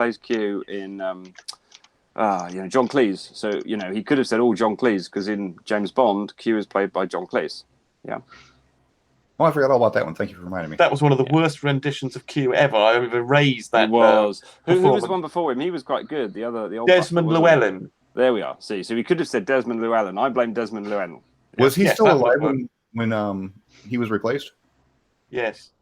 plays Q in John Cleese. So he could have said all John Cleese because in James Bond, Q is played by John Cleese. Yeah. Oh, I forgot all about that one. Thank you for reminding me. That was one of the worst renditions of Q ever. I erased that. It was. Who was the one before him? He was quite good. The old Desmond Llewellyn. There we are. See, so he could have said Desmond Llewellyn. I blame Desmond Llewellyn. Was he still alive when he was replaced? Yes.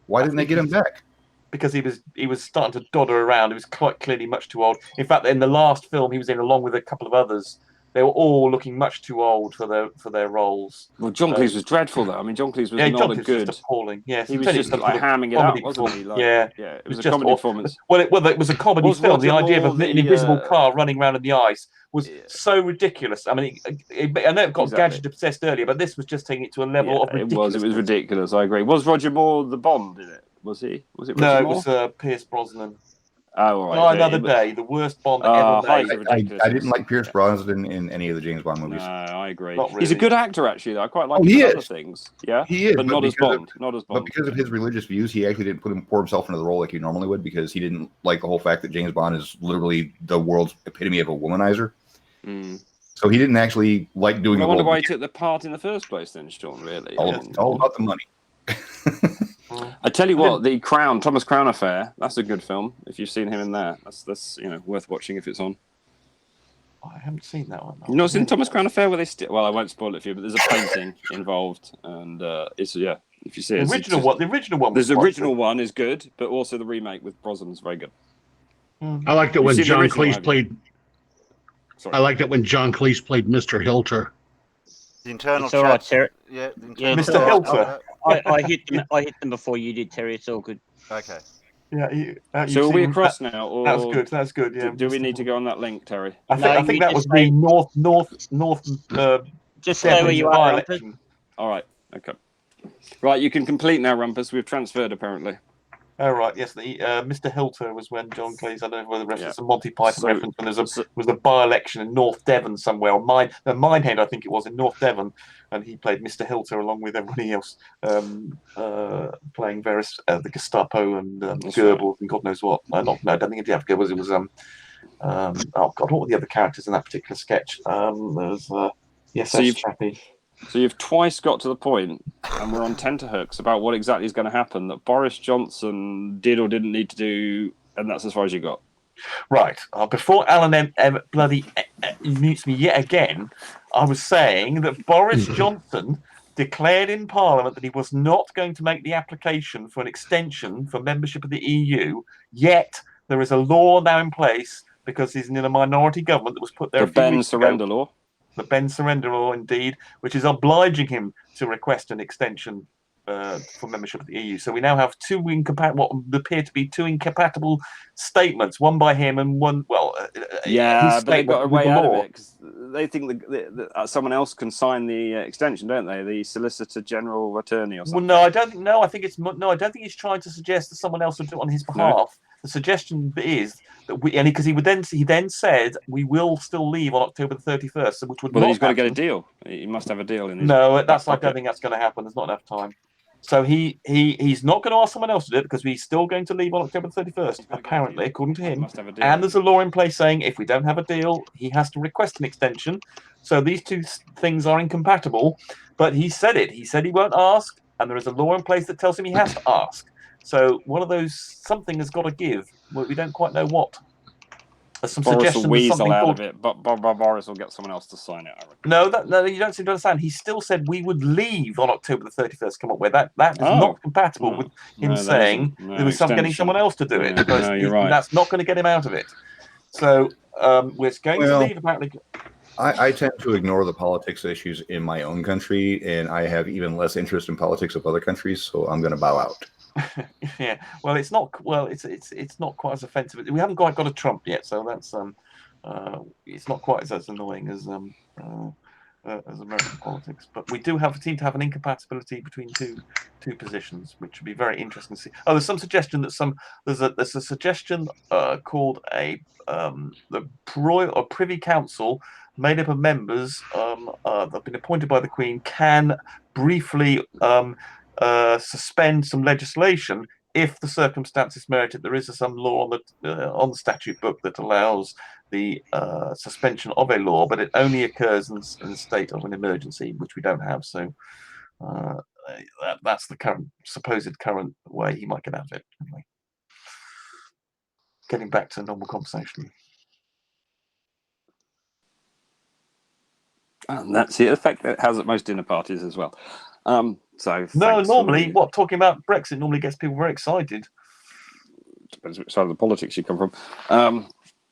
Why didn't they get him back? Because he was starting to dodder around. He was quite clearly much too old. In fact, in the last film he was in, along with a couple of others, they were all looking much too old for their roles. Well, John Cleese was dreadful, though. I mean, John Cleese was not John a Cleese good. Was just appalling. Yes, he was just like hamming it up, wasn't he? It was a comedy performance. Well, it was a comedy film. The idea of an invisible car running around in the ice was so ridiculous. I mean, I know it got gadget obsessed earlier, but this was just taking it to a level of ridiculous. It was ridiculous. I agree. Was Roger Moore the Bond in it? Was he? Was it? Roger Moore? It was Pierce Brosnan. Oh, all right. Another Day, the worst Bond ever made. I didn't like Pierce Brosnan in any of the James Bond movies. No, I agree. Really. He's a good actor, actually. Though I quite like him in other things. Yeah, he is, but not as Bond. But because of his religious views, he actually didn't pour himself into the role like he normally would, because he didn't like the whole fact that James Bond is literally the world's epitome of a womanizer. Mm. So he didn't actually like doing. I wonder why he took the part in the first place, then, Sean. Really, all about the money. I tell you what, the Thomas Crown affair. That's a good film. If you've seen him in there, that's worth watching if it's on. I haven't seen that one. You've not seen Thomas Crown affair where they well, I won't spoil it for you, but there's a painting involved, and it's if you see it, the original one. The original one is good, but also the remake with Brosnan is very good. I liked it when John Cleese played. Sorry. I liked it when John Cleese played Mr. Hilter. The internal chat. Right, Terry. Yeah, Mr. Hilter. I hit them before you did, Terry. It's all good. Okay. Yeah. So are we across now? Or That's good. Yeah. Do we need to go on that link, Terry? I think that was the north. Just stay where you are. All right. Okay. Right, you can complete now, Rumpus. We've transferred apparently. Oh, right, yes. The Mr. Hilter was when John Cleese, I don't know whether it's a Monty Python reference, when was a by-election in North Devon somewhere, or Minehead, I think it was, in North Devon, and he played Mr. Hilter along with everybody else, playing various, the Gestapo and Goebbels and God knows what. I don't think it did have Goebbels, it was, oh God, what were the other characters in that particular sketch? There was, Chappie. So you've twice got to the point, and we're on tenterhooks about what exactly is going to happen that Boris Johnson did or didn't need to do, and that's as far as you got. Right. Before Alan bloody mutes me yet again, I was saying that Boris Johnson declared in Parliament that he was not going to make the application for an extension for membership of the EU, yet there is a law now in place, because he's in a minority government that was put there. The Ben Surrender Law. The Ben Surrender Law, indeed, which is obliging him to request an extension for membership of the EU. So we now have what appear to be two incompatible statements, one by him and one, but they got away out of it because they think that someone else can sign the extension, don't they? The Solicitor General Attorney or something. Well, no, I don't think. No, I think it's I don't think he's trying to suggest that someone else will do it on his behalf. No. The suggestion is that he then said we will still leave on October the 31st, so which would. Well, he's got to get a deal. He must have a deal in his. No, I don't think that's going to happen. There's not enough time. So he's not going to ask someone else to do it because he's still going to leave on October the 31st, apparently, according to him. And there's a law in place saying if we don't have a deal, he has to request an extension. So these two things are incompatible. But he said it. He said he won't ask, and there is a law in place that tells him he has to ask. So one of those, something has got to give. But we don't quite know what. There's some Boris suggestions. Will weasel out of it, but Boris will get someone else to sign it. I reckon. No, you don't seem to understand. He still said we would leave on October the 31st. Come up with that. That is not compatible with him saying there was getting someone else to do it. Because you're right. That's not going to get him out of it. So we're going to leave apparently. I tend to ignore the politics issues in my own country, and I have even less interest in politics of other countries. So I'm going to bow out. Yeah, well, it's not. Well, it's not quite as offensive. We haven't quite got a Trump yet, so that's it's not quite as annoying as American politics. But we do seem to have an incompatibility between two positions, which would be very interesting to see. Oh, there's some suggestion that there's a suggestion called the Privy Council made up of members that have been appointed by the Queen can briefly suspend some legislation if the circumstances merit it, there is some law on the statute book that allows the suspension of a law, but it only occurs in the state of an emergency, which we don't have. So that's the supposed current way he might get out of it. Anyway, getting back to normal conversation. And that's the effect that it has at most dinner parties as well. So no, normally, talking about Brexit normally gets people very excited. Depends which side of the politics you come from.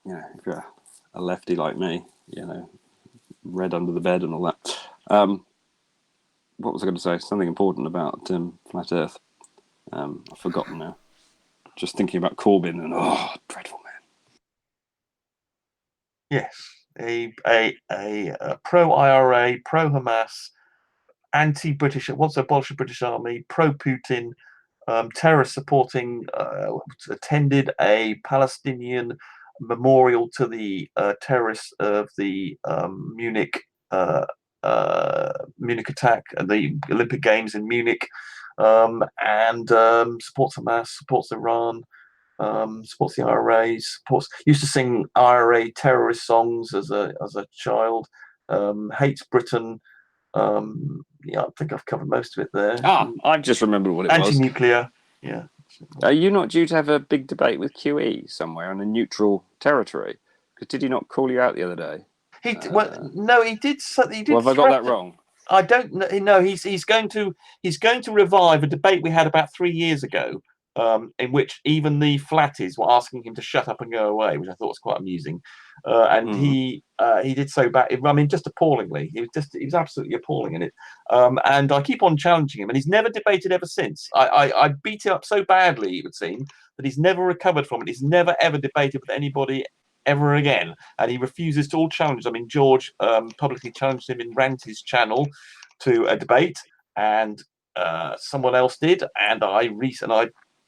If you're a lefty like me, red under the bed and all that. What was I going to say? Something important about flat Earth. I've forgotten now. Just thinking about Corbyn and dreadful man. Yes, a pro-IRA, pro-Hamas, anti-British, wants to abolish the British Army, pro-Putin, terrorist supporting, attended a Palestinian memorial to the terrorists of the Munich attack and the Olympic Games in Munich, and supports Hamas, supports Iran, supports the IRA, used to sing IRA terrorist songs as a child, hates Britain. I think I've covered most of it there. I've just remembered what it was. Anti-nuclear. Yeah. Are you not due to have a big debate with QE somewhere on a neutral territory? Because did he not call you out the other day? No, he did. Well, have I got that wrong? I don't know. No, he's going to revive a debate we had about 3 years ago, in which even the flatties were asking him to shut up and go away, which I thought was quite amusing. And he did so bad. I mean, just appallingly. He was absolutely appalling in it. And I keep on challenging him, and he's never debated ever since. I beat him up so badly, it would seem, that he's never recovered from it. He's never ever debated with anybody ever again, and he refuses to all challenges. I mean, George publicly challenged him in Ranty's channel to a debate, and someone else did, and I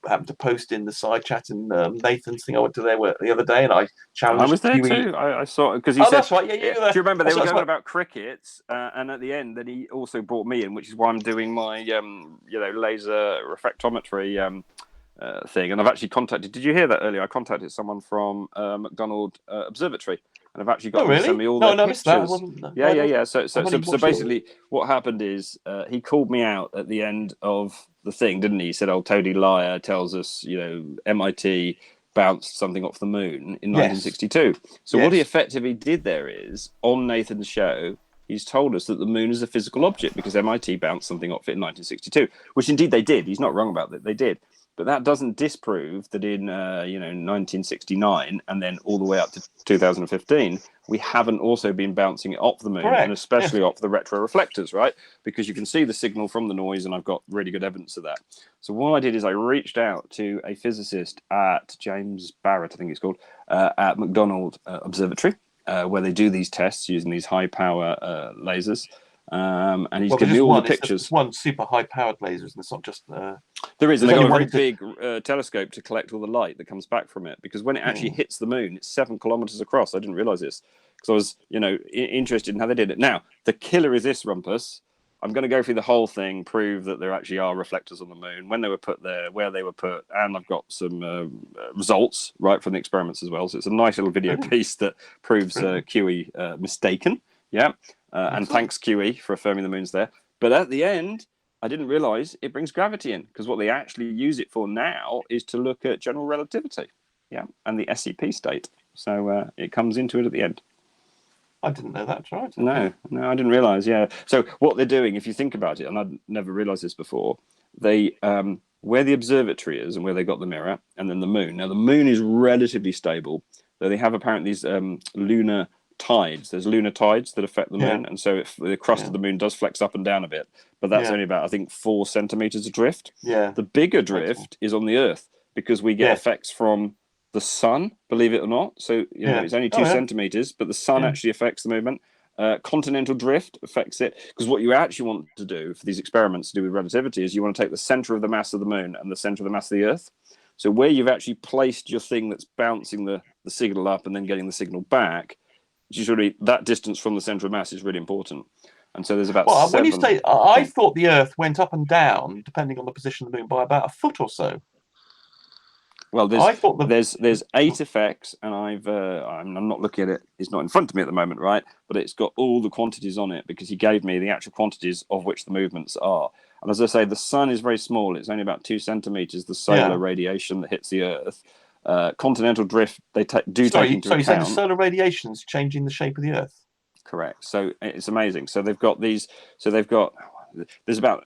happened to post in the side chat in Nathan's thing. I went to there the other day, and I challenged. I was there too. I saw it because he said. That's right. Yeah, you were there. Do you remember they were going about crickets, and at the end, then he also brought me in, which is why I'm doing my laser refractometry thing. And I've actually contacted. Did you hear that earlier? I contacted someone from McDonald Observatory, and I've actually got them to send me all their pictures. I missed that. Yeah. So basically, what happened is he called me out at the end of the thing, didn't he? He said, Toady liar tells us, MIT bounced something off the moon in 1962. So what he effectively did there is, on Nathan's show, he's told us that the moon is a physical object because MIT bounced something off it in 1962, which indeed they did. He's not wrong about that. They did. But that doesn't disprove that in 1969 and then all the way up to 2015, we haven't also been bouncing it off the moon. Correct. And especially off the retroreflectors, right? Because you can see the signal from the noise, and I've got really good evidence of that. So what I did is I reached out to a physicist at James Barrett, I think it's called, at McDonald Observatory, where they do these tests using these high power lasers. And he's given me all the pictures. It's one super high-powered lasers, and it's not just. There is. They've got a very big telescope to collect all the light that comes back from it. Because when it actually hits the moon, it's 7 kilometers across. I didn't realize this because I was, interested in how they did it. Now, the killer is this, Rumpus. I'm going to go through the whole thing, prove that there actually are reflectors on the moon, when they were put there, where they were put, and I've got some results right from the experiments as well. So it's a nice little video piece that proves QE mistaken. Yeah. And thanks QE for affirming the moon's there. But at the end, I didn't realize it brings gravity in, because what they actually use it for now is to look at general relativity, and the SEP state. So it comes into it at the end. I didn't know that, right? No, I didn't realize. Yeah. So what they're doing, if you think about it, and I'd never realized this before, they where the observatory is and where they got the mirror, and then the moon. Now the moon is relatively stable, though they have apparently these lunar tides. There's lunar tides that affect the moon, and so the crust of the moon does flex up and down a bit, but that's only about, I think, 4 centimeters of drift. The bigger drift is on the Earth, because we get effects from the sun, believe it or not. So it's only 2 centimeters, but the sun actually affects the movement. Continental drift affects it, because what you actually want to do for these experiments to do with relativity is you want to take the center of the mass of the moon and the center of the mass of the Earth. So where you've actually placed your thing that's bouncing the signal up and then getting the signal back, usually that distance from the center of mass is really important. And so there's about when you say, I thought the Earth went up and down depending on the position of the moon by about a foot or so. Well, I thought there's 8 effects, and I'm not looking at it. It's not in front of me at the moment, right? But it's got all the quantities on it because he gave me the actual quantities of which the movements are. And as I say, the sun is very small. It's only about 2 centimeters. The solar radiation that hits the Earth, continental drift, they take into account. You're saying the solar radiation is changing the shape of the Earth? Correct. So it's amazing. So they've got these. So there's about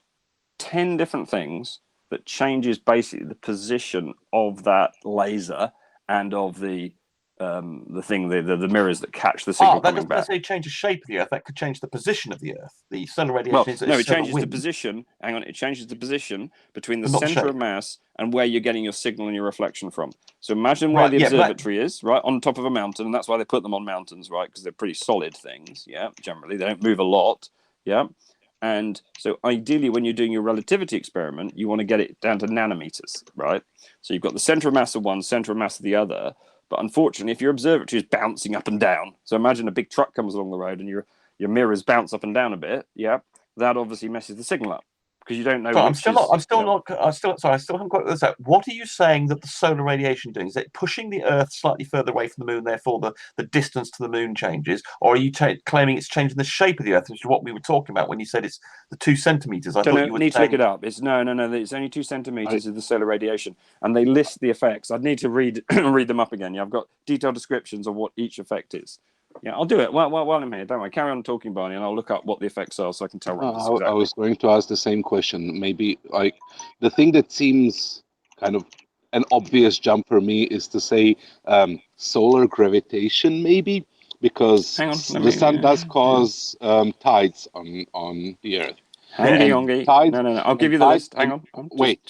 10 different things that changes basically the position of that laser and of the thing, the mirrors that catch the signal that coming doesn't back. necessarily change the shape of the Earth. That could change the position of the Earth. The solar radiation Well, no, it changes the position. Hang on, it changes the position between the center of mass and where you're getting your signal and your reflection from. So imagine where the observatory is, right, on top of a mountain, and that's why they put them on mountains, right, because they're pretty solid things. Yeah, generally they don't move a lot. Yeah. And so ideally, when you're doing your relativity experiment, you want to get it down to nanometers, right? So you've got the center of mass of one, center of mass of the other. But unfortunately, if your observatory is bouncing up and down, so imagine a big truck comes along the road and your mirrors bounce up and down a bit, yeah, that obviously messes the signal up because you don't know. I still haven't quite this out. What are you saying that the solar radiation doing? Is it pushing the Earth slightly further away from the moon, therefore the distance to the moon changes? Or are you claiming it's changing the shape of the Earth, which is what we were talking about when you said it's the 2 centimeters? I thought you would need to look it up. It's no. It's only 2 centimeters of the solar radiation, and they list the effects. I'd need to read them up again. Yeah, I've got detailed descriptions of what each effect is. Yeah, I'll do it while I'm here. Don't worry. Carry on talking, Barney, and I'll look up what the effects are so I can tell Rumpus exactly. I was going to ask the same question. Maybe like the thing that seems kind of an obvious jump for me is to say solar gravitation, maybe, because the sun does cause tides on the Earth. Tides, no. I'll give you the list. Hang on. Wait.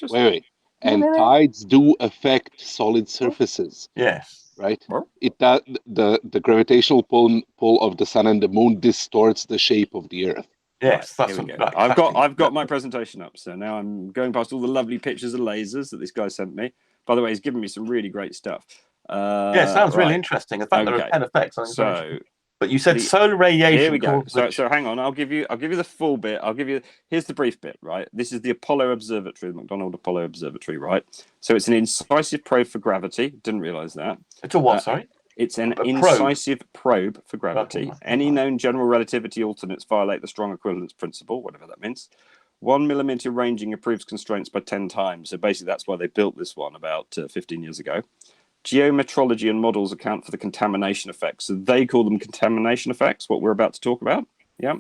And tides do affect solid surfaces. Yes. Right. It does. The gravitational pull of the sun and the moon distorts the shape of the Earth. Yes, right, here we go. I've got my presentation up, so now I'm going past all the lovely pictures of lasers that this guy sent me. By the way, he's given me some really great stuff. It sounds really interesting. In fact, there are 10 effects. But you said solar radiation. Here we go. So hang on. I'll give you the full bit. Here's the brief bit, right? This is the Apollo Observatory, the McDonald Apollo Observatory, right? So it's an incisive probe for gravity. Didn't realize that. It's a what? Sorry. It's an incisive probe for gravity. Any known general relativity alternates violate the strong equivalence principle, whatever that means. 1 millimeter ranging improves constraints by 10 times. So basically, that's why they built this one about 15 years ago. Geometrology and models account for the contamination effects. So they call them contamination effects, what we're about to talk about. Yeah.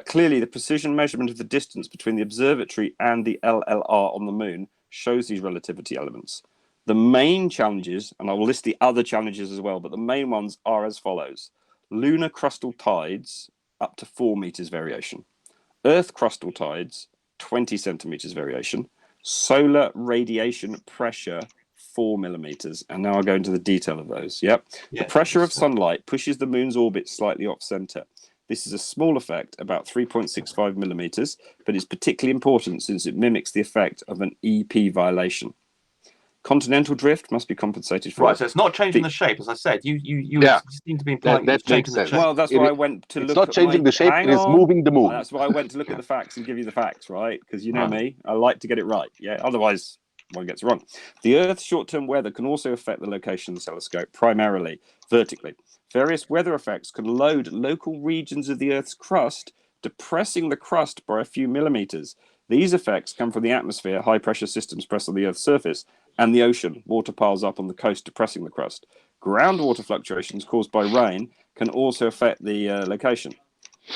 Clearly, the precision measurement of the distance between the observatory and the LLR on the moon shows these relativity elements. The main challenges, and I will list the other challenges as well, but the main ones are as follows. Lunar crustal tides, up to 4 meters variation. Earth crustal tides, 20 centimeters variation. Solar radiation pressure, 4 millimeters. And now I'll go into the detail of those. Yep. The pressure of sunlight pushes the moon's orbit slightly off center. This is a small effect, about 3.65 millimeters, but it's particularly important since it mimics the effect of an EP violation. Continental drift must be compensated for. Right, so it's not changing the shape, as I said. You seem to be implying that changing the shape. Well, that's why I went to look at. It's not changing the shape; it is moving the moon. That's why I went to look at the facts and give you the facts, right? Because you know me, I like to get it right. Yeah, otherwise one gets it wrong. The Earth's short-term weather can also affect the location of the telescope, primarily vertically. Various weather effects can load local regions of the Earth's crust, depressing the crust by a few millimeters. These effects come from the atmosphere, high-pressure systems press on the Earth's surface, and the ocean, water piles up on the coast, depressing the crust. Groundwater fluctuations caused by rain can also affect the location.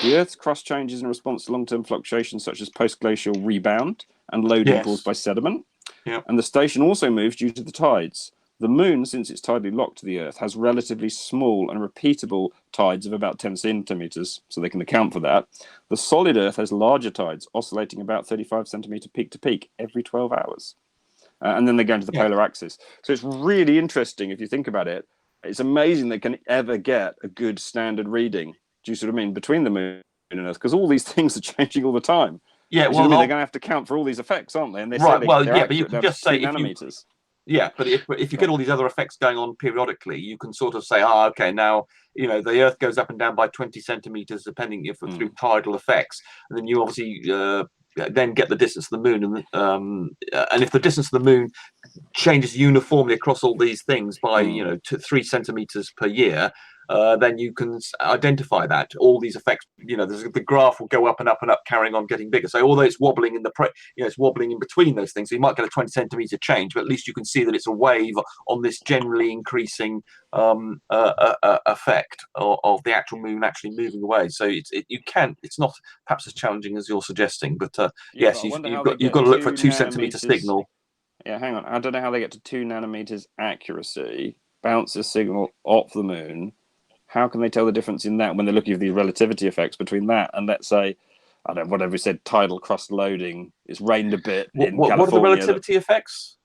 The Earth's crust changes in response to long-term fluctuations such as post-glacial rebound and loading caused by sediment. Yep. And the station also moves due to the tides. The moon, since it's tidally locked to the Earth, has relatively small and repeatable tides of about 10 centimeters, so they can account for that. The solid Earth has larger tides, oscillating about 35 centimeter peak to peak every 12 hours. And then they go into the polar axis. So it's really interesting if you think about it. It's amazing they can ever get a good standard reading. Do you see what I mean? Between the moon and Earth, because all these things are changing all the time. Yeah, well, they're going to have to count for all these effects, aren't they? And they say but you can just say nanometers. But if you get all these other effects going on periodically, you can sort of say, okay, now the Earth goes up and down by 20 centimeters, depending if through tidal effects, and then you obviously then get the distance to the moon, and if the distance to the moon changes uniformly across all these things by 3 centimeters per year, then you can identify that all these effects. The graph will go up and up and up, carrying on getting bigger. So although it's wobbling it's wobbling in between those things. So you might get a 20 centimeter change, but at least you can see that it's a wave on this generally increasing effect of the actual moon actually moving away. So it's not perhaps as challenging as you're suggesting, but yes, you've got to look for a 2 centimeter signal. Yeah, hang on. I don't know how they get to 2 nanometers accuracy, bounce a signal off the moon. How can they tell the difference in that when they're looking at the relativity effects between that and, let's say, I don't know, whatever we said, tidal crust loading? It's rained a bit in California. What are the relativity effects?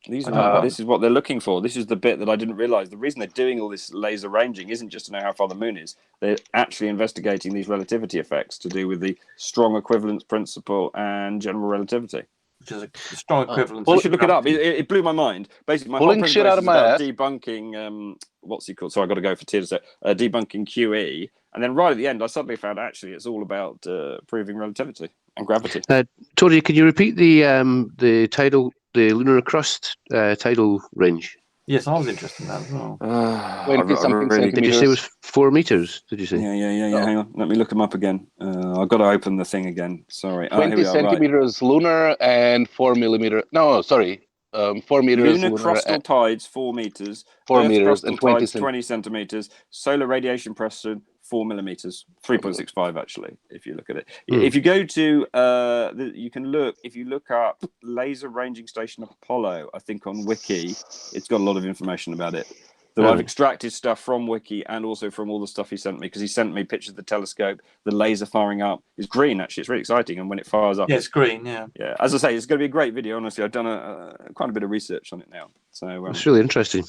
This is what they're looking for. This is the bit that I didn't realize. The reason they're doing all this laser ranging isn't just to know how far the moon is. They're actually investigating these relativity effects to do with the strong equivalence principle and general relativity. Which is a strong equivalence. You should look it up. It blew my mind. Basically, my whole presentation is about debunking. What's he called? So I got to go for tears. Debunking QE, and then right at the end, I suddenly found actually it's all about proving relativity and gravity. Tori, can you repeat the lunar crust tidal range? Yes, I was interested in that as well. Did you say it was 4 meters? Did you say? Yeah. Hang on, let me look them up again. I've got to open the thing again. Sorry. 20 centimeters lunar and 4 millimeters. No, sorry. 4 meters lunar crustal tides 4 meters. 4 Earth meters crustal and 20, tides 20 centimeters. Solar radiation pressure 4 millimeters, 3.65 actually. If you look at it, if you go to you can look. If you look up Laser Ranging Station Apollo, I think on Wiki, it's got a lot of information about it. So I've extracted stuff from Wiki and also from all the stuff he sent me, because he sent me pictures of the telescope. The laser firing up is green, actually. It's really exciting. And when it fires up, it's green. Yeah. As I say, it's going to be a great video. Honestly, I've done quite a bit of research on it now. So it's really interesting.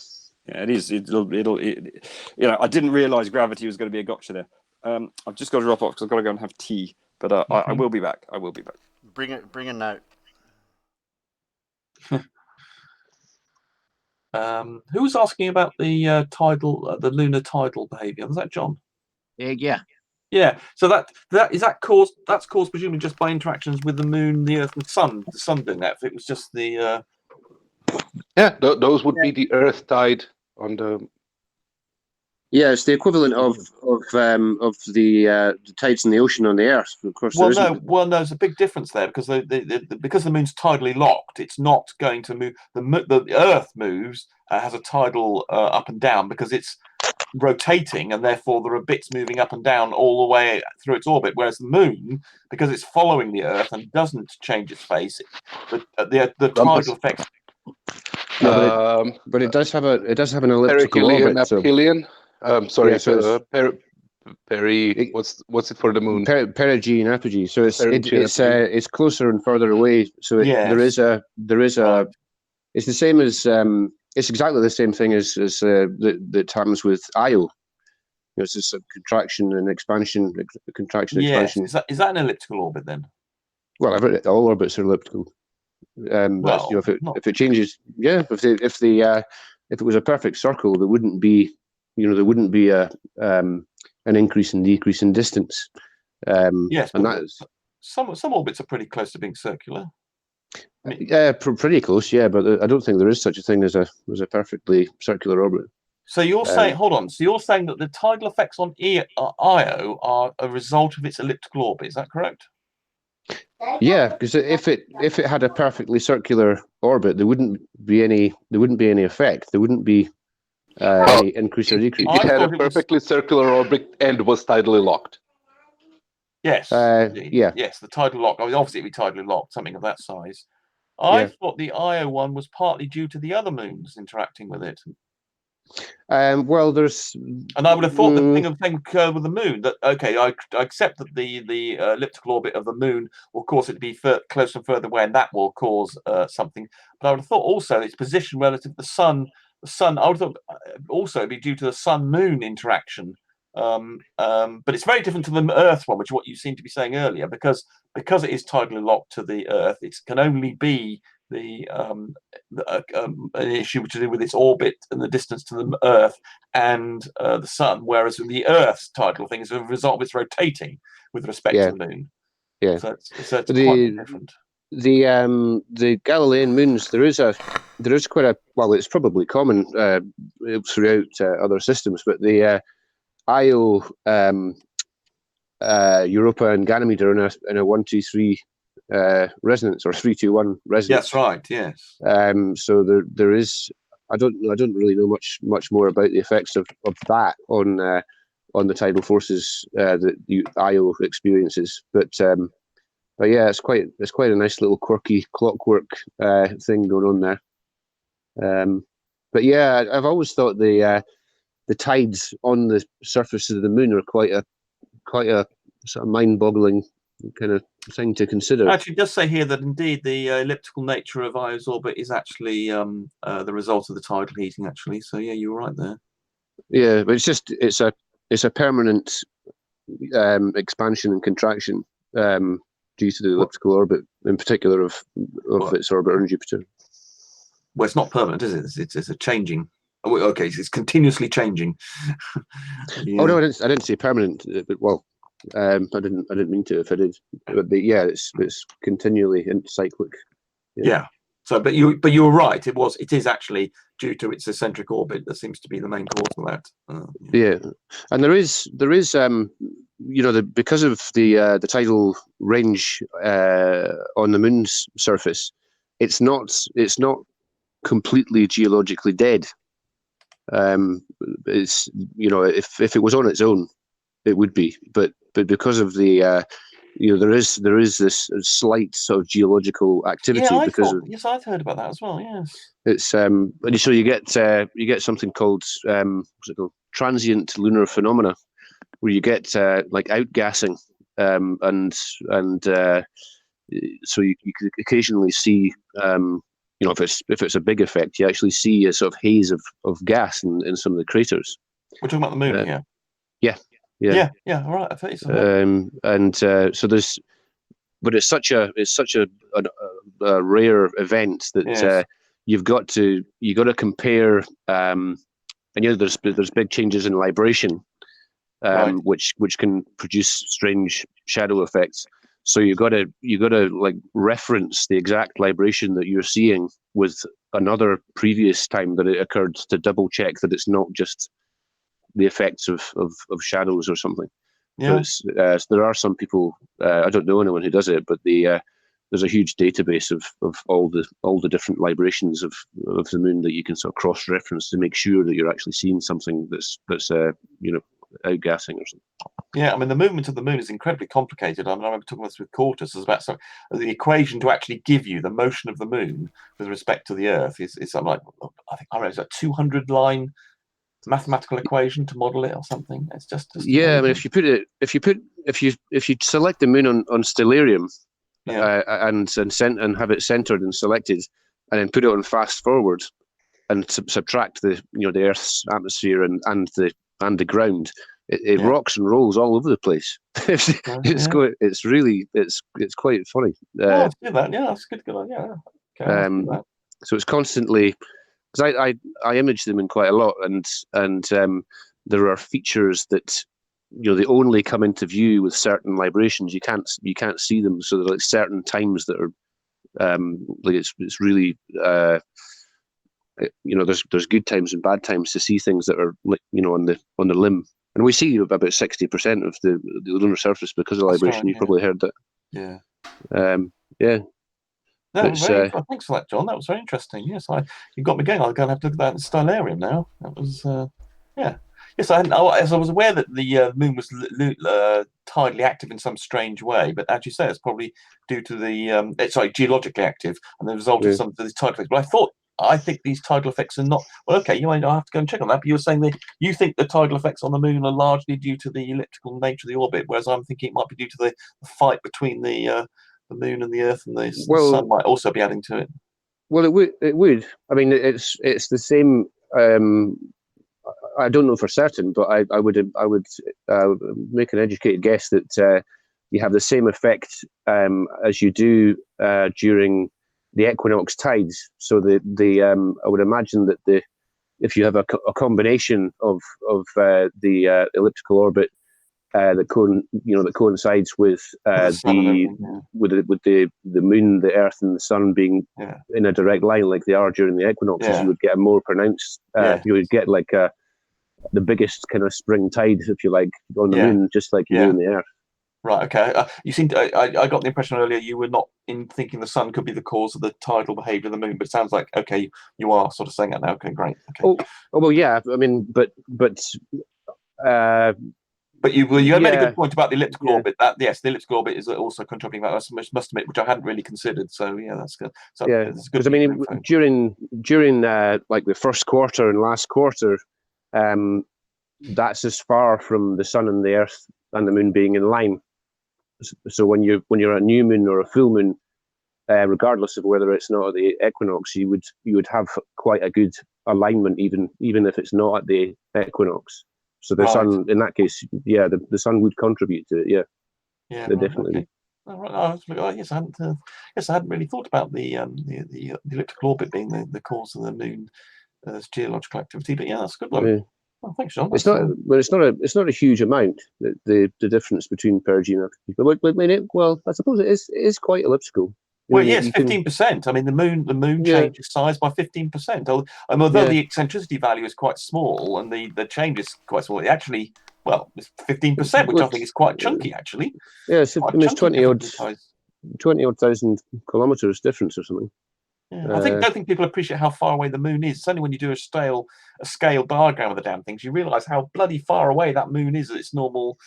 Yeah, it is. I didn't realize gravity was going to be a gotcha there. I've just got to drop off because I've got to go and have tea. But I will be back. Bring a note. Who was asking about the the lunar tidal behavior? Was that John? Yeah. Yeah. So that's caused presumably just by interactions with the moon, the Earth, and the sun. The sun doing that. If it was just the those would be the Earth tide on the. Yeah, it's the equivalent of the tides in the ocean on the Earth. Of course, there's a big difference there because because the moon's tidally locked, it's not going to move. The Earth moves, has a tidal up and down because it's rotating, and therefore there are bits moving up and down all the way through its orbit. Whereas the moon, because it's following the Earth and doesn't change its face, the tidal effects. But it does have an elliptical orbit. Sorry, Peri. What's it for the moon? Perigee and apogee. So it's closer and further away. So there is a. It's the same as it's exactly the same thing as that happens with Io. It's just a contraction and expansion, expansion. Is that an elliptical orbit then? Well, all orbits are elliptical. If it changes, if it was a perfect circle, there wouldn't be an increase and decrease in distance. Yes, and that is some orbits are pretty close to being circular. Pretty close, but I don't think there is such a thing as a perfectly circular orbit. So you're saying, hold on. So you're saying that the tidal effects on Io are a result of its elliptical orbit. Is that correct? Yeah, because if it had a perfectly circular orbit, there wouldn't be any effect. There wouldn't be any increase or decrease. It had a perfectly circular orbit and was tidally locked. Yes. Yes, the tidal lock. Obviously, it'd be tidally locked, something of that size. I thought the Io one was partly due to the other moons interacting with it. Well, and I would have thought the thing occurred with the moon. That I accept that the elliptical orbit of the moon will cause it to be closer and further away, and that will cause something. But I would have thought also its position relative to the sun. The sun, I would have thought also it'd be due to the sun-moon interaction. But it's very different to the Earth one, which is what you seem to be saying earlier, because it is tidally locked to the Earth. It can only be an issue to do with its orbit and the distance to the Earth and the Sun, whereas with the Earth's tidal thing is a result of its rotating with respect to the Moon. Yeah. So it's quite different. The Galilean moons, there is quite a, well, it's probably common throughout other systems, but the Io, Europa, and Ganymede are in a 1-2-3 resonance, or 3-2-1 resonance. That's right. Yes. So there is. I don't really know much more about the effects of that on the tidal forces that the Io experiences, but yeah, it's quite a nice little quirky clockwork thing going on there. But yeah, I've always thought the tides on the surface of the moon are quite a sort of mind-boggling kind of thing to consider. Actually, it does say here that indeed the elliptical nature of Io's orbit is actually the result of the tidal heating. Actually, so yeah, you were right there. Yeah, but it's a permanent expansion and contraction due to the elliptical orbit, in particular of its orbit around Jupiter. Well, it's not permanent, is it? It's a changing. Oh, okay, it's continuously changing. Yeah. Oh no, I didn't say permanent. But, well, I didn't mean to. If I did, but yeah, it's continually cyclic. Yeah. So, but you were right. It is actually due to its eccentric orbit that seems to be the main cause of that. Yeah, and there is because of the tidal range on the moon's surface, it's not completely geologically dead. It's if it was on its own, it would be, but because of the there is this slight sort of geological activity. Yes, I've heard about that as well. Yes, it's and so you get something called what's it called, transient lunar phenomena, where you get like outgassing, and so you can occasionally see if it's a big effect, you actually see a sort of haze of gas in some of the craters. We're talking about the moon here. Yeah. All right. I thought you said so there's, but it's such a rare event that you've got to compare. And there's big changes in libration, which can produce strange shadow effects. So you got to like reference the exact libration that you're seeing with another previous time that it occurred to double check that it's not just the effects of shadows or something. Yeah. So there are some people. I don't know anyone who does it, but there's a huge database of all the different librations of the moon that you can sort of cross-reference to make sure that you're actually seeing something that's outgassing or something. Yeah, I mean, the movement of the moon is incredibly complicated. I remember talking this with Quartus. It's about the equation to actually give you the motion of the moon with respect to the Earth is something like, I think I read it's a 200-line mathematical equation to model it or something. It's just yeah. I mean, if you select the moon on Stellarium, and have it centered and selected, and then put it on fast forward, and subtract the Earth's atmosphere and the ground, it rocks and rolls all over the place. It's quite funny. Let's do that. Yeah, that's good. Good. Yeah. Okay, so it's constantly, because I image them in quite a lot, and there are features that they only come into view with certain librations. You can't see them, so there's like certain times that are like it's really there's good times and bad times to see things that are like on the limb, and we see about 60% of the lunar surface because of libration. You've probably heard that. Yeah. Yeah. Thanks for that, John. That was very interesting. Yes, you got me going. I'm going to have to look at that in Stellarium now. That was yeah. Yes, I was aware that the moon was tidally active in some strange way, but as you say, it's probably due to the geologically active and the result of some of these tidal effects. But I think these tidal effects are not. Well, okay, I have to go and check on that. But you were saying that you think the tidal effects on the moon are largely due to the elliptical nature of the orbit, whereas I'm thinking it might be due to the fight between the moon and the Earth, and the sun might also be adding to it. Well, it would. I mean, it's the same. I don't know for certain, but I would make an educated guess that you have the same effect as you do during the equinox tides. So I would imagine that if you have a combination of the elliptical orbit that coincides with with the moon, the Earth, and the sun being in a direct line like they are during the equinoxes. You would get a more pronounced. You would get like the biggest kind of spring tide, if you like, on the moon, just like you do in the Earth. Right. Okay. You seem to. I got the impression earlier you were not in thinking the sun could be the cause of the tidal behaviour of the moon, but it sounds like you are sort of saying that now. Okay, great. Okay. Oh well, yeah. I mean, but you had made a good point about the elliptical orbit. That the elliptical orbit is also contributing that. I must admit, which I hadn't really considered. So that's good. So it's good. Because I mean, during like the first quarter and last quarter, that's as far from the sun and the Earth and the moon being in line. So when you're a new moon or a full moon, regardless of whether it's not at the equinox, you would have quite a good alignment, even if it's not at the equinox. So the sun, in that case, the sun would contribute to it. Yeah, definitely. Okay. Yes, I hadn't really thought about the elliptical orbit being the cause of the moon's geological activity. But that's a good one. Yeah. Oh, thanks, John. It's not a huge amount. The difference between perigee and well, I suppose it is quite elliptical. Well, yes, 15%. I mean, the moon changes size by 15%. Although the eccentricity value is quite small and the change is quite small, it's 15%, which I think is quite chunky, actually. Yeah, it's 20 odd thousand kilometers difference or something. Yeah. I don't think people appreciate how far away the moon is. It's only when you do a scale diagram of the damn things you realise how bloody far away that moon is at its normal,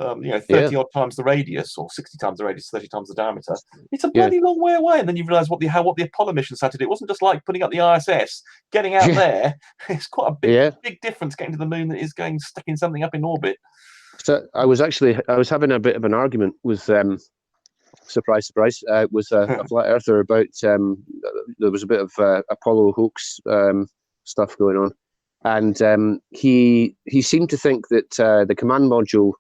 30 odd times the radius, or 60 times the radius, 30 times the diameter. It's a bloody long way away. And then you realise what the Apollo missions had to do. It wasn't just like putting up the ISS, getting out there. It's quite a big difference getting to the moon that is sticking something up in orbit. So I was having a bit of an argument with surprise, with a flat earther about there was a bit of Apollo hoax stuff going on, and he seemed to think that the command module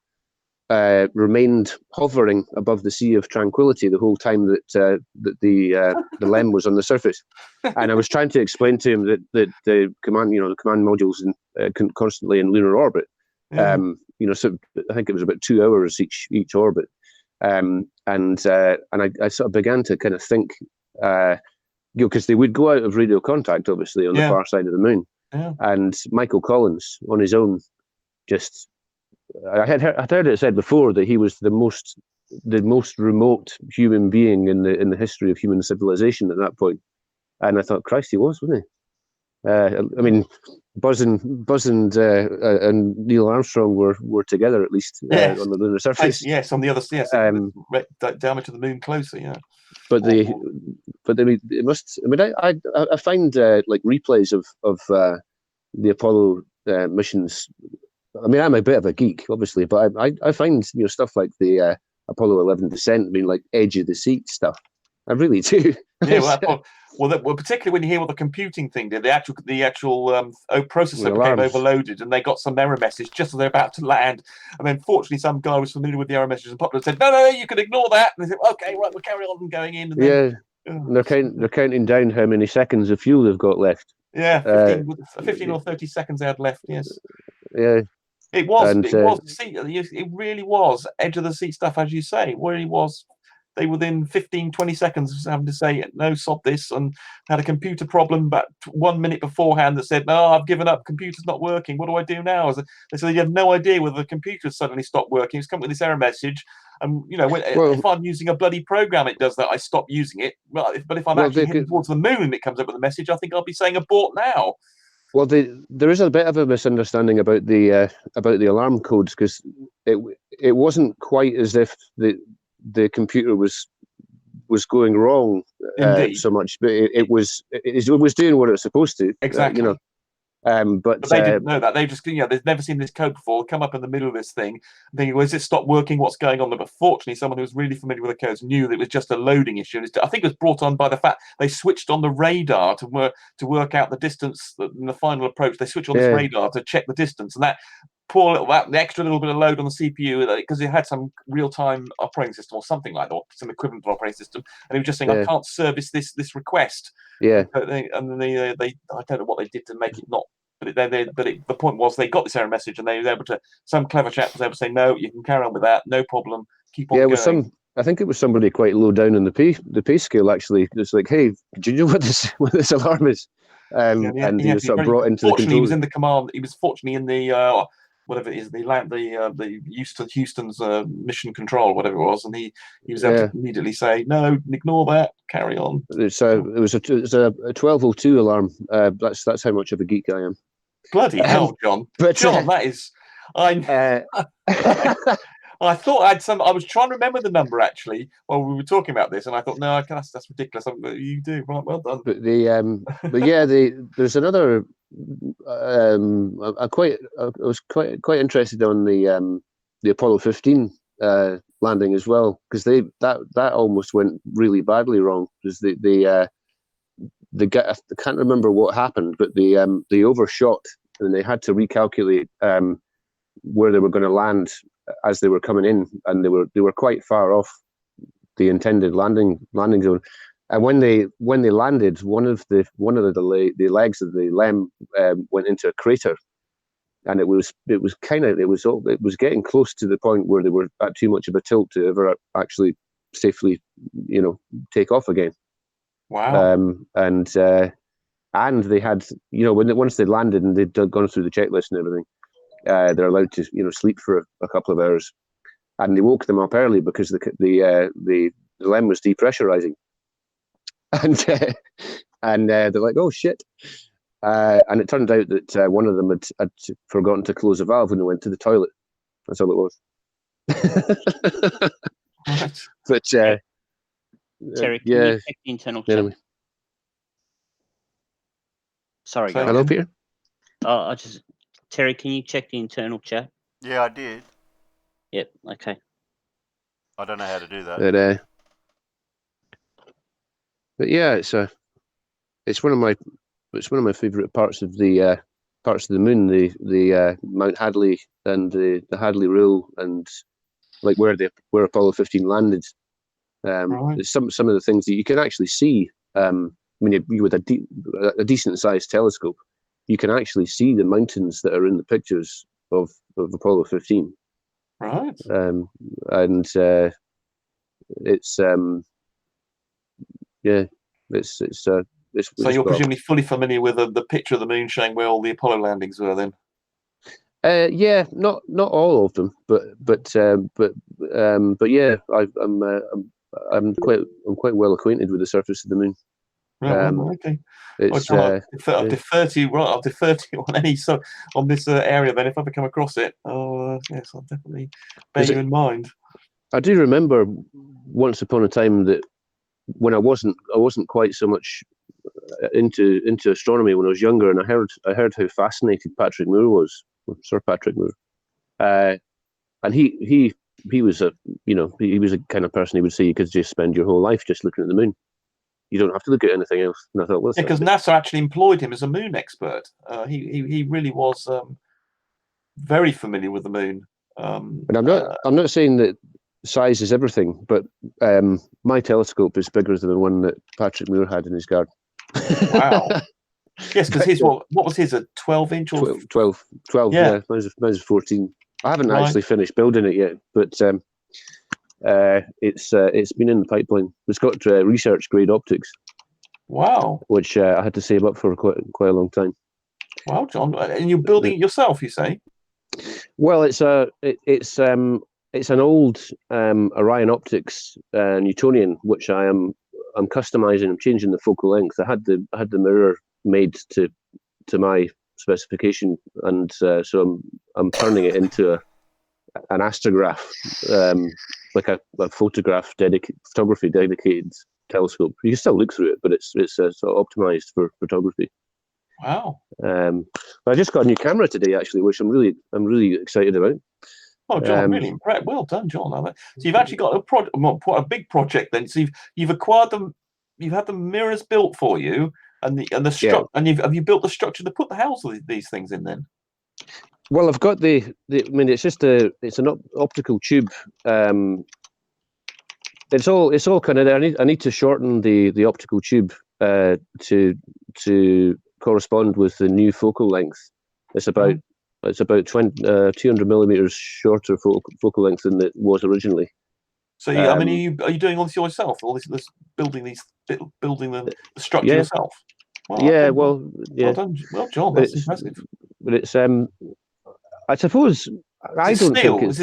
remained hovering above the Sea of Tranquility the whole time that the LEM was on the surface. And I was trying to explain to him that the command module's constantly in lunar orbit. So I think it was about 2 hours each orbit. And I sort of began to kind of think, because they would go out of radio contact, obviously, on the far side of the moon. Yeah. And Michael Collins, on his own, I had heard it said before that he was the most remote human being in the history of human civilization at that point. And I thought, Christ, he was, wasn't he? I mean, Buzz and Neil Armstrong were together, at least on the lunar surface. Yes, on the other side, diameter of the moon closer. Yeah, but it must. I mean, I find like replays of the Apollo missions. I mean, I'm a bit of a geek, obviously, but I find stuff like the Apollo 11 descent. I mean, like edge of the seat stuff. I really do. Yeah, well, particularly when you hear what the computing thing did, the actual processor became overloaded, and they got some error message just as they're about to land. And then, fortunately, some guy was familiar with the error message and popped up and said, "No, you can ignore that." And they said, "Okay, right, we'll carry on going in." And then, they're counting down how many seconds of fuel they've got left. Yeah, 15 or 30 seconds they had left. Yes. Yeah. It really was edge of the seat stuff, as you say. Where he was, they within 15, 20 seconds of having to say, no, sod this, and had a computer problem about 1 minute beforehand that said, no, I've given up, computer's not working, what do I do now? They said, you have no idea whether the computer suddenly stopped working. It's come with this error message. And, if I'm using a bloody program, it does that, I stop using it. But if I'm actually heading towards the moon and it comes up with a message, I think I'll be saying abort now. Well, there is a bit of a misunderstanding about the alarm codes, because it wasn't quite as if the computer was going wrong so much, but it was doing what it was supposed to. Exactly. But they didn't know that. They just, they've never seen this code before. Come up in the middle of this thing, thinking, well, has it stopped working? What's going on? But fortunately, someone who was really familiar with the codes knew that it was just a loading issue. And I think it was brought on by the fact they switched on the radar to work out the distance in the final approach. They switched on this radar to check the distance, and that the extra little bit of load on the CPU, because it had some real-time operating system or something like that, or some equivalent operating system, and it was just saying, I can't service this request. Yeah. And they I don't know what they did to make it not But the point was they got this error message, and they were able to. Some clever chap was able to say, "No, you can carry on with that, no problem. Keep on going." I think it was somebody quite low down in the pay scale. Actually, it's like, "Hey, do you know what this alarm is?" And he was sort of brought into the control. He was in the command. He was fortunately in the whatever it is, the Houston's mission control, whatever it was, and he was able to immediately say, "No, ignore that, carry on." It was a 12:02 alarm. That's how much of a geek I am. Bloody hell, John! But John, that is, I thought I had some. I was trying to remember the number actually while we were talking about this, and I thought, no, that's ridiculous. You do right, well done. But there's another. I was quite interested on the Apollo 15 landing as well, because that almost went really badly wrong, because I can't remember what happened, but they overshot and they had to recalculate where they were going to land as they were coming in, and they were quite far off the intended landing zone. And when they landed, one of the legs of the LEM went into a crater, and it was getting close to the point where they were at too much of a tilt to ever actually safely, take off again. Wow. And they had, once they landed and they'd gone through the checklist and everything, they're allowed to sleep for a couple of hours, and they woke them up early because the LEM was depressurizing. And they're like, "Oh shit!" And it turned out that one of them had forgotten to close a valve when they went to the toilet. That's all it was. But Terry, can you check the internal chat? Anyway. Sorry, guys. Hello, Peter. Terry, can you check the internal chat? Yeah, I did. Yep. Okay. I don't know how to do that. But yeah, it's one of my favorite parts of the moon, the Mount Hadley and the Hadley Rule, and like where Apollo 15 landed. Right. Some of the things that you can actually see. When you with a decent sized telescope, you can actually see the mountains that are in the pictures of Apollo 15. Right. And it's so you're presumably fully familiar with the picture of the moon showing where all the Apollo landings were then? Yeah, not all of them, but yeah, I'm quite well acquainted with the surface of the moon. Okay. I'll defer to you. Right, I'll defer to you on this area then. If I ever come across it, yes, I'll definitely bear you in mind. I do remember once upon a time that when I wasn't quite so much into astronomy when I was younger, and I heard how fascinated Patrick Moore was, Sir Patrick Moore, and he was he was a kind of person who would say you could just spend your whole life just looking at the moon. You don't have to look at anything else. And I thought, well, because NASA actually employed him as a moon expert. He really was very familiar with the moon. And I'm not saying that size is everything, but my telescope is bigger than the one that Patrick Moore had in his garden. Wow. Yes, because his what was his, a 12-inch or 12? Yeah, mine was 14. I haven't actually finished building it yet, but it's been in the pipeline. It's got research grade optics. Wow. Which I had to save up for quite a long time. Wow, John, and you're building it yourself, you say? Well, it's an old Orion Optics Newtonian, which I'm customizing. I'm changing the focal length. I had the mirror made to my specification, and so I'm turning it into an astrograph, like a photography dedicated telescope. You can still look through it, but it's sort of optimized for photography. Wow. I just got a new camera today, actually, which I'm really excited about. Oh, John, really impressed. Well done, John. So you've actually got a big project then. So you've acquired them. You've had the mirrors built for you, and the structure. And have you built the structure to put the house of these things in then? Well, I've got I mean, it's an optical tube. It's all kind of there. I need to shorten the optical tube to correspond with the new focal length. It's about 200 millimeters shorter focal length than it was originally. So, I mean, are you doing all this yourself? All this building the structure yourself? Well, Well done, John. That's impressive. But it's I suppose I don't steel? think is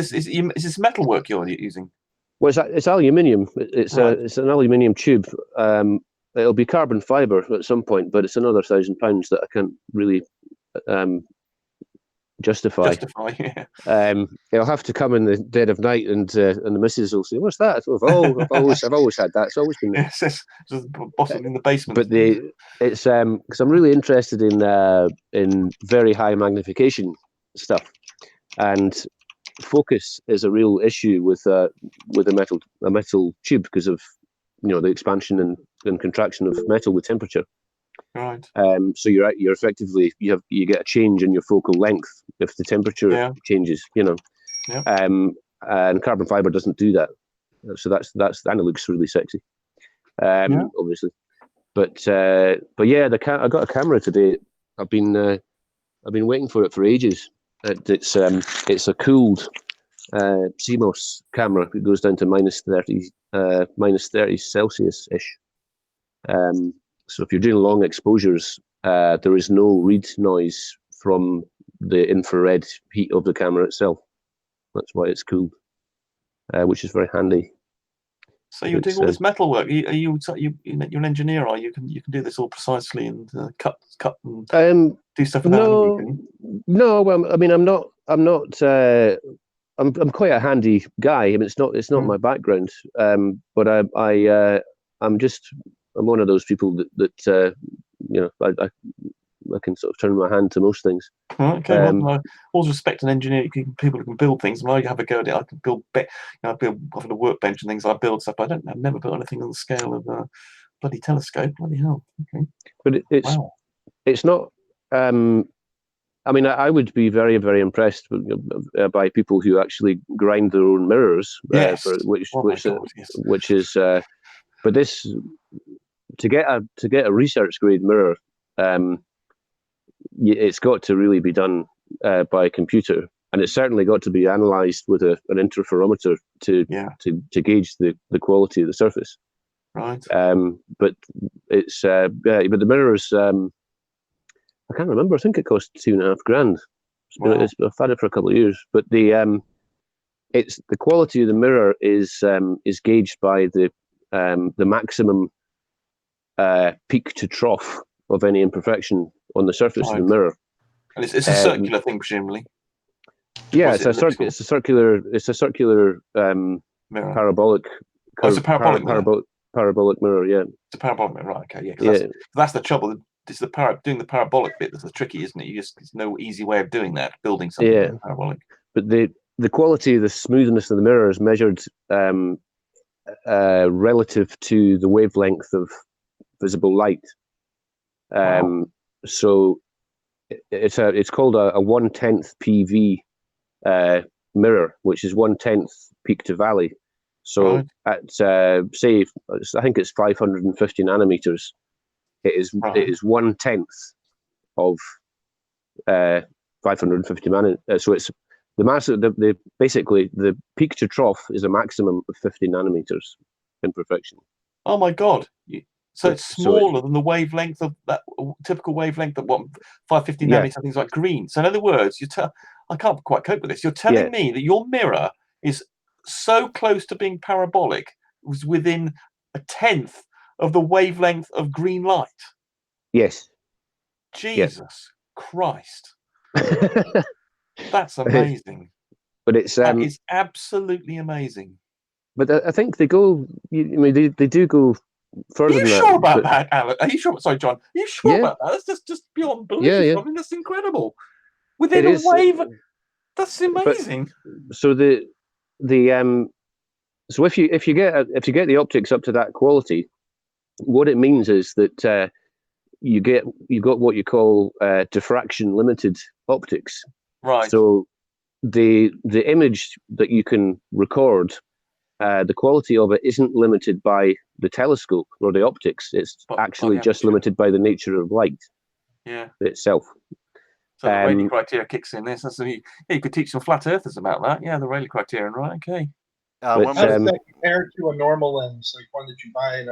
this metalwork you're using? Well, it's aluminium. It's an aluminium tube. It'll be carbon fiber at some point, but it's another £1,000 that I can't really justify. Yeah. It'll have to come in the dead of night, and the missus will say, "What's that?" I've always had that. It's always been there. Yes, just bottom in the basement. But it's because I'm really interested in very high magnification stuff, and focus is a real issue with a metal tube because of the expansion and contraction of metal with temperature. Right. So you're effectively you get a change in your focal length if the temperature changes. Yeah. And carbon fiber doesn't do that. So that's and it looks really sexy. Obviously. But yeah, I got a camera today. I've been waiting for it for ages. It's a cooled CMOS camera. It goes down to minus 30 Celsius ish. So if you're doing long exposures, there is no read noise from the infrared heat of the camera itself. That's why it's cooled, which is very handy. So you're doing all this metal work. You're an engineer, are you? You can do this all precisely and cut and do stuff with No, well, I mean, I'm not. I'm quite a handy guy. I mean, it's not my background. But I'm one of those people that I can sort of turn my hand to most things. Okay, I always respect an engineer. People who can build things. When I have a go at it, I can build. I build often a workbench and things. I build stuff. I've never built anything on the scale of a bloody telescope. Bloody hell. Okay. But it's not. I mean, I would be very, very impressed by people who actually grind their own mirrors. Yes. Which is. But this to get a research grade mirror. It's got to really be done by a computer, and it's certainly got to be analysed with an interferometer to gauge the quality of the surface. Right. But it's but the mirrors. I can't remember. I think it cost $2,500. I've had it for a couple of years, but the quality of the mirror is gauged by the maximum peak to trough of any imperfection on the surface of the mirror. And it's a circular thing, presumably. Yeah, it's a circular mirror. Parabolic. It's a parabolic mirror. Parabolic mirror, yeah. It's a parabolic mirror, right? Okay, yeah. That's the trouble. It's doing the parabolic bit that's the tricky, isn't it? There's no easy way of doing that. Building something parabolic. But the quality, the smoothness of the mirror is measured relative to the wavelength of visible light. So it's called a 1/10 PV mirror, which is 1/10 peak to valley. So at say I think it's 550 nanometers. It is 1/10 of 550 nanometers. So it's the mass. Basically the peak to trough is a maximum of 50 nanometers imperfection. Oh my God! So it's smaller than the wavelength of that typical wavelength of 550 nanometers, things like green. So in other words, I can't quite cope with this. You're telling me that your mirror is so close to being parabolic, it was within a tenth of the wavelength of green light. Yes. Jesus Christ. That's amazing. But that is absolutely amazing. But I think they go. I mean, they do go further than that. Are you sure about that, Alan? Are you sure? Sorry, John. Are you sure about that? That's just beyond belief. Yeah. I mean, that's incredible. Within a wave, that's amazing. So so if you get the optics up to that quality, what it means is that you've got what you call diffraction limited optics. Right. So the image that you can record, the quality of it isn't limited by the telescope or the optics. It's actually just limited by the nature of light. itself. So the Rayleigh criteria kicks in. This, so you could teach some flat earthers about that. Yeah, the Rayleigh criterion, right? Okay. How does that compare to a normal lens, like one that you buy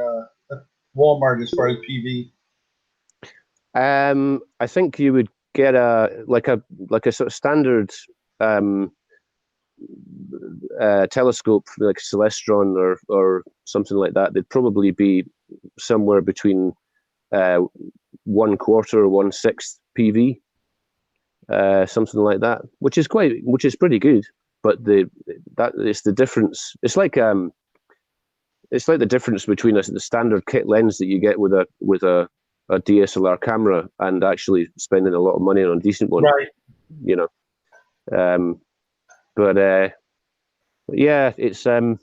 at Walmart as far as PV? I think you would get a sort of standard telescope, like a Celestron or something like that. They'd probably be somewhere between 1/4 or 1/6 PV, something like that, which is pretty good. But it's the difference. It's like the difference between the standard kit lens that you get with a DSLR camera and actually spending a lot of money on a decent one. Right. You know. Yeah, it's but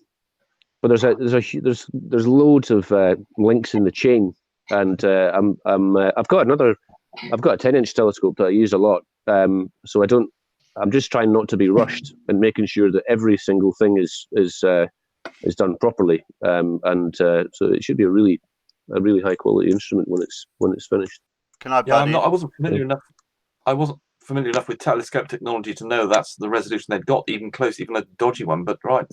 there's loads of links in the chain, and I've got a 10-inch telescope that I use a lot. So I'm just trying not to be rushed and making sure that every single thing is done properly. So it should be a really high quality instrument when it's finished. Can I? Yeah, I wasn't familiar enough. I wasn't familiar enough with telescope technology to know that's the resolution they've got, even a dodgy one. But right,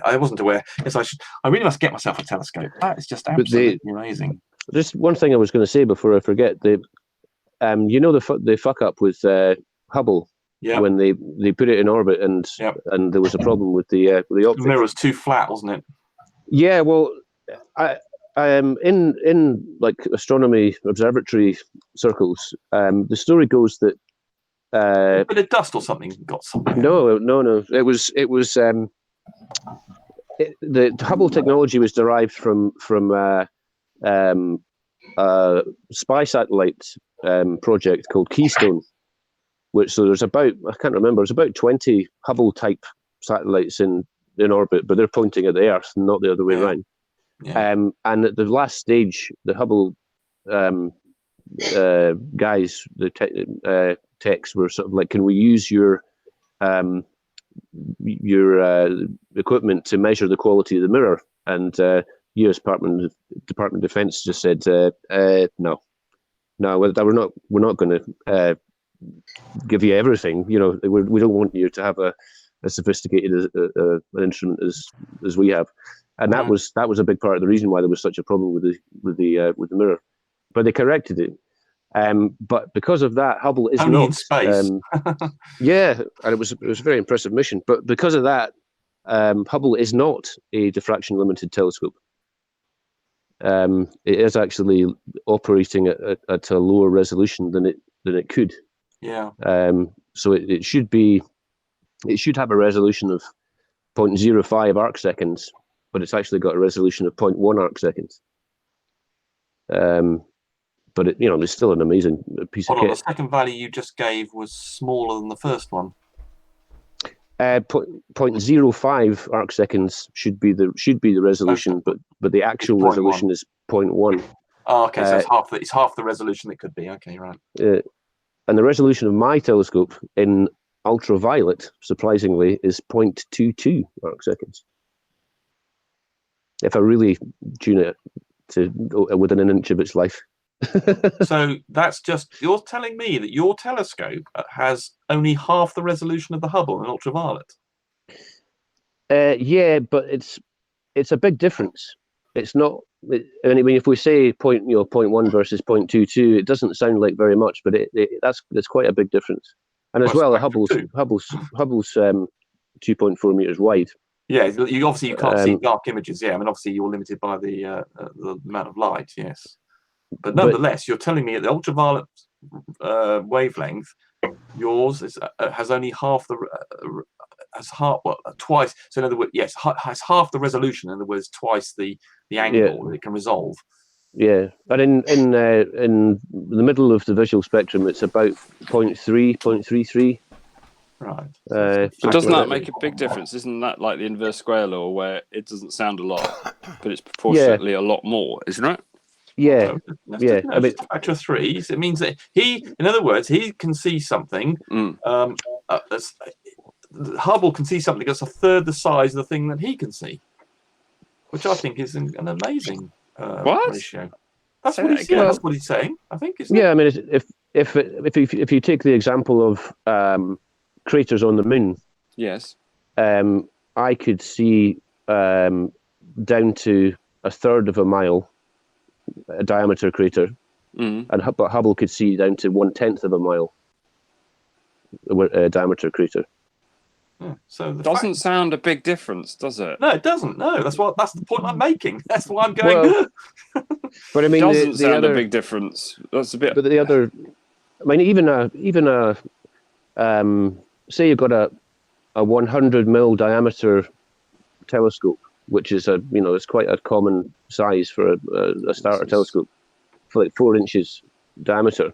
I wasn't aware. Yes, I really must get myself a telescope. That is just absolutely amazing. Just one thing I was going to say before I forget, the fuck up with Hubble when they put it in orbit and there was a problem with the optics. The mirror was too flat, wasn't it? Yeah, well, I in like astronomy observatory circles, the story goes that a bit of dust or something got something. No. It was the Hubble technology was derived from a spy satellite project called Keystone, so there's about 20 Hubble type satellites in orbit, but they're pointing at the Earth, not the other way around. Yeah. And at the last stage, the Hubble guys, the techs were sort of like, can we use your equipment to measure the quality of the mirror? And U.S. Department of Defense just said, no, we're not going to give you everything. You know, we don't want you to have a sophisticated an instrument as we have. And that was a big part of the reason why there was such a problem with the mirror. But they corrected it. But because of that, Hubble is only not in space. yeah, and it was a very impressive mission. But because of that, Hubble is not a diffraction limited telescope. It is actually operating at a lower resolution than it could. Yeah. So it should have a resolution of 0.05 arc seconds, but it's actually got a resolution of 0.1 arc seconds. But it's still an amazing piece of kit. The second value you just gave was smaller than the first one. 0.05 arc seconds should be the resolution, but the actual resolution is 0.1. Oh, okay, so it's half the resolution it could be. Okay, right. And the resolution of my telescope in ultraviolet, surprisingly, is 0.22 arc seconds. If I really tune it to within an inch of its life. So that's you're telling me that your telescope has only half the resolution of the Hubble in ultraviolet. Yeah, but it's a big difference. It's not. I mean, if we say 0.1 versus 0.22, it doesn't sound like very much, but that's quite a big difference. And as well, Hubble's 2.4 meters wide. Yeah, you can't see dark images. Yeah, I mean, obviously you're limited by the amount of light. Yes. But nonetheless, you're telling me at the ultraviolet wavelength, yours has only half the twice. So in other words, yes, has half the resolution. In other words, twice the angle that it can resolve. Yeah, and in the middle of the visual spectrum, it's about 0.33. Right. But doesn't that make a big difference? Isn't that like the inverse square law, where it doesn't sound a lot, but it's proportionately a lot more, isn't it? Yeah, I mean, factor of 3. It means that in other words, he can see something. Hubble can see something that's a third the size of the thing that he can see, which I think is an amazing ratio. That's what he's. Yeah, that's what he's saying. I think. Isn't I mean, if you take the example of craters on the moon, yes, I could see down to a third of a mile a diameter crater, but Hubble could see down to 1/10 of a mile a diameter crater. So doesn't sound a big difference, does it? No, it doesn't. No, that's the point I'm making. That's why I'm going. Well, but I mean, doesn't sound a big difference. That's a bit. But the other, I mean, even a say you've got a 100 mil diameter telescope, which is it's quite a common size for a starter telescope, for like 4 inches diameter.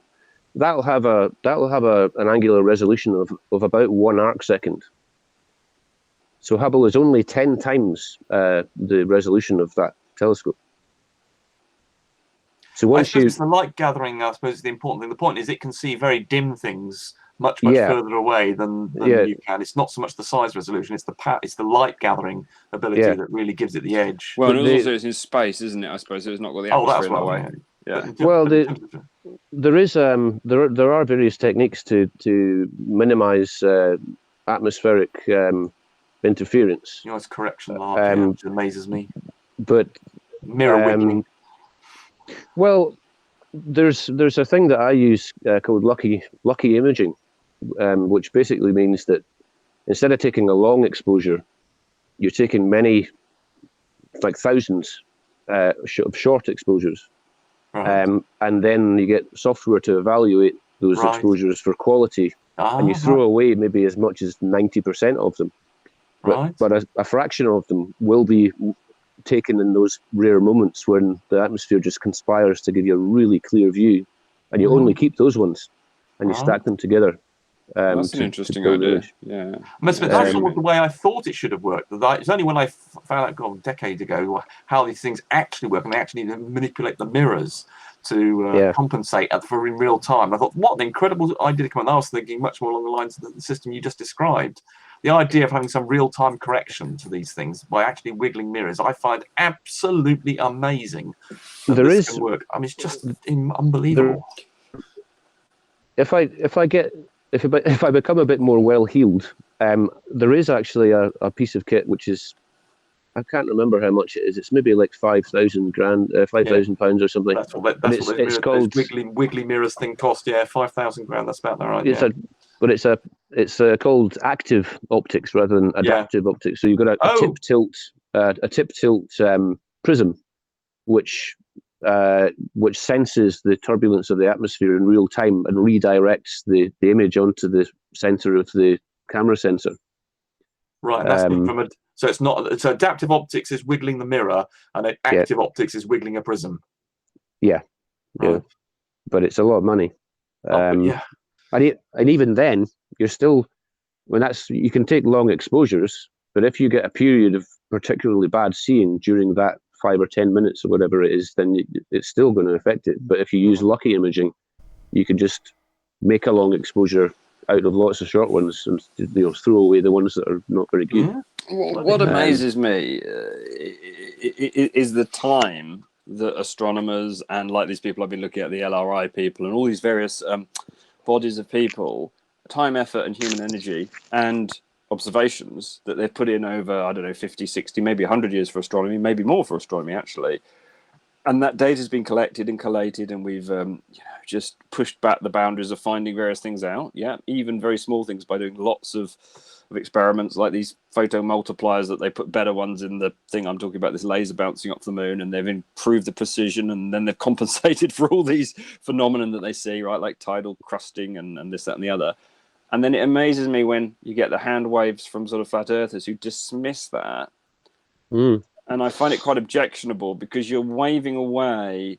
That'll have an angular resolution of about 1 arcsecond. So Hubble is only 10 times the resolution of that telescope. So once it's the light gathering, I suppose, is the important thing. The point is it can see very dim things much further away than you can. It's not so much the size resolution; it's the light gathering ability that really gives it the edge. Well, and also it's in space, isn't it? I suppose it's not got the atmosphere in the way. Yeah. Well, there are various techniques to minimize atmospheric interference. It's correction art, which amazes me. But mirror wiggling. Well, there's a thing that I use called lucky imaging, which basically means that instead of taking a long exposure, you're taking many, like thousands, of short exposures, and then you get software to evaluate those exposures for quality, and you throw away maybe as much as 90% of them, but a fraction of them will be taken in those rare moments when the atmosphere just conspires to give you a really clear view, and you only keep those ones, and you stack them together. That's an interesting idea. Yeah, that's not the way I thought it should have worked. It's only when I found out a decade ago how these things actually work, and they actually manipulate the mirrors to compensate for in real time. I thought, what an incredible idea to come on. I was thinking much more along the lines of the system you just described. The idea of having some real-time correction to these things by actually wiggling mirrors, I find absolutely amazing. This can work. I mean, it's just unbelievable. If I become a bit more well-heeled, there is actually a piece of kit which is, I can't remember how much it is. It's maybe like £5,000 or something. That's what it's called. Wiggly mirrors thing cost. Yeah, £5,000. That's about right. It's called active optics rather than adaptive optics. So you've got a tip tilt prism, which senses the turbulence of the atmosphere in real time and redirects the image onto the center of the camera sensor. Right. That's so it's not. So adaptive optics is wiggling the mirror, and active optics is wiggling a prism. Yeah. Right. But it's a lot of money. And even then, you're still, you can take long exposures, but if you get a period of particularly bad seeing during that 5 or 10 minutes or whatever it is, then it's still going to affect it. But if you use lucky imaging, you can just make a long exposure out of lots of short ones and throw away the ones that are not very good. Yeah. What amazes me is the time that astronomers and like these people I've been looking at, the LRI people and all these various bodies of people, time, effort and human energy and observations that they've put in over, 50, 60, maybe 100 years for astronomy, maybe more for astronomy actually. And that data has been collected and collated, and we've just pushed back the boundaries of finding various things out. Yeah, even very small things by doing lots of experiments like these photo multipliers that they put better ones in the thing I'm talking about, this laser bouncing off the moon, and they've improved the precision, and then they've compensated for all these phenomena that they see, right, like tidal crusting and this, that, and the other. And then it amazes me when you get the hand waves from sort of flat earthers who dismiss that. And I find it quite objectionable because you're waving away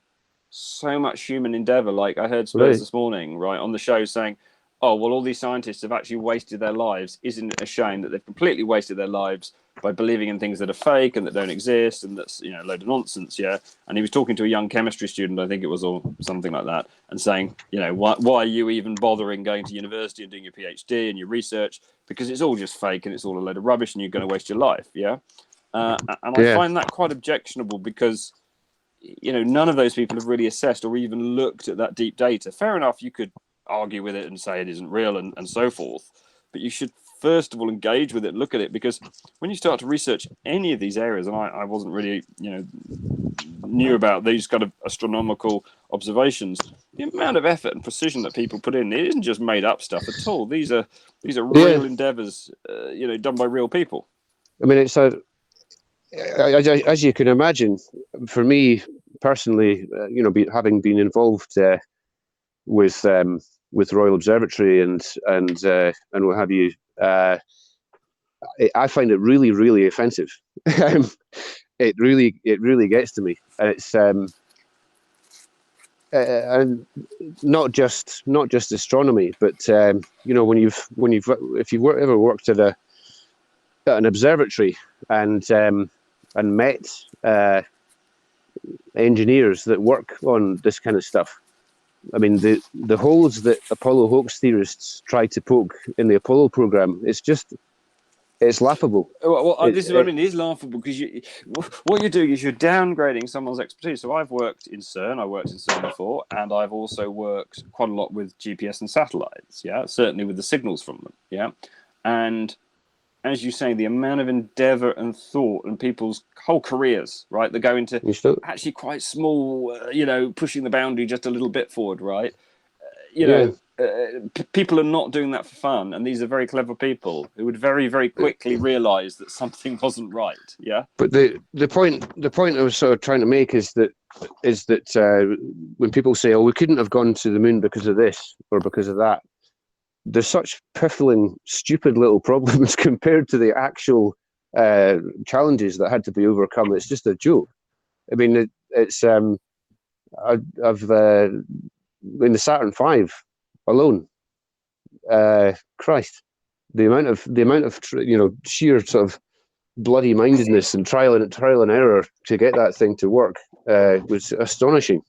so much human endeavor. Like I heard Spurs this morning, right, on the show saying, oh, well, all these scientists have actually wasted their lives. Isn't it a shame that they've completely wasted their lives by believing in things that are fake and that don't exist and that's, a load of nonsense, yeah? And he was talking to a young chemistry student, I think it was, or something like that, and saying, why are you even bothering going to university and doing your PhD and your research? Because it's all just fake and it's all a load of rubbish and you're going to waste your life, yeah? And I find that quite objectionable because, none of those people have really assessed or even looked at that deep data. Fair enough, you could argue with it and say it isn't real and so forth, but you should first of all engage with it, look at it, because when you start to research any of these areas, and I wasn't really knew about these kind of astronomical observations, the amount of effort and precision that people put in, it isn't just made up stuff at all. These are real endeavors, done by real people. I mean, it's as you can imagine, for me personally, having been involved with Royal Observatory and what have you, I find it really, really offensive. It really gets to me, and it's and not just astronomy, but if you've ever worked at an observatory and met engineers that work on this kind of stuff. I mean, the holes that Apollo hoax theorists try to poke in the Apollo program, it's laughable. Well, this is what I mean. It is laughable because what you're doing is you're downgrading someone's expertise. So I've worked in CERN. I worked in CERN before, and I've also worked quite a lot with GPS and satellites. Yeah, certainly with the signals from them. Yeah, and as you say, the amount of endeavor and thought and people's whole careers, right, that go into actually quite small, pushing the boundary just a little bit forward, right? People are not doing that for fun, and these are very clever people who would very, very quickly realize that something wasn't right. Yeah. But the point I was sort of trying to make is that when people say, "Oh, we couldn't have gone to the moon because of this or because of that," there's such piffling, stupid little problems compared to the actual challenges that had to be overcome. It's just a joke. I mean, I've in the Saturn V alone, Christ, the amount of sheer sort of bloody mindedness and trial and error to get that thing to work was astonishing.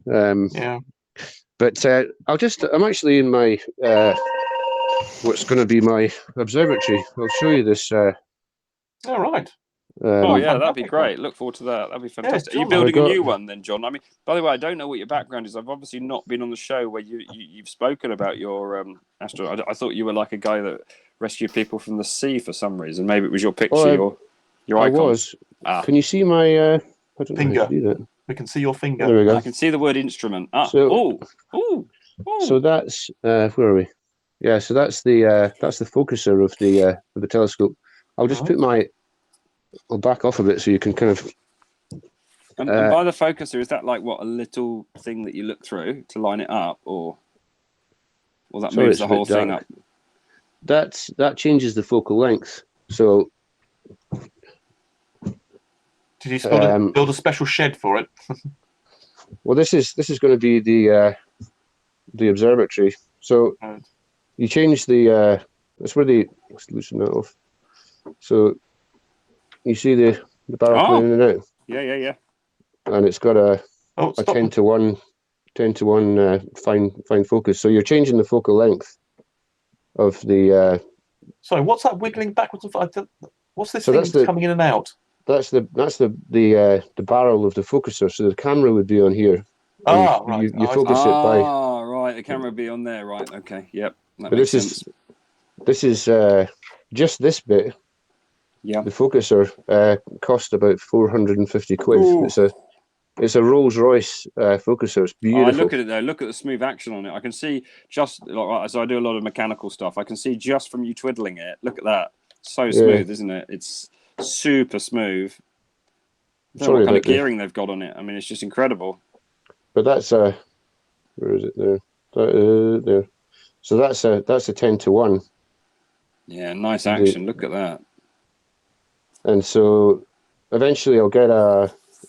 But I'm actually in my what's going to be my observatory. I'll show you this. All right. That'd be great. Look forward to that. That'd be fantastic. Yeah, Are you building a new one then, John? I mean, by the way, I don't know what your background is. I've obviously not been on the show where you've spoken about your astronaut. I thought you were like a guy that rescued people from the sea for some reason. Maybe it was your picture, your icon. I was. Can you see my finger? We can see your finger. There we go. I can see the word instrument. So that's where are we? Yeah, so that's the focuser of the telescope. I'll just I'll back off a bit so you can kind of. And by the focuser, is that like a little thing that you look through to line it up, or that moves the whole thing up? That changes the focal length. So. Did you build a special shed for it? Well, this is going to be the observatory. So you change the. That's where let's loosen that off. So you see the barrel coming in and out. Yeah. And it's got a 10-to-1 fine focus. So you're changing the focal length of the. Sorry, what's that wiggling backwards and forwards? What's this thing that's coming in and out? That's the barrel of the focuser. So the camera would be on here. Right. You focus it by. Right. The camera would be on there. Right. Okay. Yep. That makes sense. This is just this bit. Yeah. The focuser cost about 450 quid. Ooh. It's a Rolls Royce focuser. It's beautiful. I look at it though. Look at the smooth action on it. I can see just as I do a lot of mechanical stuff. I can see just from you twiddling it. Look at that. So smooth, isn't it? It's super smooth. I don't know what kind of gearing they've got on it. I mean, it's just incredible. But that's where is it there? There. So that's a 10-to-1. Yeah, nice action. Look at that. And so eventually I'll get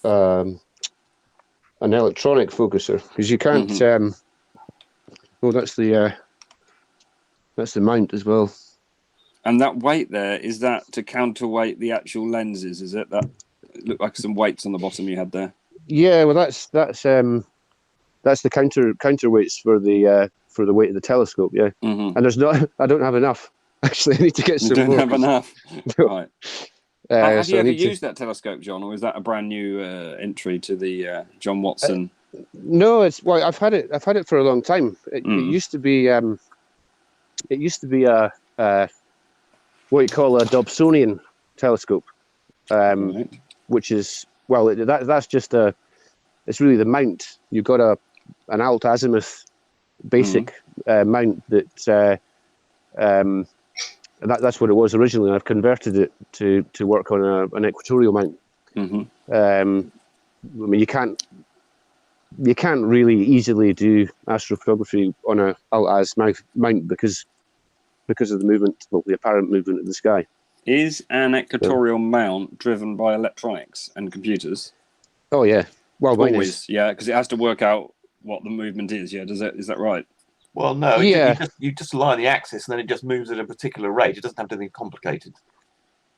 an electronic focuser because you can't. That's the mount as well. And that weight there, is that to counterweight the actual lenses? Is it that? It looked like some weights on the bottom you had there. Yeah, well, that's the counterweights for the weight of the telescope. Yeah, and there's not. I don't have enough. Actually, I need to get some more. You don't have enough, right? Have you ever used that telescope, John, or is that a brand new entry to the John Watson? No, I've had it for a long time. It used to be a what you call a Dobsonian telescope, Right. which is that's just it's really the mount. You've got an alt azimuth basic mount that's what it was originally. And I've converted it to work on an equatorial mount. I mean, you can't really easily do astrophotography on a alt-az mount because of the movement, the apparent movement of the sky. Is an equatorial mount driven by electronics and computers? Oh yeah, well, mine always is. Yeah, because it has to work out what the movement is. Yeah, is that right? Well, no. Yeah. You just align the axis, and then it just moves at a particular rate. It doesn't have to be complicated.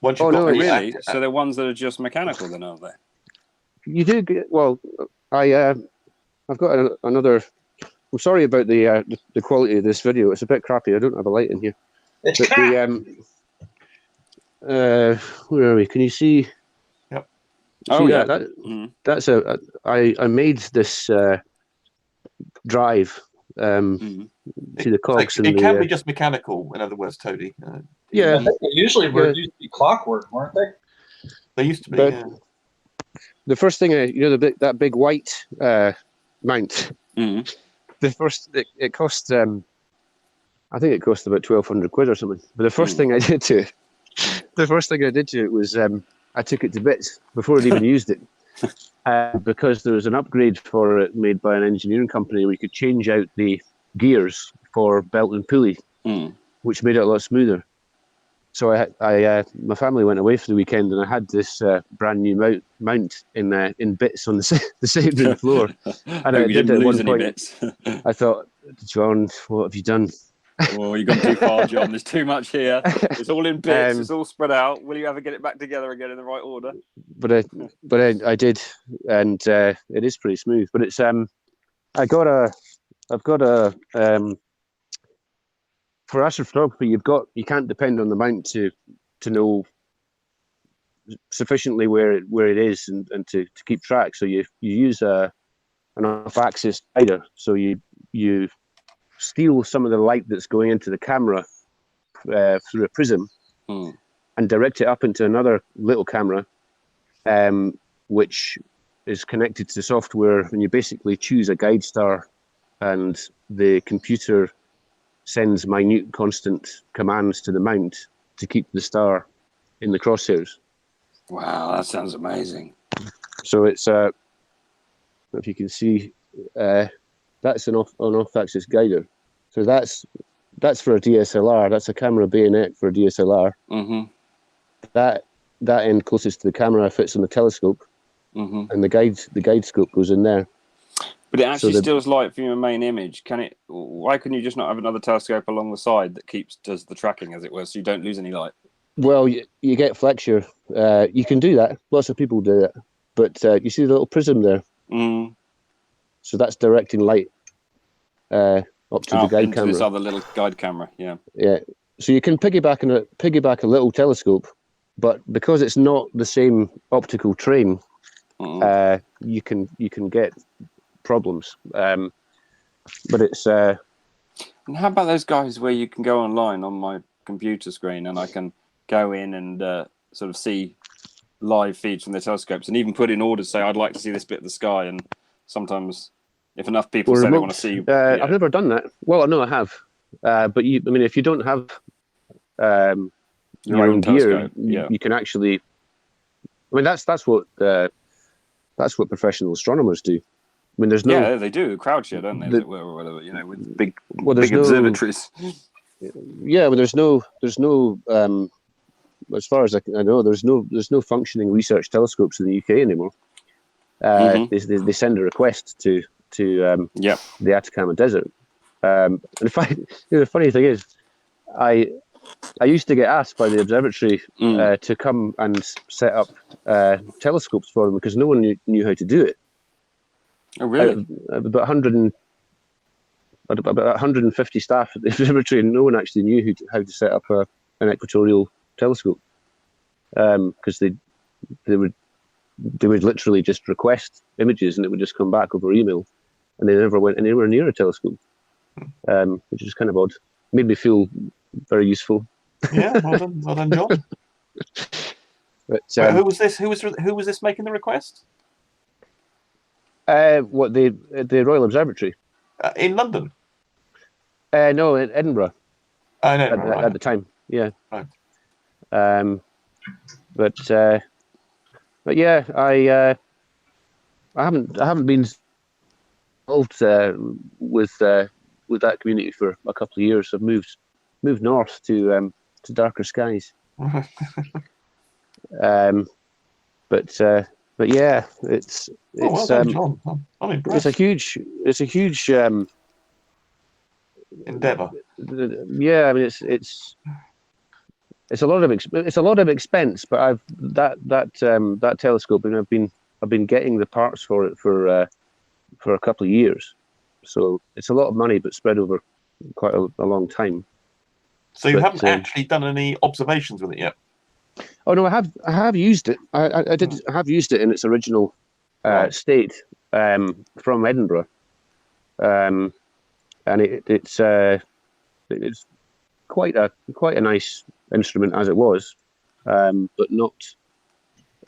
Once you've got really, so they're ones that are just mechanical, then, aren't they? You do get I've got another. I'm sorry about the quality of this video. It's a bit crappy. I don't have a light in here. It's but crap. Where are we? Can you see? Yep. See that? That's I made this drive. See the cogs. It can be just mechanical. In other words, Toady. Yeah. I think they usually used to be clockwork, weren't they? They used to be. But the first thing, that big white mount. The first, it cost. I think it cost about 1,200 quid or something. But the first thing I did to it, was I took it to bits before I'd even used it, because there was an upgrade for it made by an engineering company where you could change out the gears for belt and pulley, which made it a lot smoother. So my family went away for the weekend, and I had this brand new mount in bits on the side of the floor. And I did at one point. Bits. I thought, John, what have you done? Oh, you've gone too far, John. There's too much here. It's all in bits. It's all spread out. Will you ever get it back together again in the right order? But I did, and it is pretty smooth. But it's I've got a for astrophotography, you can't depend on the mount to know sufficiently where it is and to keep track. So you use an off-axis guider. So you steal some of the light that's going into the camera through a prism and direct it up into another little camera, which is connected to software, and you basically choose a guide star, and the computer sends minute constant commands to the mount to keep the star in the crosshairs. Wow, that sounds amazing. So it's if you can see, that's an off-axis guider. So that's for a DSLR. That's a camera bayonet for a DSLR. That end closest to the camera fits on the telescope, and the guide scope goes in there. But it actually steals light from your main image. Why couldn't you just not have another telescope along the side that does the tracking, as it were, so you don't lose any light? Well, you get flexure. You can do that. Lots of people do that. But you see the little prism there? So that's directing light up to the guide camera. This other little guide camera, yeah. Yeah. So you can piggyback a little telescope, but because it's not the same optical train, you can get problems. But it's. And how about those guys where you can go online on my computer screen and I can go in and sort of see live feeds from their telescopes and even put in orders, say I'd like to see this bit of the sky, and sometimes if enough people say they want to see, I've never done that. Well, no, I have, but if you don't have your own gear, you can actually. I mean, that's what professional astronomers do. I mean, there's no. Yeah, they do crowd share, don't they? As it were, or whatever, with big observatories. Yeah, but there's no. As far as I know, there's no functioning research telescopes in the UK anymore. They send a request to the Atacama Desert. And the funny thing is, I used to get asked by the observatory to come and set up telescopes for them because no one knew how to do it. Oh, really? About 150 staff at the observatory, and no one actually knew how to set up an equatorial telescope. because they would literally just request images and it would just come back over email, and they never went anywhere near a telescope, which is kind of odd. Made me feel very useful. Yeah, well done, John. But, wait, who was this? Who was this making the request? What the Royal Observatory in London? No, in Edinburgh. Oh, no, at the time, yeah. Right. But yeah, I haven't been involved with that community for a couple of years. I've moved north to darker skies. But yeah, it's well done, John. I'm impressed. It's a huge endeavor. Yeah, I mean it's a lot of expense, but I've that telescope, and I've been getting the parts for it for a couple of years, so it's a lot of money, but spread over quite a long time. So you haven't actually done any observations with it yet? Oh no, I have used it. I have used it in its original state from Edinburgh, and it's quite a nice instrument as it was, but not.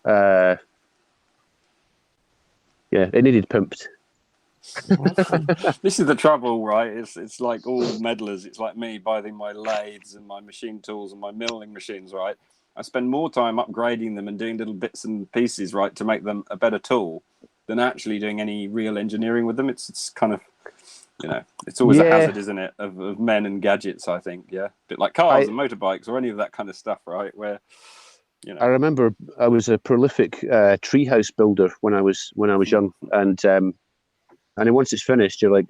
Yeah, it needed pumped. This is the trouble, right? It's like all meddlers. It's like me buying my lathes and my machine tools and my milling machines, right? I spend more time upgrading them and doing little bits and pieces, right, to make them a better tool than actually doing any real engineering with them. It's kind of, it's always a hazard, isn't it, of men and gadgets, I think, yeah? A bit like cars and motorbikes or any of that kind of stuff, right, where, I remember I was a prolific treehouse builder when I was young, and then once it's finished, you're like,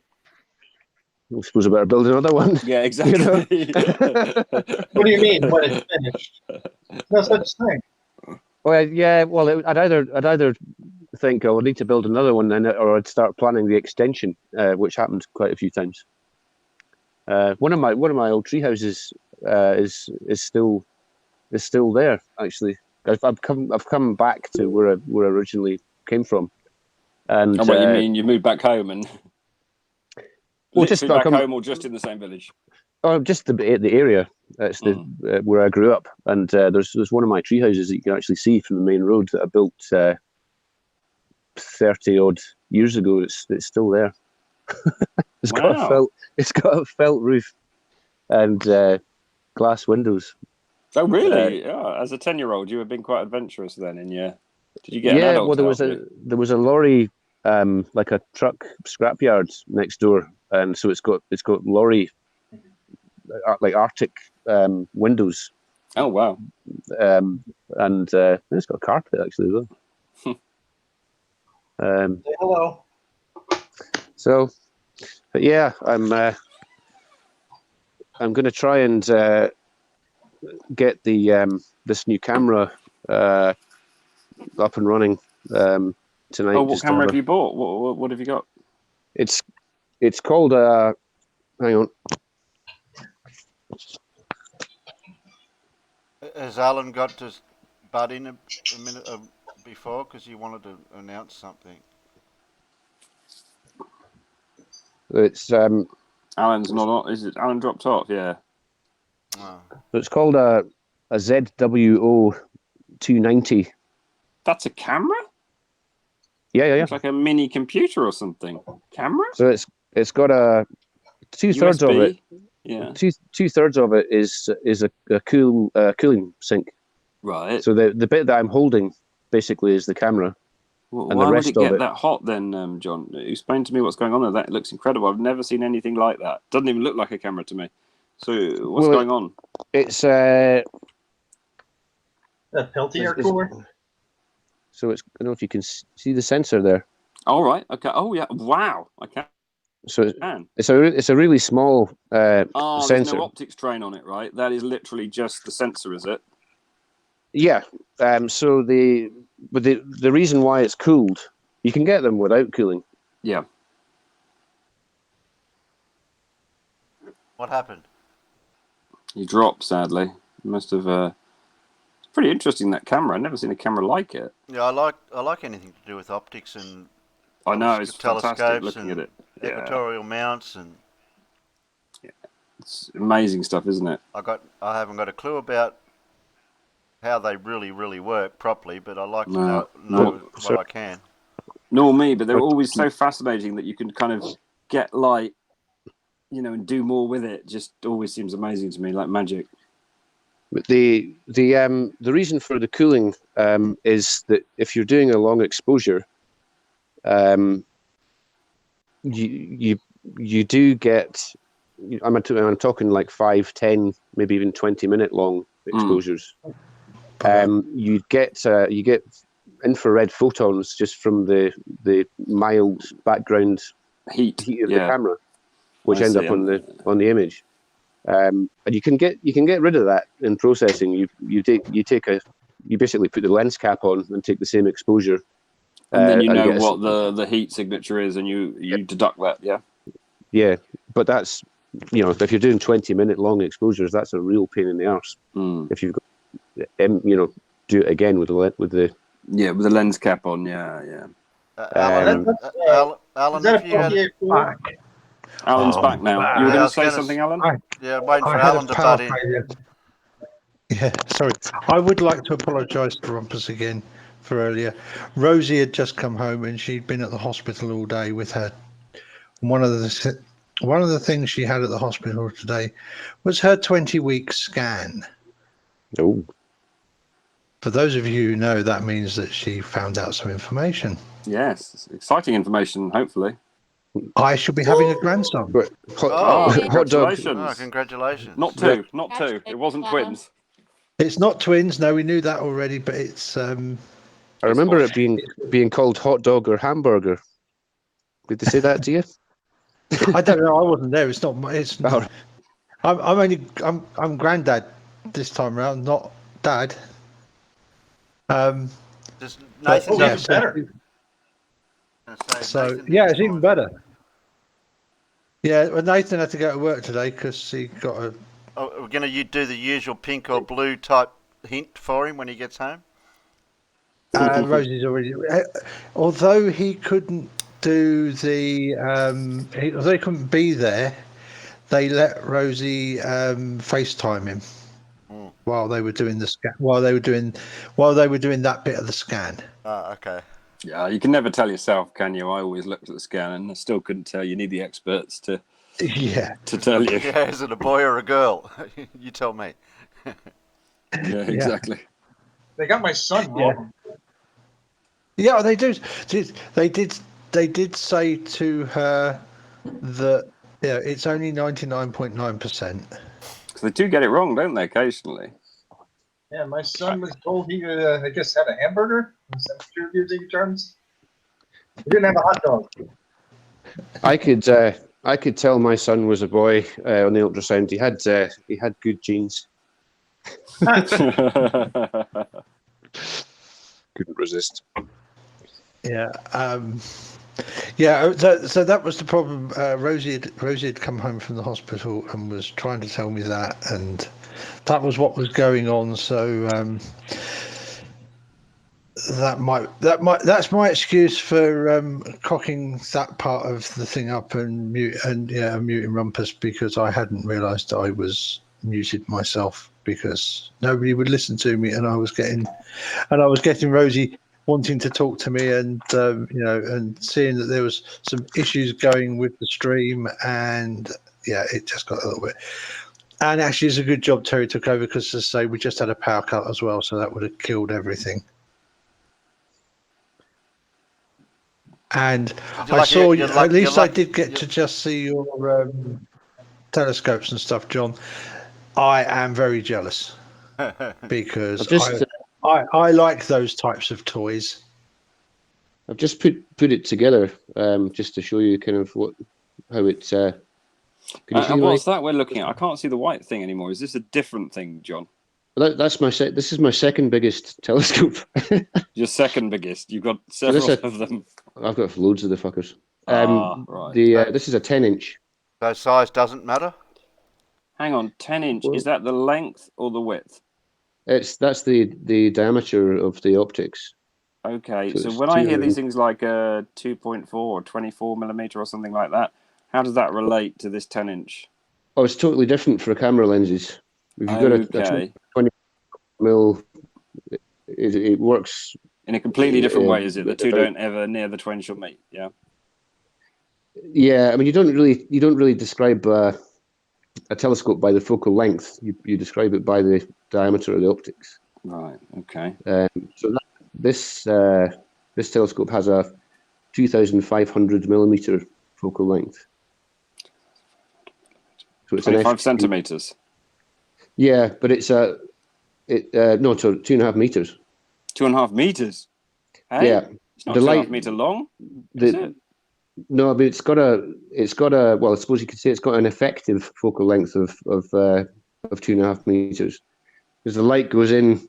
I suppose I better build another one. Yeah, exactly. What do you mean when it's finished? No such thing. Well, yeah. Well, I'd either think, oh, I need to build another one, or I'd start planning the extension, which happened quite a few times. One of my old tree houses is still there. Actually, I've come back to where I originally came from. And what you mean? You moved back home and just back home, or just in the same village? Oh, just the area. It's where I grew up, and there's one of my tree houses that you can actually see from the main road that I built 30 odd years ago. It's still there. It's got a felt roof and glass windows. Oh, really? Yeah. As a 10-year-old, you were being quite adventurous then. Did you get an adult? Well, there was a lorry, like a truck scrapyard next door, and so it's got lorry, like Arctic windows. Oh wow! And it's got a carpet actually as well. Say hello. So, but yeah, I'm going to try and get the this new camera up and running tonight. Oh, what camera have you bought? What have you got? It's called hang on. Has Alan got to butt in a minute before, because he wanted to announce something? It's Alan's not on. Is it Alan dropped off? Yeah. Oh. So it's called a ZWO 290. That's a camera? Yeah. It's like a mini computer or something. Camera? So it's got a 2/3 of it. Yeah. 2/3 of it is a cooling sink. Right. So the bit that I'm holding basically is the camera. Well, and why the rest would it get of it, that hot then, John? Explain to me what's going on there. That looks incredible. I've never seen anything like that. Doesn't even look like a camera to me. So what's going on? It's a Peltier cooler. So it's, I don't know if you can see the sensor there. All right. Okay. Oh yeah. Wow. I can. So it's a really small There's sensor. no optics train on it, right? That is literally just the sensor, is it? Yeah. So the reason why it's cooled, you can get them without cooling. Yeah. What happened? He dropped, sadly. He must have Pretty interesting, that camera. I've never seen a camera like it. Yeah, I like anything to do with optics and. I know, it's telescopes fantastic looking at it. Equatorial mounts and. Yeah, it's amazing stuff, isn't it? I haven't got a clue about how they really work properly, but I like to know what I can. Nor me, but they're always so fascinating that you can kind of get light, and do more with it. Just always seems amazing to me, like magic. But the reason for the cooling is that if you're doing a long exposure, you do get. I'm talking like 5, 10, maybe even 20-minute long exposures. You get infrared photons just from the mild background heat of the camera, which end up on the image. And you can get rid of that in processing. You basically put the lens cap on and take the same exposure, and then you know what the heat signature is, and you deduct that. Yeah, but that's if you're doing 20-minute long exposures, that's a real pain in the arse. If you've got do it again with the lens cap on. Yeah. Alan, have you had it? Alan's back now. You were going to say something, Alan? Yeah, waiting for Alan to butt in. Yeah, sorry. I would like to apologise to Rumpus again for earlier. Rosie had just come home and she'd been at the hospital all day with her. One of the things she had at the hospital today was her 20-week scan. Oh. For those of you who know, that means that she found out some information. Yes, exciting information, hopefully. I shall be having a grandson. Congratulations. Oh, congratulations. Not two. It wasn't twins. It's not twins. No, we knew that already, but it's... I remember it being called hot dog or hamburger. Did they say that to you? I don't know. I wasn't there. It's not... I'm granddad this time around, not dad. Just Nathan's even better. So, yeah, it's even better. Yeah, well, Nathan had to go to work today because he got a... Oh, we're going to do the usual pink or blue type hint for him when he gets home? Rosie's already... Although he couldn't do the... although he couldn't be there, they let Rosie FaceTime him while they were doing the scan. While they were doing that bit of the scan. Oh, okay. Yeah, you can never tell yourself, can you? I always looked at the scan and I still couldn't tell. You need the experts to tell you. Yeah, is it a boy or a girl? You tell me. Yeah, exactly. They got my son wrong. Yeah, they do. They did say to her that it's only 99.9%. Because they do get it wrong, don't they? Occasionally. Yeah, my son was told he, I guess, had a hamburger. Instead of using terms, he didn't have a hot dog. I could tell my son was a boy on the ultrasound. He had good genes. Couldn't resist. Yeah. So that was the problem. Rosie had come home from the hospital and was trying to tell me that, and that was what was going on. So that's my excuse for cocking that part of the thing up and muting Rumpus, because I hadn't realised I was muted myself because nobody would listen to me, and I was getting Rosie wanting to talk to me, and and seeing that there was some issues going with the stream, and it just got a little bit. And actually, it's a good job Terry took over, because, as I say, we just had a power cut as well, so that would have killed everything. And I saw you. At least I did get to just see your telescopes and stuff, John. I am very jealous because I like those types of toys. I've just put it together just to show you kind of how it's. And what's that we're looking at? I can't see the white thing anymore. Is this a different thing, John? That's this is my second biggest telescope. Your second biggest. You've got several of them. I've got loads of the fuckers. Right. This is a 10-inch. So size doesn't matter? Hang on, 10-inch. Is that the length or the width? That's the diameter of the optics. Okay, so when I hear these things like 2.4 or 24 millimeter or something like that, how does that relate to this 10-inch? Oh, it's totally different for camera lenses. If you've got a 20 mil, it works in a completely different way. Is it the two don't ever near the 20 will meet? Yeah. Yeah, I mean, you don't really describe a telescope by the focal length. You describe it by the diameter of the optics. Right. Okay. So this telescope has a 2,500 millimeter focal length. So it's 25 centimeters. Yeah, but it's no, so 2.5 meters. 2.5 meters. Hey? Yeah, It's not 2.5 meter long. Is it? No, but it's got a. Well, I suppose you could say it's got an effective focal length of 2.5 meters, because the light goes in,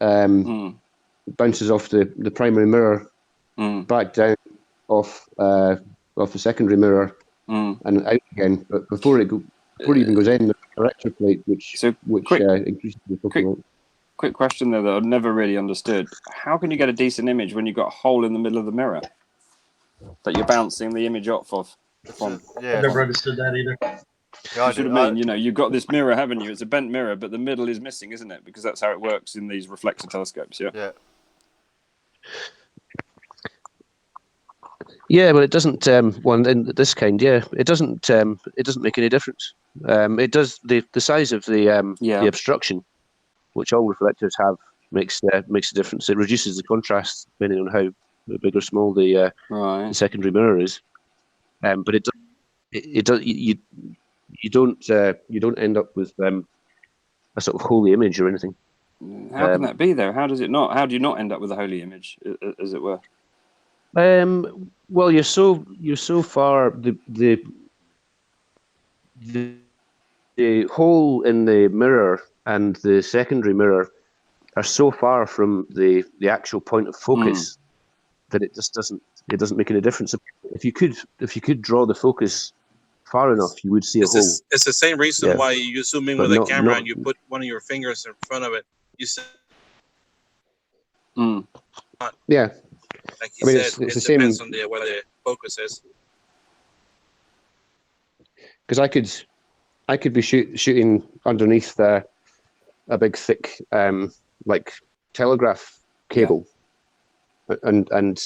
bounces off the primary mirror, back down off the secondary mirror, and out again. But before it even goes in, the corrector plate, which increases the focal length. Quick question there that I've never really understood. How can you get a decent image when you've got a hole in the middle of the mirror that you're bouncing the image off of? I've never understood that either. You see what I mean? You've got this mirror, haven't you? It's a bent mirror, but the middle is missing, isn't it? Because that's how it works in these reflector telescopes, yeah? Yeah. Yeah, but it doesn't. In this kind, it doesn't make any difference. It does the size of the obstruction, which all reflectors have, makes a difference. It reduces the contrast depending on how big or small the secondary mirror is. But you don't end up with a sort of holy image or anything. How can that be though? How does it not? How do you not end up with a holy image, as it were? Well, you're so far the hole in the mirror and the secondary mirror are so far from the actual point of focus that it just doesn't make any difference. If you could draw the focus far enough, you would see a hole. It's the same reason why you zoom in with a camera and you put one of your fingers in front of it. You see. Yeah. Like you said, it depends on where the focus is. Because I could be shooting underneath a big thick like telegraph cable, and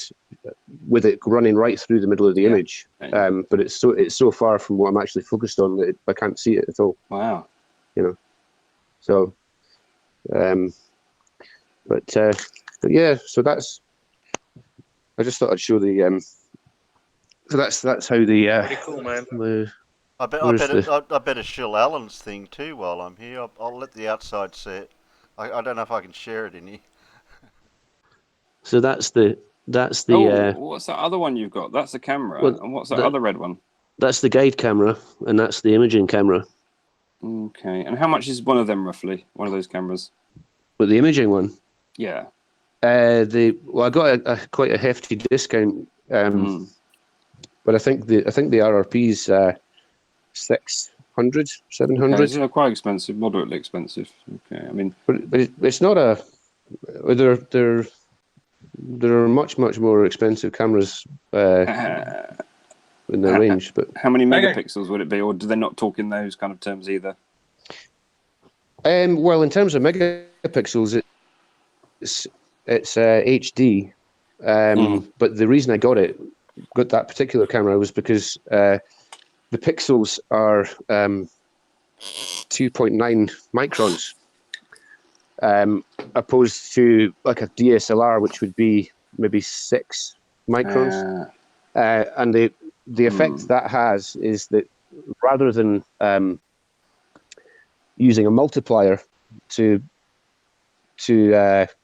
with it running right through the middle of the image. But it's so far from what I'm actually focused on that I can't see it at all. Wow. So, but yeah, so that's. I just thought I'd show the. So that's how the. Pretty cool, man. I better shill Alan's thing too while I'm here. I'll let the outside see it. I don't know if I can share it in here. So that's the. What's that other one you've got? That's the camera. And what's that other red one? That's the guide camera, and that's the imaging camera. Okay. And how much is one of them roughly? One of those cameras? With the imaging one? Yeah. I got quite a hefty discount, but I think the RRP's 600, 700. Okay, so quite expensive, moderately expensive. Okay, I mean, but it's not a. There are much more expensive cameras in their range. But how many megapixels would it be, or do they not talk in those kind of terms either? Well, in terms of megapixels, it's HD, but the reason I got that particular camera was because the pixels are 2.9 microns, opposed to like a DSLR, which would be maybe 6 microns. And the effect that has is that rather than using a multiplier to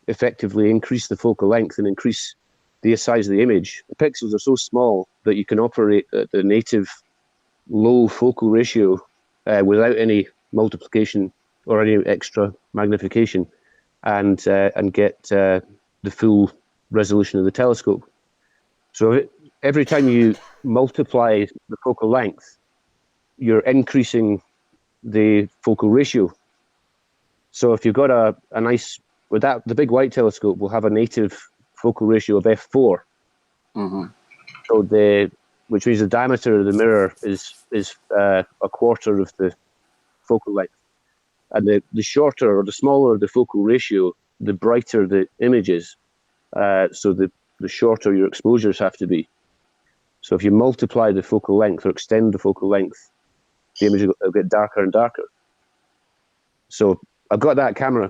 effectively increase the focal length and increase the size of the image, the pixels are so small that you can operate at the native low focal ratio without any multiplication or any extra magnification, and get the full resolution of the telescope. So every time you multiply the focal length, you're increasing the focal ratio. So if you've got a nice, with that, the big white telescope will have a native focal ratio of f4. Mm-hmm. So which means the diameter of the mirror is a quarter of the focal length. And the shorter or the smaller the focal ratio, the brighter the image is. So the shorter your exposures have to be. So if you multiply the focal length or extend the focal length, the image will get darker and darker. So I've got that camera.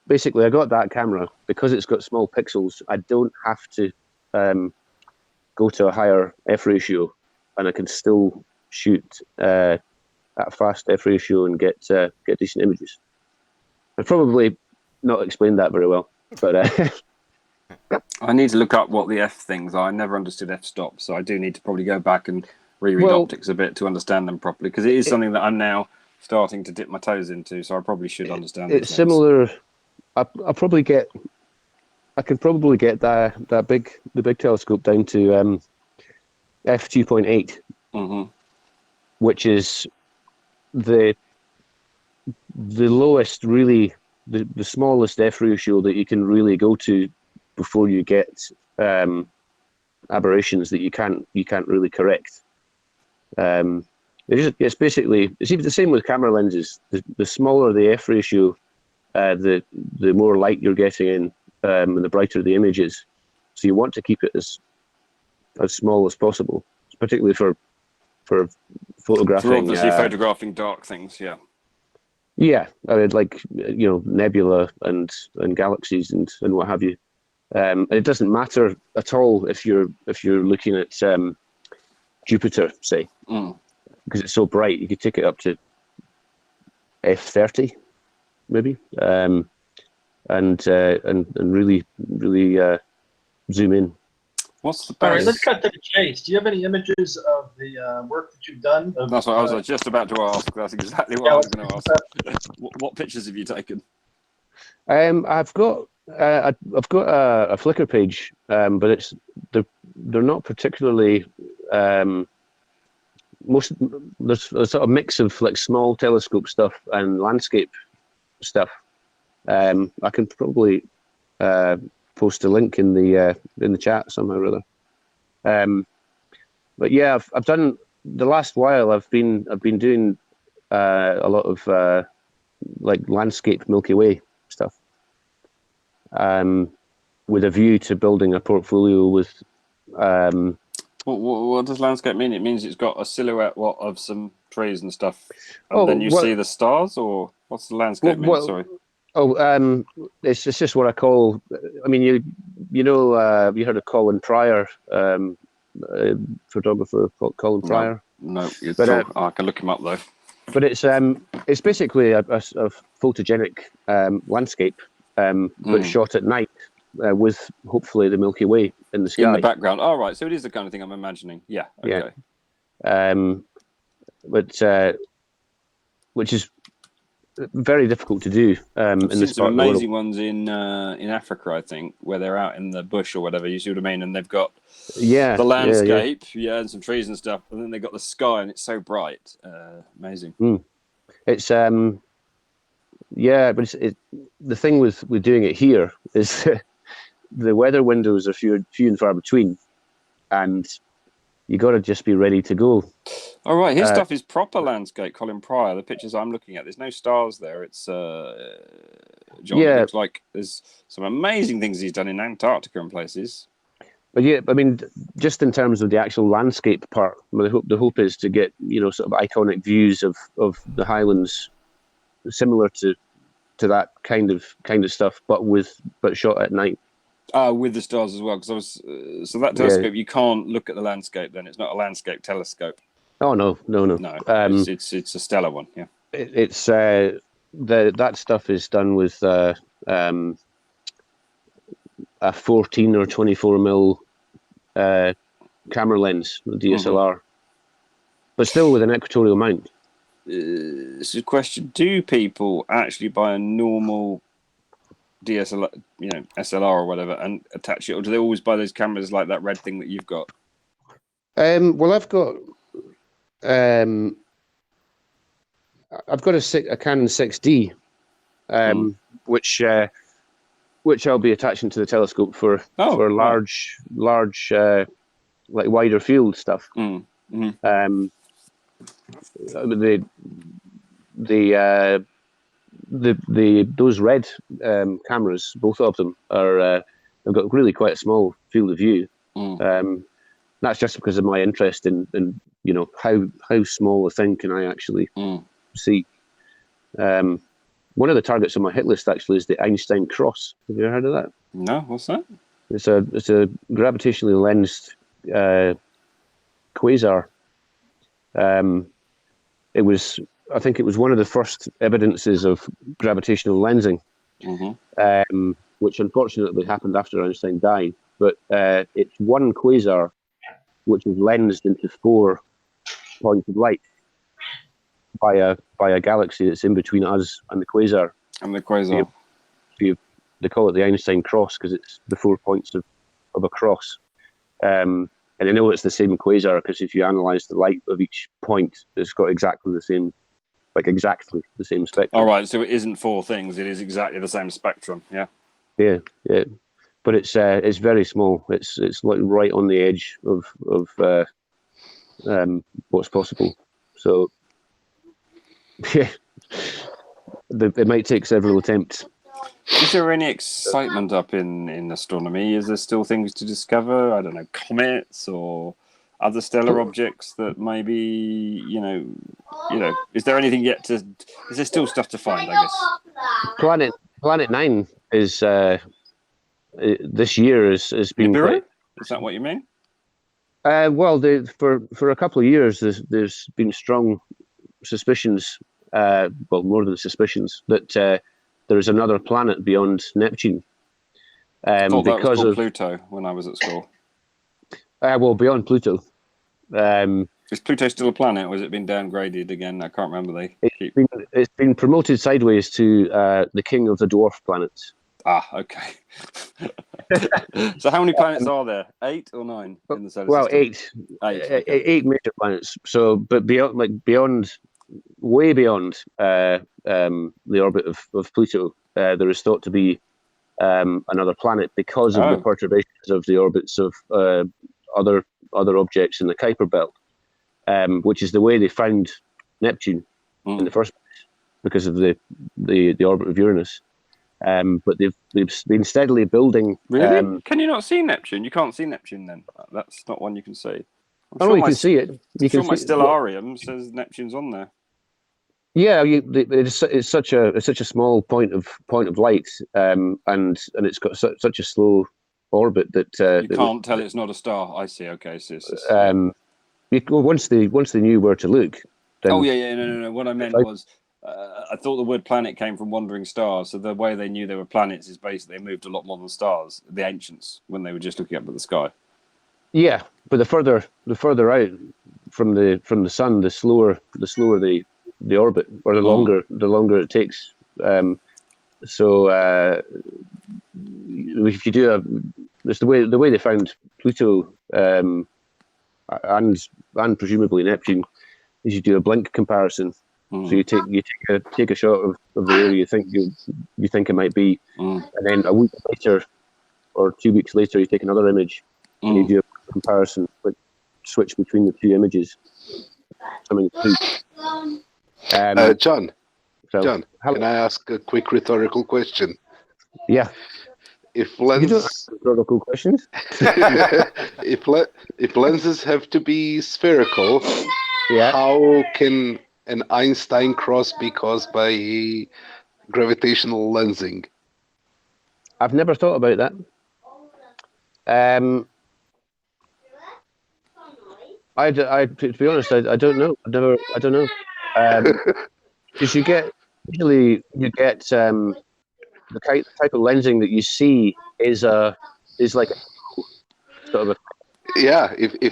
Basically, I got that camera because it's got small pixels. I don't have to go to a higher f ratio, and I can still shoot at a fast f ratio and get decent images. I've probably not explained that very well, but I need to look up what the f things are. I never understood f-stop, so I do need to probably go back and reread optics a bit to understand them properly, because it is something that I'm now starting to dip my toes into, so I probably should understand it's similar. I could probably get the big telescope down to f2.8, mm-hmm. which is the lowest, really, the smallest f ratio that you can really go to before you get aberrations that you can't really correct. It's basically, it's even the same with camera lenses. The smaller the f ratio, the more light you're getting in, and the brighter the image is. So you want to keep it as small as possible, particularly for photographing. For obviously photographing dark things, yeah. Yeah, I mean, like nebula and galaxies and what have you. And it doesn't matter at all if you're looking at Jupiter, say, because it's so bright. You could take it up to f30, maybe, and really zoom in. What's the best? All right, let's cut to the chase. Do you have any images of the work that you've done? That's what I was just about to ask. That's exactly what I was going to ask. What pictures have you taken? I've got a Flickr page, but they're not particularly. There's a sort of mix of like small telescope stuff and landscape stuff. I can probably post a link in the chat somehow or other. But yeah, I've done the last while. I've been doing a lot of like landscape Milky Way stuff, with a view to building a portfolio with. What does landscape mean? It means it's got a silhouette of some trees and stuff, and then you see the stars, or what's the landscape mean? Sorry. It's just what I call. I mean, you heard of Colin Pryor, photographer Colin Pryor? No, I can look him up though. But it's basically a photogenic landscape, but shot at night with hopefully the Milky Way in the sky in the background. Oh, right, so it is the kind of thing I'm imagining. Yeah. Okay. Yeah. But which is very difficult to do. I've seen some amazing ones in Africa, I think, where they're out in the bush or whatever. You see what I mean? And they've got the landscape, and some trees and stuff, and then they've got the sky, and it's so bright. Amazing. It's but the thing with doing it here is the weather windows are few and far between, and you got to just be ready to go. All right, his stuff is proper landscape. Colin Pryor, the pictures I'm looking at, there's no stars there. It's John. It looks like there's some amazing things he's done in Antarctica and places. But yeah, I mean, just in terms of the actual landscape part, the hope is to get sort of iconic views of the Highlands, similar to that kind of stuff, but shot at night. With the stars as well, because so that telescope you can't look at the landscape. Then it's not a landscape telescope. Oh no. It's a stellar one. Yeah, it's that stuff is done with a 14 or 24 mil camera lens, DSLR, but still with an equatorial mount. This is a question: do people actually buy a normal DSLR, SLR or whatever, and attach it, or do they always buy those cameras like that red thing that you've got? Well, I've got a Canon 6D, which I'll be attaching to the telescope for large like wider field stuff. Those red cameras, both of them have got really quite a small field of view. That's just because of my interest in how small a thing can I actually see. One of the targets on my hit list actually is the Einstein Cross. Have you heard of that? No, what's that? It's a gravitationally lensed quasar. I think it was one of the first evidences of gravitational lensing, which unfortunately happened after Einstein died. But it's one quasar which is lensed into 4 points of light by a galaxy that's in between us and the quasar. And the quasar. They call it the Einstein Cross because it's the 4 points of a cross. And I know it's the same quasar because if you analyze the light of each point, it's got exactly the same spectrum. All right, so it isn't 4 things; it is exactly the same spectrum. Yeah. Yeah. But it's very small. It's like right on the edge of what's possible. So yeah, it might take several attempts. Is there any excitement up in astronomy? Is there still things to discover? I don't know, comets or other stellar objects that maybe is there anything yet to? Is there still stuff to find? I guess. Planet 9 is this year has been. Nibiru? Is that what you mean? Well, for a couple of years, there's been strong suspicions. More than suspicions that there is another planet beyond Neptune. I thought that was called Pluto when I was at school. Beyond Pluto. Is Pluto still a planet, or has it been downgraded again? I can't remember. It's been promoted sideways to the king of the dwarf planets. Ah, okay. So how many planets are there? 8 or 9 in the solar system? 8. 8 major planets. So, but way beyond the orbit of Pluto, there is thought to be another planet because of the perturbations of the orbits of other objects in the Kuiper belt, which is the way they found Neptune in the first place, because of the orbit of Uranus. But they've been steadily building. Really? Can you not see Neptune? You can't see Neptune then. That's not one you can see. You can see it. I'm sure my stellarium says Neptune's on there. Yeah, it's such a small point of light, and it's got such a slow orbit that you can't tell it's not a star. I see. Okay, so once they knew where to look. Then, no. What I meant was, I thought the word planet came from wandering stars. So the way they knew they were planets is basically they moved a lot more than stars. The ancients, when they were just looking up at the sky. Yeah, but the further out from the sun, the slower the orbit, or the longer it takes. So if you do it's the way they found Pluto and presumably Neptune, is you do a blink comparison. So you take a shot of the area you think it might be, and then a week later or 2 weeks later you take another image and you do a comparison, like switch between the 2 images. John, can I ask a quick rhetorical question? Yeah. If lenses, rhetorical questions. if lenses have to be spherical, how can an Einstein cross be caused by gravitational lensing? I've never thought about that. To be honest, I don't know. I don't know. Because you get the type of lensing that you see is like a sort of a. Yeah, if the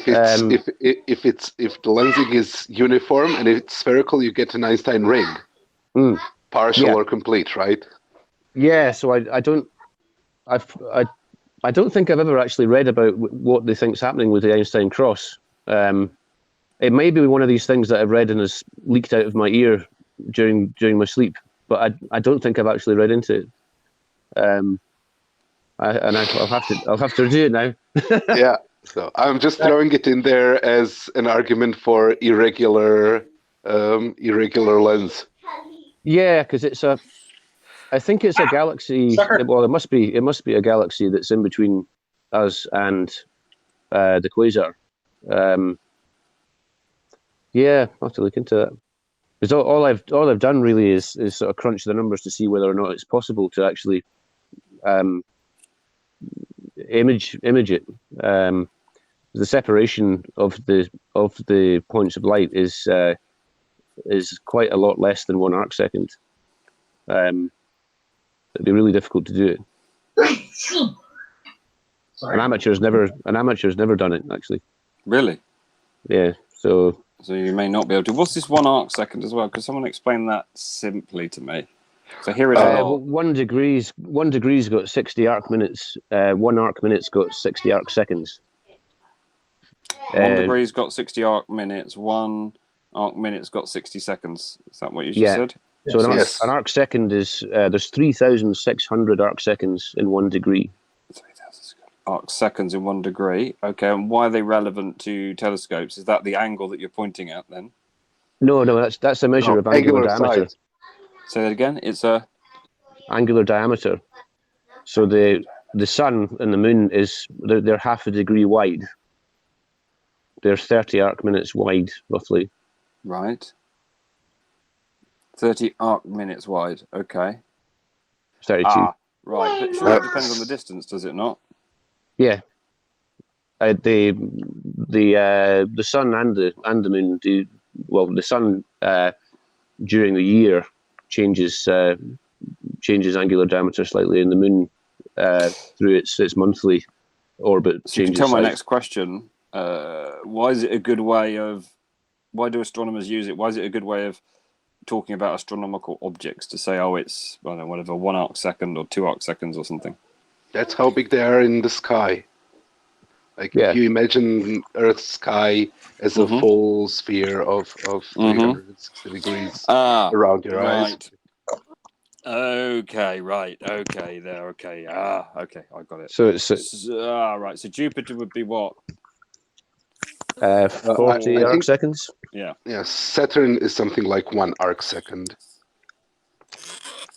lensing is uniform and it's spherical, you get an Einstein ring, partial or complete, right? Yeah. So I don't think I've ever actually read about what they think's happening with the Einstein cross. It may be one of these things that I've read and has leaked out of my ear during my sleep, but I don't think I've actually read into it. I'll have to do it now. Yeah. So I'm just throwing it in there as an argument for irregular lens. Yeah, because I think it's a galaxy. Well, it must be a galaxy that's in between us and the quasar. Yeah, I'll have to look into that. Because all I've done really is sort of crunch the numbers to see whether or not it's possible to actually image it. The separation of the points of light is quite a lot less than 1 arc second. It'd be really difficult to do it. Sorry. An amateur's never done it, actually. Really? Yeah. So you may not be able to. What's this 1 arc second as well? Could someone explain that simply to me? So here it is. Well, 1 degree's got 60 arc minutes. 1 arc minute's got 60 arc seconds. 1 degree's got 60 arc minutes. 1 arc minute's got 60 seconds. Is that what you just said? So an arc second is there's 3,600 arc seconds in 1 degree. 3,000 arc seconds in 1 degree. Okay, and why are they relevant to telescopes? Is that the angle that you're pointing at then? No, that's a measure of angular diameter. Size. Say that again. It's a angular diameter. So the sun and the moon they're half a degree wide. They're 30 arc minutes wide, roughly. Right. 30 arc minutes wide. Okay. 32. Right. But sure, it depends on the distance, does it not? Yeah. The sun and the moon do well. The sun during the year changes angular diameter slightly, and the moon through its monthly orbit so changes. You can tell my next question. Why is it a good way of? Why do astronomers use it? Why is it a good way of talking about astronomical objects to say, oh, it's whatever 1 arc second or 2 arc seconds or something? That's how big they are in the sky. Like if you imagine Earth's sky as a full sphere of 360 degrees around your eyes. Okay, right. Okay, there. Okay. Okay, I got it. So it's right. So Jupiter would be what? 40 arc seconds. Yeah. Yeah. Saturn is something like 1 arc second.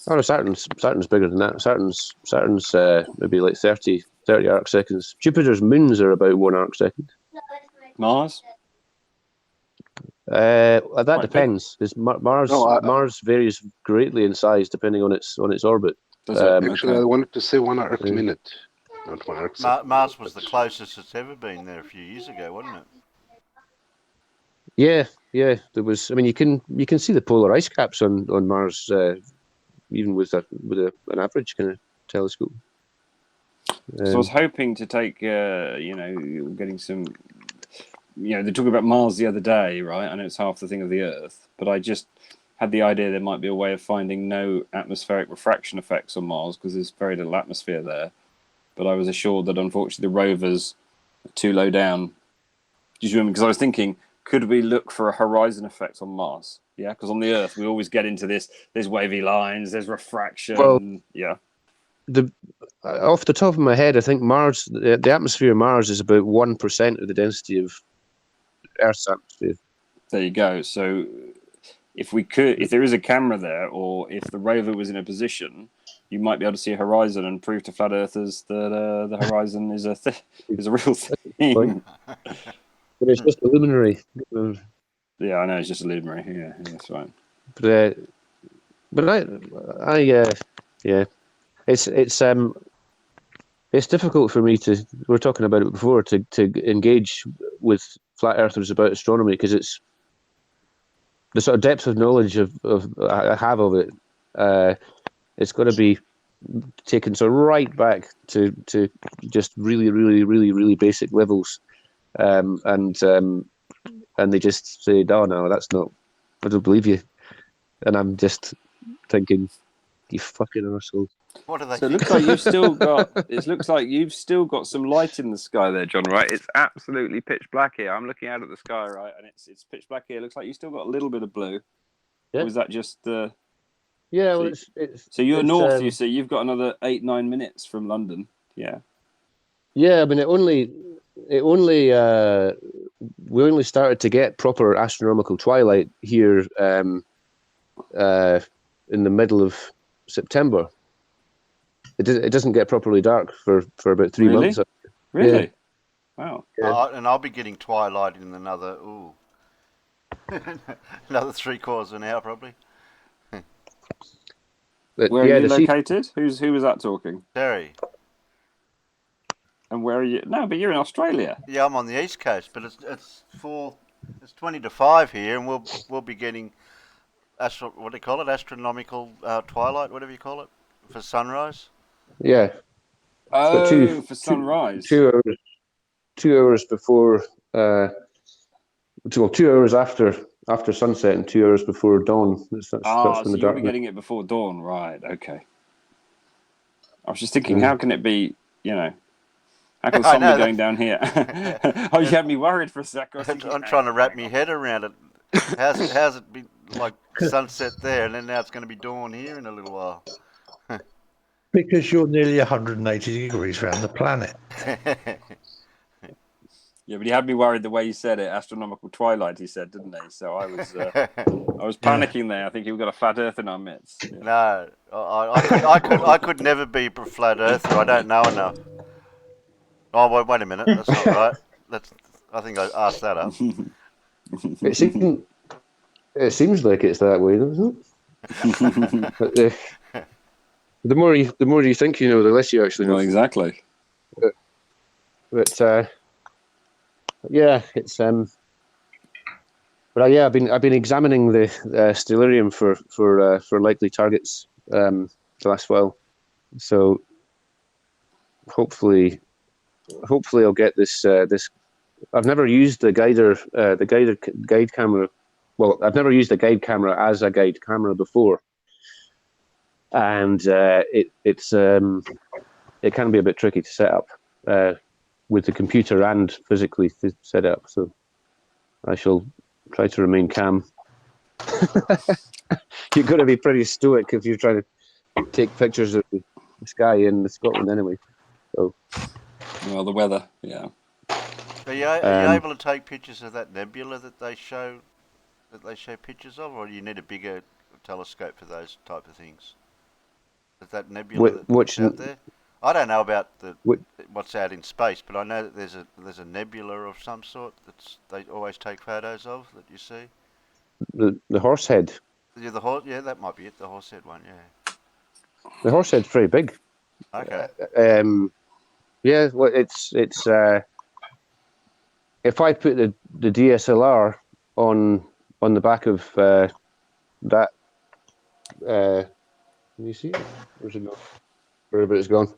Oh, no, Saturn's bigger than that. Saturn's maybe like 30 arc seconds. Jupiter's moons are about 1 arc second. Mars? That depends, because Mars varies greatly in size depending on its orbit. Actually, I wanted to say 1 arc minute, not 1 arc second. Mars was the closest it's ever been there a few years ago, wasn't it? Yeah. There was. I mean, you can see the polar ice caps on Mars, even with an average kind of telescope. So I was hoping to take, getting some. They're talking about Mars the other day, right? I know it's half the thing of the Earth, but I just had the idea there might be a way of finding no atmospheric refraction effects on Mars because there's very little atmosphere there. But I was assured that unfortunately the rovers are too low down. Do you remember? Because I was thinking, could we look for a horizon effect on Mars? Yeah, because on the Earth we always get into this. There's wavy lines. There's refraction. Well, yeah. Off the top of my head, I think Mars, the atmosphere of Mars is about 1% of the density of Earth's atmosphere. There you go. So if there is a camera there, or if the rover was in a position, you might be able to see a horizon and prove to flat earthers that the horizon is a real thing. But it's just a luminary. Yeah, I know it's just a luminary. Yeah, that's right. But it's difficult for me to. We were talking about it before to engage with flat earthers about astronomy because it's the sort of depth of knowledge I have of it. It's got to be taken so right back to just really, really, really, really basic levels, and they just say, no, that's not. I don't believe you, and I'm just thinking, you fucking arsehole. What are they? So it looks like you've still got. It looks like you've still got some light in the sky there, John. Right? It's absolutely pitch black here. I'm looking out at the sky, right, and it's pitch black here. It looks like you still got a little bit of blue. Yeah. Or is that just? Yeah, Yeah, well, it's so you're north. You see, you've got another 8-9 minutes from London. Yeah. Yeah, I mean, we only started to get proper astronomical twilight here in the middle of September. It doesn't get properly dark for about 3 months. Really? Yeah. Wow. Yeah. And I'll be getting twilight in another another 3/4 of an hour probably. But, where are you located? Who was that talking? Terry. And where are you? No, but you're in Australia. Yeah, I'm on the east coast, but it's 20 to 5 here, and we'll be getting what do you call it? Astronomical twilight, whatever you call it, for sunrise. Yeah. Oh, for sunrise. 2 hours before. 2 hours after sunset and 2 hours before dawn. That's when so the you'll be getting it before dawn, right? Okay. I was just thinking, how can it be? How can the sun be going down here? Oh, you had me worried for a sec. I'm trying to wrap my head around it. How's it been like sunset there, and then now it's going to be dawn here in a little while? Because you're nearly 180 degrees around the planet. Yeah, but he had me worried the way he said it. Astronomical twilight, he said, didn't he? So I was panicking there. I think we've got a flat Earth in our midst. Yeah. No, I could never be a flat Earther. I don't know enough. Oh, wait a minute. That's not right. I think I asked that up. It seems like it's that way, doesn't it? The more you think you know, the less you actually know. Well, exactly. But yeah, it's But yeah, I've been examining the stellarium for likely targets the last while. So hopefully I'll get this. I've never used the guide camera. Well, I've never used a guide camera as a guide camera before, and it can be a bit tricky to set up with the computer and physically to set up. So I shall try to remain calm. You've got to be pretty stoic if you're trying to take pictures of the sky in Scotland anyway. So, well, the weather, yeah. Are you able to take pictures of that nebula that they show pictures of, or do you need a bigger telescope for those type of things? Is that nebula that's out there? I don't know about what's out in space, but I know that there's a nebula of some sort they always take photos of that you see. The Horsehead. Yeah, the horse. Yeah, that might be it. The Horsehead one. Yeah. The Horsehead's very big. Okay. Yeah. Well, it's if I put the DSLR on the back of that. Can you see it? Where's it gone? Wherever it's gone.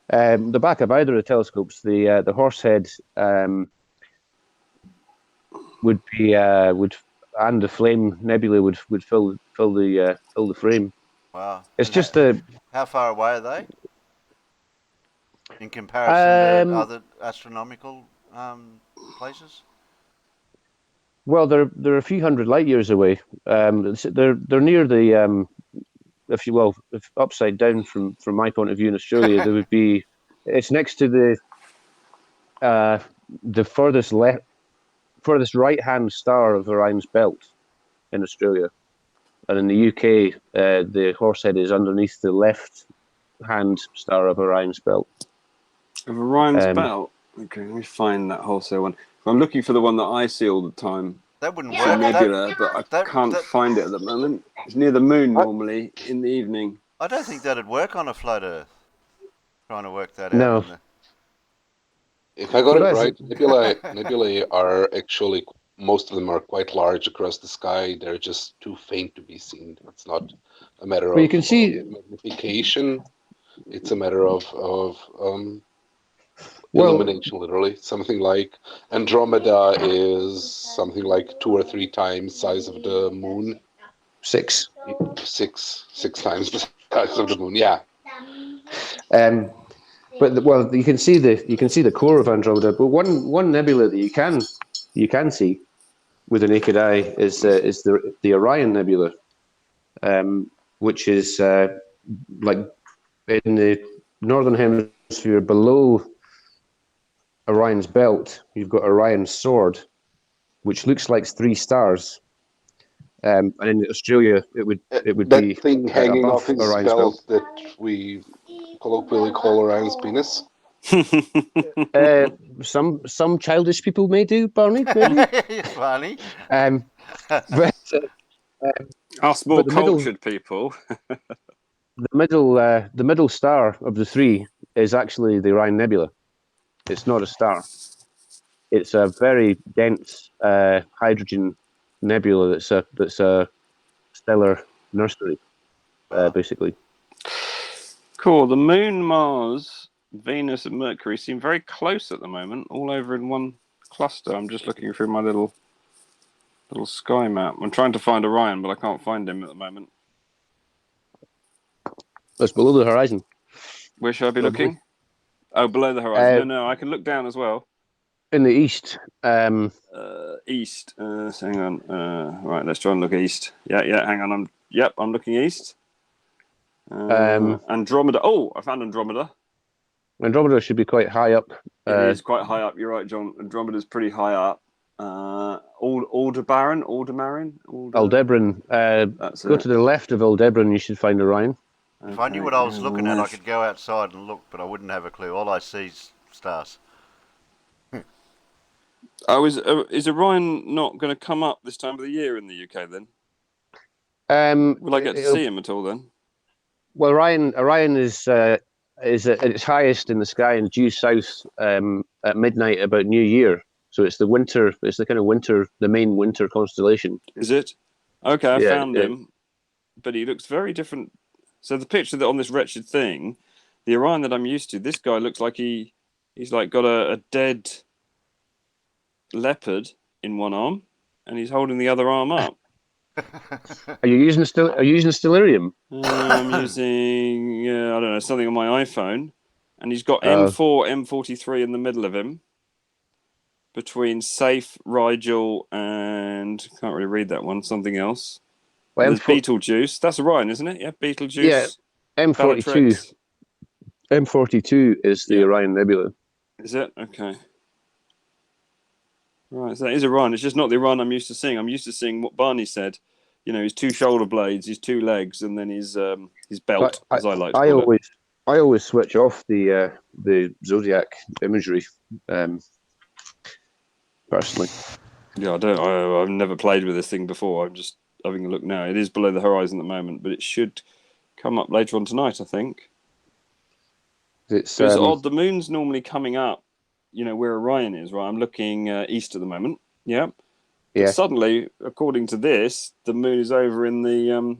The back of either of the telescopes, the Horsehead would be and the Flame Nebula would fill the frame. Wow! It's just how far away are they in comparison to other astronomical places? Well, they're a few hundred light years away. They're near the if upside down from my point of view in Australia, there would be. It's next to the furthest right hand star of Orion's belt in Australia, and in the UK, the Horsehead is underneath the left hand star of Orion's belt. Of Orion's belt. Okay, let me find that Horsehead one. I'm looking for the one that I see all the time. That wouldn't work. Nebula, but I can't find it at the moment. It's near the moon normally in the evening. I don't think that'd work on a flat Earth. Trying to work that out. No. If I got it right, nebulae are actually, most of them are quite large across the sky. They're just too faint to be seen. It's not a matter of magnification. It's a matter of illumination, literally. Something like Andromeda is something like 2 or 3 times size of the moon. 6 times the size of the moon. Yeah. But you can see the core of Andromeda. But one nebula that you can see with the naked eye is the Orion Nebula. which is like in the northern hemisphere below Orion's belt. You've got Orion's sword, which looks like 3 stars. And in Australia, it would that be thing hanging above off his Orion's belt belt. that we colloquially call Orion's penis. Some childish people may do, Barney. Maybe. Barney. But us more cultured people. the middle star of the 3 is actually the Orion Nebula. It's not a star. It's a very dense hydrogen nebula that's a stellar nursery, basically. Cool. The Moon, Mars, Venus, and Mercury seem very close at the moment, all over in one cluster. I'm just looking through my little sky map. I'm trying to find Orion, but I can't find him at the moment. That's below the horizon. Where should I be looking? Oh, below the horizon. No, I can look down as well. In the east. East. Hang on. Right, let's try and look east. Yeah. Hang on. I'm looking east. Andromeda. Oh, I found Andromeda. Andromeda should be quite high up. It is quite high up. You're right, John. Andromeda's pretty high up. Aldebaran. Aldebaran. Go to the left of Aldebaran, you should find Orion. If I knew what I was looking at, I could go outside and look, but I wouldn't have a clue. All I see is stars. Oh, is Orion not going to come up this time of the year in the UK then? Will I get to see him at all then? Well, Orion is at its highest in the sky and due south at midnight about New Year. So it's the winter. It's the kind of winter, the main winter constellation. Is it? Okay, I found him, but he looks very different. So the picture that on this wretched thing, the Orion that I'm used to, this guy looks like he's like got a dead leopard in one arm, and he's holding the other arm up. Are you using Stellarium? I'm using I don't know, something on my iPhone, and he's got M4, M43 in the middle of him, between Safe, Rigel, and can't really read that one. Something else. Well, there's Betelgeuse. That's Orion, isn't it? Yeah, Betelgeuse. Yeah, M42. M42 is the Orion Nebula. Is it? Okay. Right, so that is Orion. It's just not the Orion I'm used to seeing. I'm used to seeing what Barney said. You know, his 2 shoulder blades, his 2 legs, and then his belt, as I like to call it. I always switch off the zodiac imagery, personally. Yeah, I've never played with this thing before. I'm just having a look now. It is below the horizon at the moment, but it should come up later on tonight, I think. It's odd. The moon's normally coming up, you know, where Orion is, right? I'm looking east at the moment. Yeah. But suddenly, according to this, the moon is over in the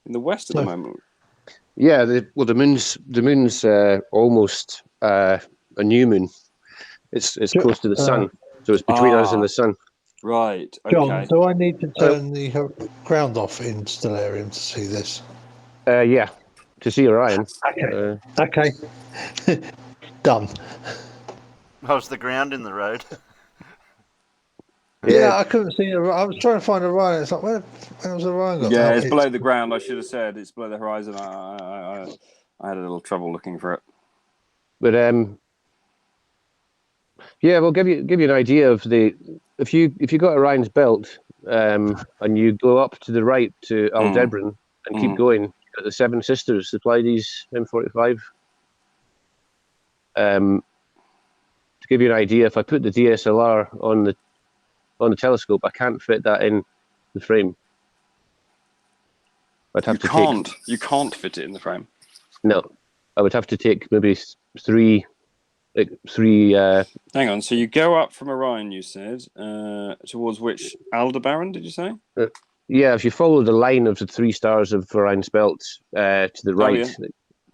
west at the moment. Yeah. The moon's almost a new moon. It's close to the sun, so it's between us and the sun. Right. Okay. John, do I need to turn the ground off in Stellarium to see this? Yeah, to see Orion. Okay. Done. How's the ground in the road? Yeah, I couldn't see it. I was trying to find Orion. It's like, where was Orion? Yeah, it's below the ground. I should have said it's below the horizon. I had a little trouble looking for it. But yeah, we'll give you an idea of if you got Orion's belt and you go up to the right to Aldebaran and keep going, you've got the 7 sisters, the Pleiades, M45. To give you an idea, if I put the DSLR on the telescope, I can't fit that in the frame. You can't fit it in the frame. No, I would have to take maybe 3. Hang on. So you go up from Orion, you said, towards which Aldebaran? Did you say? Yeah, if you follow the line of the 3 stars of Orion's belt to the right,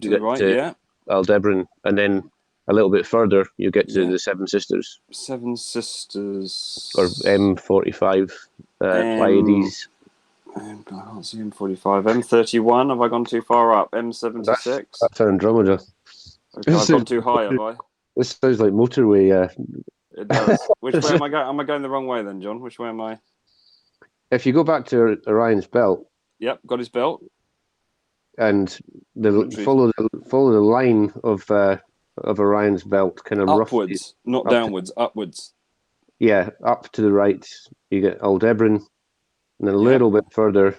to the right, Aldebaran, and then a little bit further, you get to the 7 sisters. 7 sisters. Or M45 Pleiades. I can't see M45. M31. Have I gone too far up? M76. That's Andromeda. Okay, I've gone too high, have I? This sounds like motorway. It does. Which way am I going? Am I going the wrong way then, John? Which way am I? If you go back to Orion's belt. Yep, got his belt. and follow the line of Orion's belt, kind of upwards, roughly, not downwards, upwards. Yeah, up to the right, you get Aldebaran, and then a little bit further,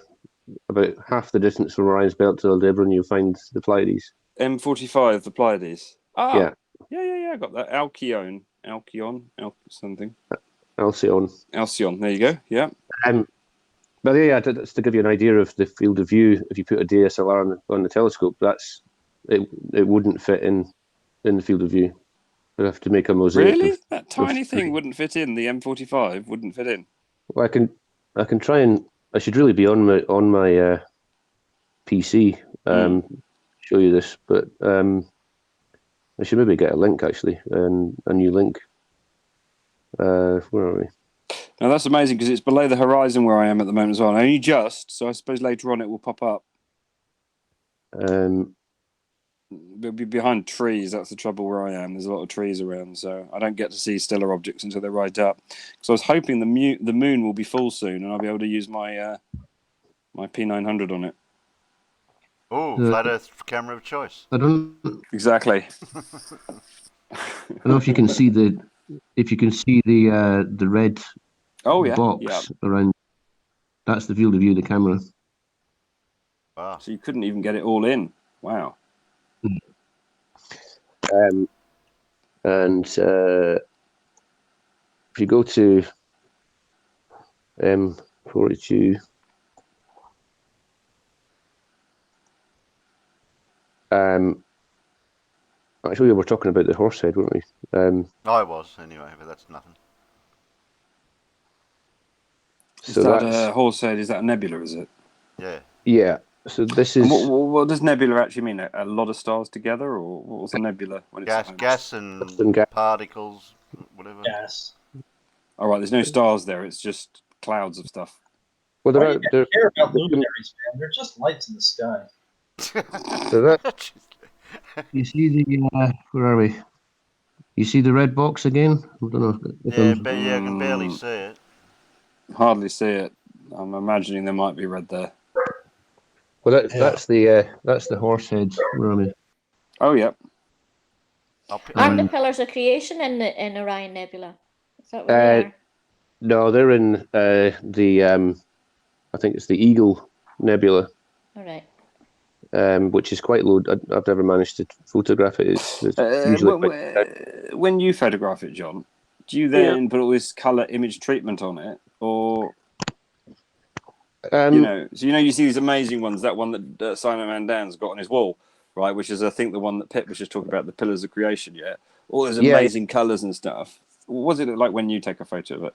about half the distance from Orion's belt to Aldebaran, you'll find the Pleiades. M45, the Pleiades. Yeah. I got that. Alcyon, something. Alcyon. There you go. Yeah. But that's to give you an idea of the field of view. If you put a DSLR on the telescope, it wouldn't fit in the field of view. You'd have to make a mosaic. Really? That tiny thing wouldn't fit in. The M45 wouldn't fit in. Well, I can try and I should really be on my PC. Show you this, but I should maybe get a link actually, a new link. Where are we? Now that's amazing because it's below the horizon where I am at the moment as well. Only just, so I suppose later on it will pop up. It'll be behind trees. That's the trouble where I am. There's a lot of trees around, so I don't get to see stellar objects until they're right up. So I was hoping the moon will be full soon, and I'll be able to use my my P900 on it. Oh, flat Earth camera of choice. I don't exactly. I don't know if you can see the red box around. That's the field of view of the camera. Wow. So you couldn't even get it all in. Wow. And if you go to M42, actually we were talking about the Horsehead, weren't we? I was anyway, but that's nothing. So that a Horsehead? Is that a nebula? Is it? Yeah. Yeah. So this is. What does nebula actually mean? A lot of stars together, or what was a nebula? When gas and particles, whatever. Gas. All right. There's no stars there. It's just clouds of stuff. Well, Why do you care about luminaries, man? They're just lights in the sky. So that. You see the where are we? You see the red box again? I don't know. I can barely see it. Hardly see it. I'm imagining there might be red there. Well, that's the Horsehead. Where are we? Oh, yeah. Aren't the Pillars of Creation in Orion Nebula? Is that where they are? No, they're in I think it's the Eagle Nebula. All right. Which is quite low. I've never managed to photograph it. It's usually when you photograph it, John, do you then put all this color image treatment on it, or you see these amazing ones? That one that Simon Mandan's got on his wall, right? Which is, I think, the one that Pip was just talking about, the Pillars of Creation. Yeah, all those amazing colors and stuff. What does it look like when you take a photo of it?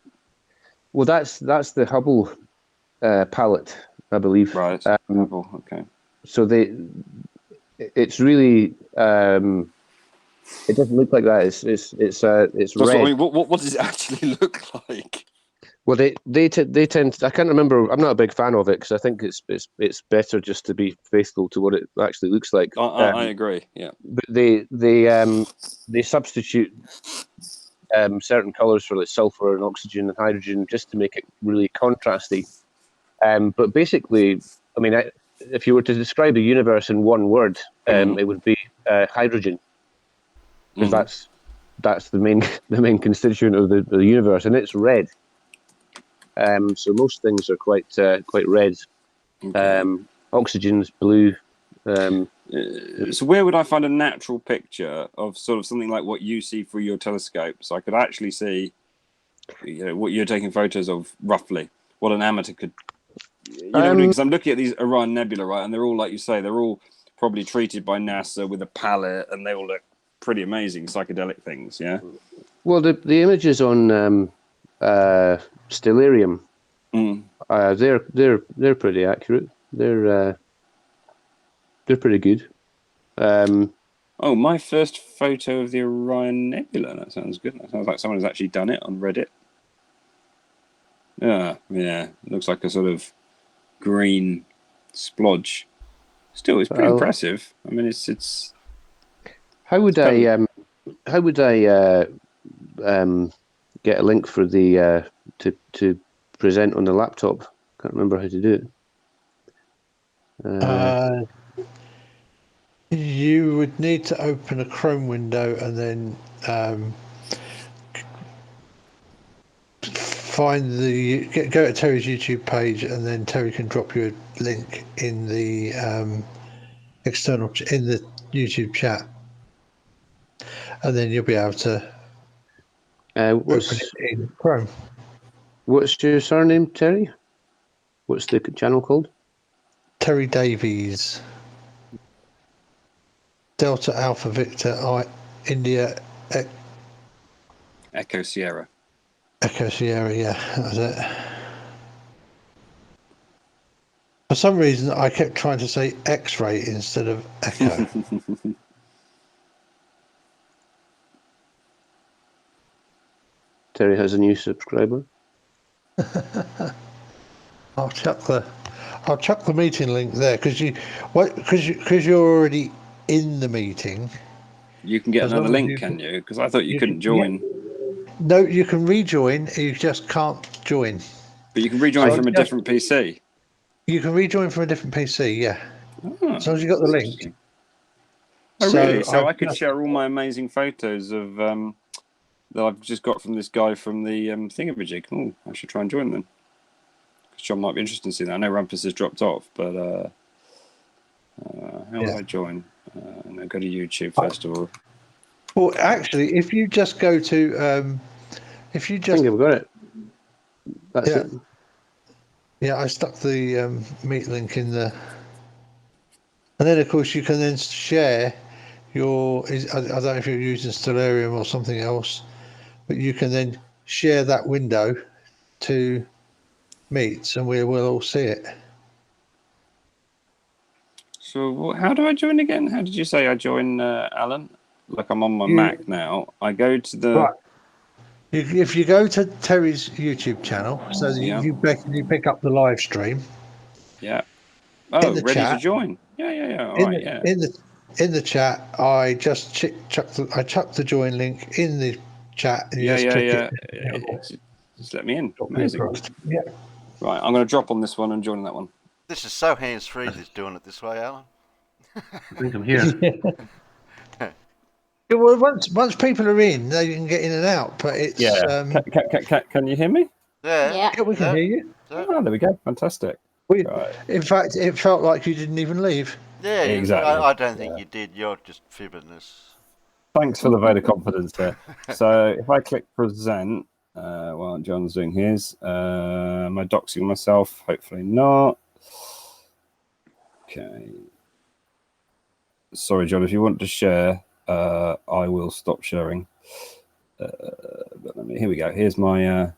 Well, that's the Hubble palette, I believe. Right. Hubble. Okay. So it's really it doesn't look like that. It's red. What does it actually look like? Well, they tend. I can't remember. I'm not a big fan of it because I think it's better just to be faithful to what it actually looks like. I agree. Yeah. But they substitute certain colors for like sulfur and oxygen and hydrogen just to make it really contrasty. But basically, I mean, if you were to describe the universe in one word, it would be hydrogen, because that's the main constituent of the universe, and it's red. So most things are quite red. Okay. Oxygen's blue. So where would I find a natural picture of sort of something like what you see through your telescope, so I could actually see, what you're taking photos of roughly, what an amateur could. Because I'm looking at these Orion Nebula, right, and they're all, like you say, they're all probably treated by NASA with a palette, and they all look pretty amazing, psychedelic things, yeah. Well, the images on Stellarium, they're pretty accurate. They're pretty good. My first photo of the Orion Nebula. That sounds good. That sounds like someone has actually done it on Reddit. Yeah, looks like a sort of green splodge. Still, it's pretty impressive. I mean, it's. How would I get a link for the to present on the laptop? Can't remember how to do it. You would need to open a Chrome window and then go to Terry's YouTube page, and then Terry can drop you a link in the in the YouTube chat, and then you'll be able to open it in Chrome. What's your surname, Terry? What's the channel called? Terry Davies. Delta Alpha Victor India Echo Sierra. Echo Sierra, yeah, that was it. For some reason, I kept trying to say X-ray instead of Echo. Terry has a new subscriber. I'll chuck the meeting link there because you're already in the meeting. You can get another link, can you? Because I thought you couldn't join. Yeah. No, you can rejoin. You just can't join. But you can rejoin from a different PC. You can rejoin from a different PC, yeah. Oh, as long as you got the link. Oh, really? So I could share all my amazing photos of that I've just got from this guy from the thingamajig. Oh, I should try and join them. Because John might be interested in seeing that. I know Rumpus has dropped off, but how do I join? No, go to YouTube first of all. Well, actually, if you just go to, I think I've got it. That's it. Yeah, I stuck the meet link in there, and then of course you can then share your. I don't know if you're using Stellarium or something else, but you can then share that window to meets, and we'll all see it. So how do I join again? How did you say I join, Alan? Like I'm on my Mac now. I go to the. Right. If you go to Terry's YouTube channel, so you pick up the live stream. Yeah. Oh, ready chat, to join. Yeah. All right. In the chat, I just chucked the join link in the chat. And you click it. Just let me in. Amazing. Yeah. Right, I'm going to drop on this one and join that one. This is so hands-free. This doing it this way, Alan. I think I'm here. Well, once people are in, they can get in and out. But it's Can you hear me? Yeah, we can hear you. Oh, there we go. Fantastic. Right. In fact, it felt like you didn't even leave. Yeah, exactly. I don't think you did. You're just fibbing this. Thanks for the vote of confidence there. So if I click present while John's doing his, am I doxing myself? Hopefully not. Okay. Sorry, John, if you want to share, I will stop sharing. But here we go. Here's my...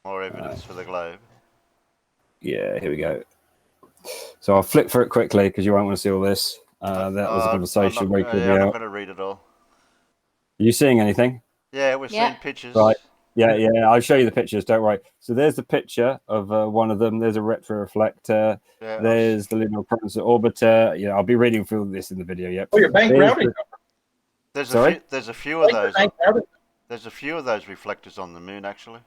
more evidence for the globe. Yeah, here we go. So I'll flick through it quickly because you won't want to see all this. That was a conversation. I'm not going to read it all. Are you seeing anything? Yeah, we're seeing pictures. Right. Yeah. I'll show you the pictures. Don't worry. So there's the picture of one of them. There's a retroreflector. Yeah, there's the lunar propulsor orbiter. Yeah, I'll be reading through this in the video. Yep. Oh, you're bank routing. There's a few of those. There's a few of those reflectors on the moon, actually.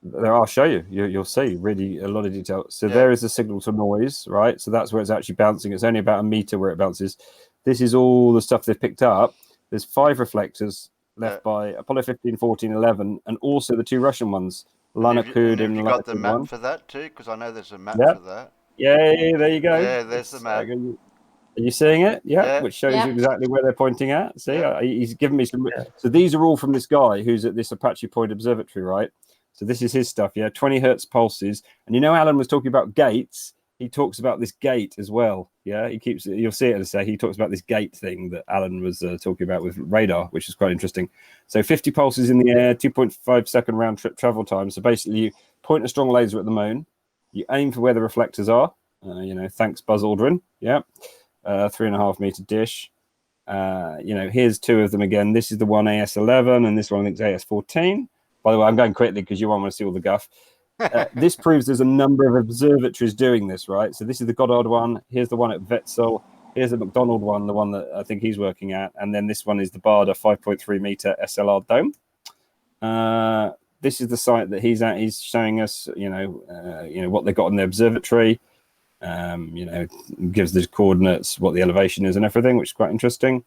There, I'll show you. You'll see really a lot of detail. So there is a signal to noise, right? So that's where it's actually bouncing. It's only about a meter where it bounces. This is all the stuff they've picked up. There's 5 reflectors left by Apollo 15, 14, 11, and also the 2 Russian ones, Lanakud and you got the map for that too? Because I know there's a map for that. Yeah, there you go. Yeah, there's the map. Are you seeing it? Yeah, which shows you exactly where they're pointing at. See, he's given me some. So these are all from this guy who's at this Apache Point Observatory, right? So this is his stuff, 20 hertz pulses. And you know, Alan was talking about gates. He talks about this gate as well. Yeah, you'll see it in a sec. He talks about this gate thing that Alan was talking about with radar, which is quite interesting. So 50 pulses in the air, 2.5 second round trip travel time. So basically, you point a strong laser at the moon, you aim for where the reflectors are. Thanks, Buzz Aldrin. Yeah, 3.5 meter dish. Here's 2 of them again. This is the one AS11, and this one I think is AS14. By the way, I'm going quickly because you won't want to see all the guff. This proves there's a number of observatories doing this, right? So this is the Goddard one. Here's the one at Wetzel. Here's the McDonald one, the one that I think he's working at. And then this one is the Barda 5.3 meter SLR dome. This is the site that he's at. He's showing us, what they got in the observatory. gives the coordinates, what the elevation is and everything, which is quite interesting.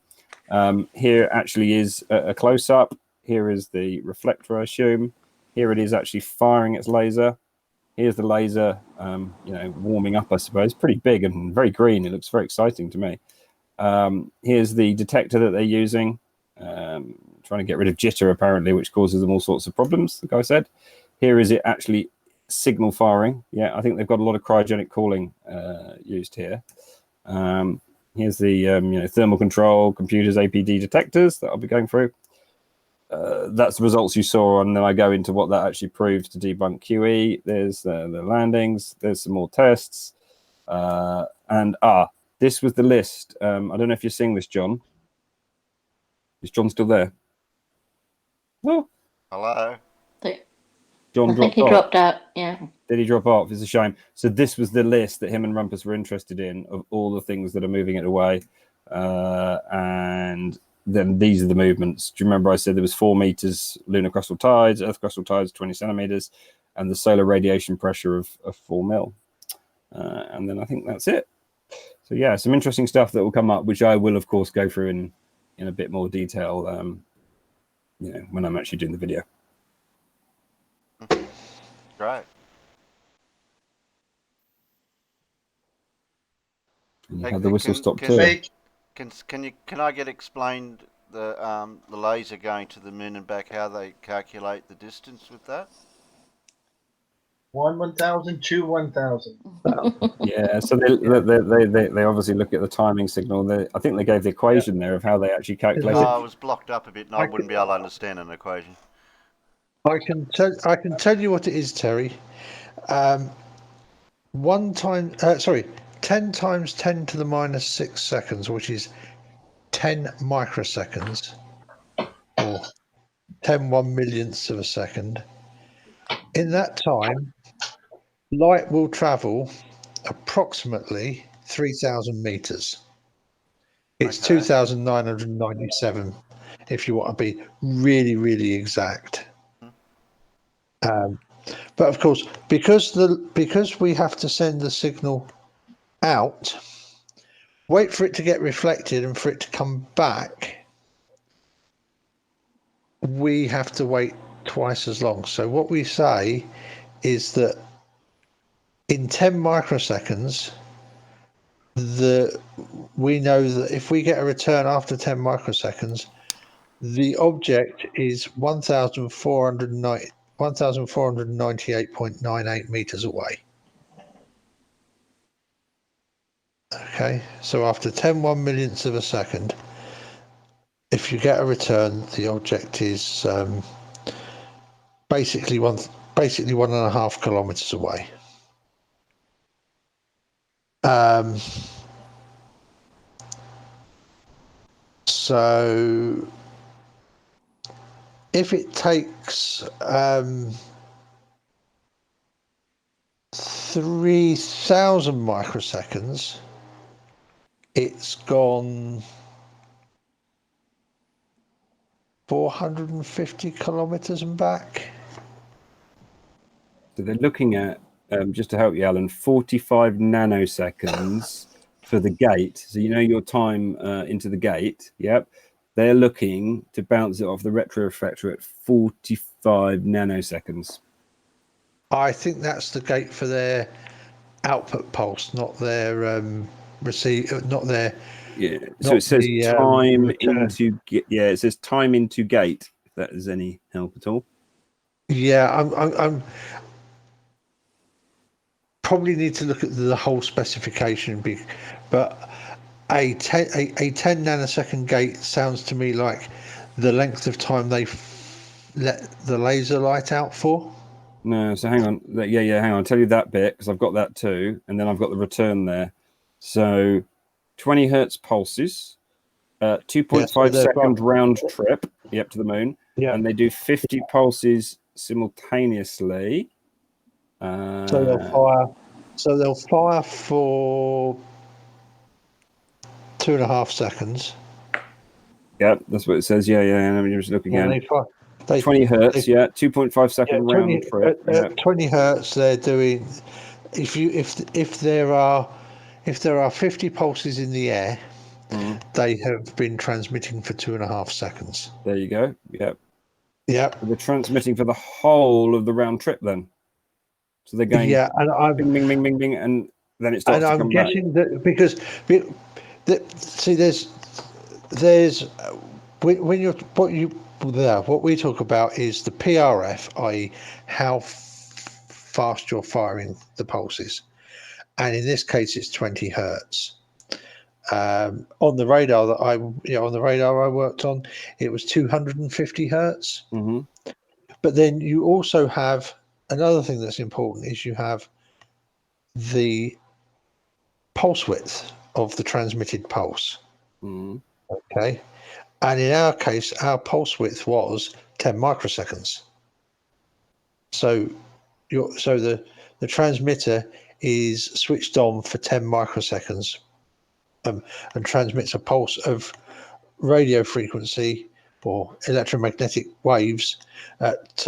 Here actually is a close-up. Here is the reflector, I assume. Here it is actually firing its laser. Here's the laser, warming up, I suppose. Pretty big and very green. It looks very exciting to me. Here's the detector that they're using, trying to get rid of jitter, apparently, which causes them all sorts of problems, the guy said. Here is it actually signal firing. Yeah, I think they've got a lot of cryogenic cooling used here. Here's the thermal control, computers, APD detectors that I'll be going through. That's the results you saw, and then I go into what that actually proves to debunk QE. There's the landings. There's some more tests. This was the list. I don't know if you're seeing this, John. Is John still there? Oh. Hello. John I think he dropped out. Yeah. Did he drop off? It's a shame. So this was the list that him and Rumpus were interested in of all the things that are moving it away, and then these are the movements. Do you remember I said there was 4 meters lunar crustal tides, Earth crustal tides 20 centimeters, and the solar radiation pressure of 4 mil. And then I think that's it. So yeah, some interesting stuff that will come up, which I will of course go through in a bit more detail, when I'm actually doing the video. Great. And you had the whistle stop too. Can I get explained the laser going to the moon and back, how they calculate the distance with that? 1,000, 2, 1,000. Yeah, so they obviously look at the timing signal. I think they gave the equation there of how they actually calculate it. I was blocked up a bit, and I wouldn't be able to understand an equation. I can tell you what it is, Terry. 10 times 10 to the minus 6 seconds, which is 10 microseconds, or 10 1/millionths of a second. In that time, light will travel approximately 3,000 meters. It's 2,997 if you want to be really, really exact. But of course, because we have to send the signal out, wait for it to get reflected and for it to come back, we have to wait twice as long. So what we say is that in 10 microseconds, we know that if we get a return after 10 microseconds, the object is 1,498.98 meters away. Okay, so after 10 1/millionths of a second, if you get a return, the object is basically 1.5 kilometers away. So if it takes 3,000 microseconds, it's gone 450 kilometers and back. So they're looking at, just to help you, Alan, 45 nanoseconds for the gate. So you know your time into the gate. Yep. They're looking to bounce it off the retroreflector at 45 nanoseconds. I think that's the gate for their output pulse, not their receive, not their. Yeah. So it says time into. Yeah, it says time into gate. If that is any help at all. Yeah, I'm probably need to look at the whole specification, but a 10 nanosecond gate sounds to me like the length of time they let the laser light out for. No, so hang on. Yeah, hang on. I'll tell you that bit because I've got that too, and then I've got the return there. So 20 hertz pulses, 2.5 second round trip, to the moon. Yeah. And they do 50 pulses simultaneously. So they'll fire for 2.5 seconds. Yeah, that's what it says. Yeah. Let me just look again. 20 hertz, 2.5 second round trip. At 20 hertz, they're doing if there are 50 pulses in the air, they have been transmitting for 2.5 seconds. There you go. Yep. Yeah. They're transmitting for the whole of the round trip then. So they're going and I'm bing, bing, bing, bing, bing, and then it starts to come back. And I'm guessing that because see, there's when you're what we talk about is the PRF, i.e., how fast you're firing the pulses, and in this case, it's 20 hertz. On the radar that I worked on, it was 250 hertz. But then you also have another thing that's important is you have the pulse width of the transmitted pulse. Okay, and in our case, our pulse width was 10 microseconds. So the transmitter is switched on for 10 microseconds and transmits a pulse of radio frequency or electromagnetic waves at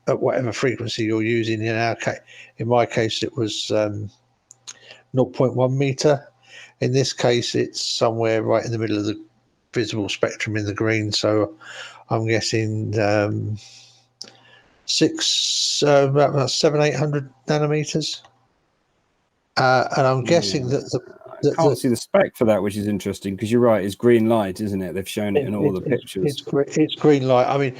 whatever frequency you're using. In my case, it was 0.1 meter. In this case, it's somewhere right in the middle of the visible spectrum in the green. So I'm guessing about 700-800 nanometers. And I'm guessing that I can't see the spec for that, which is interesting because you're right. It's green light, isn't it? They've shown it in all the pictures. It's green light. I mean,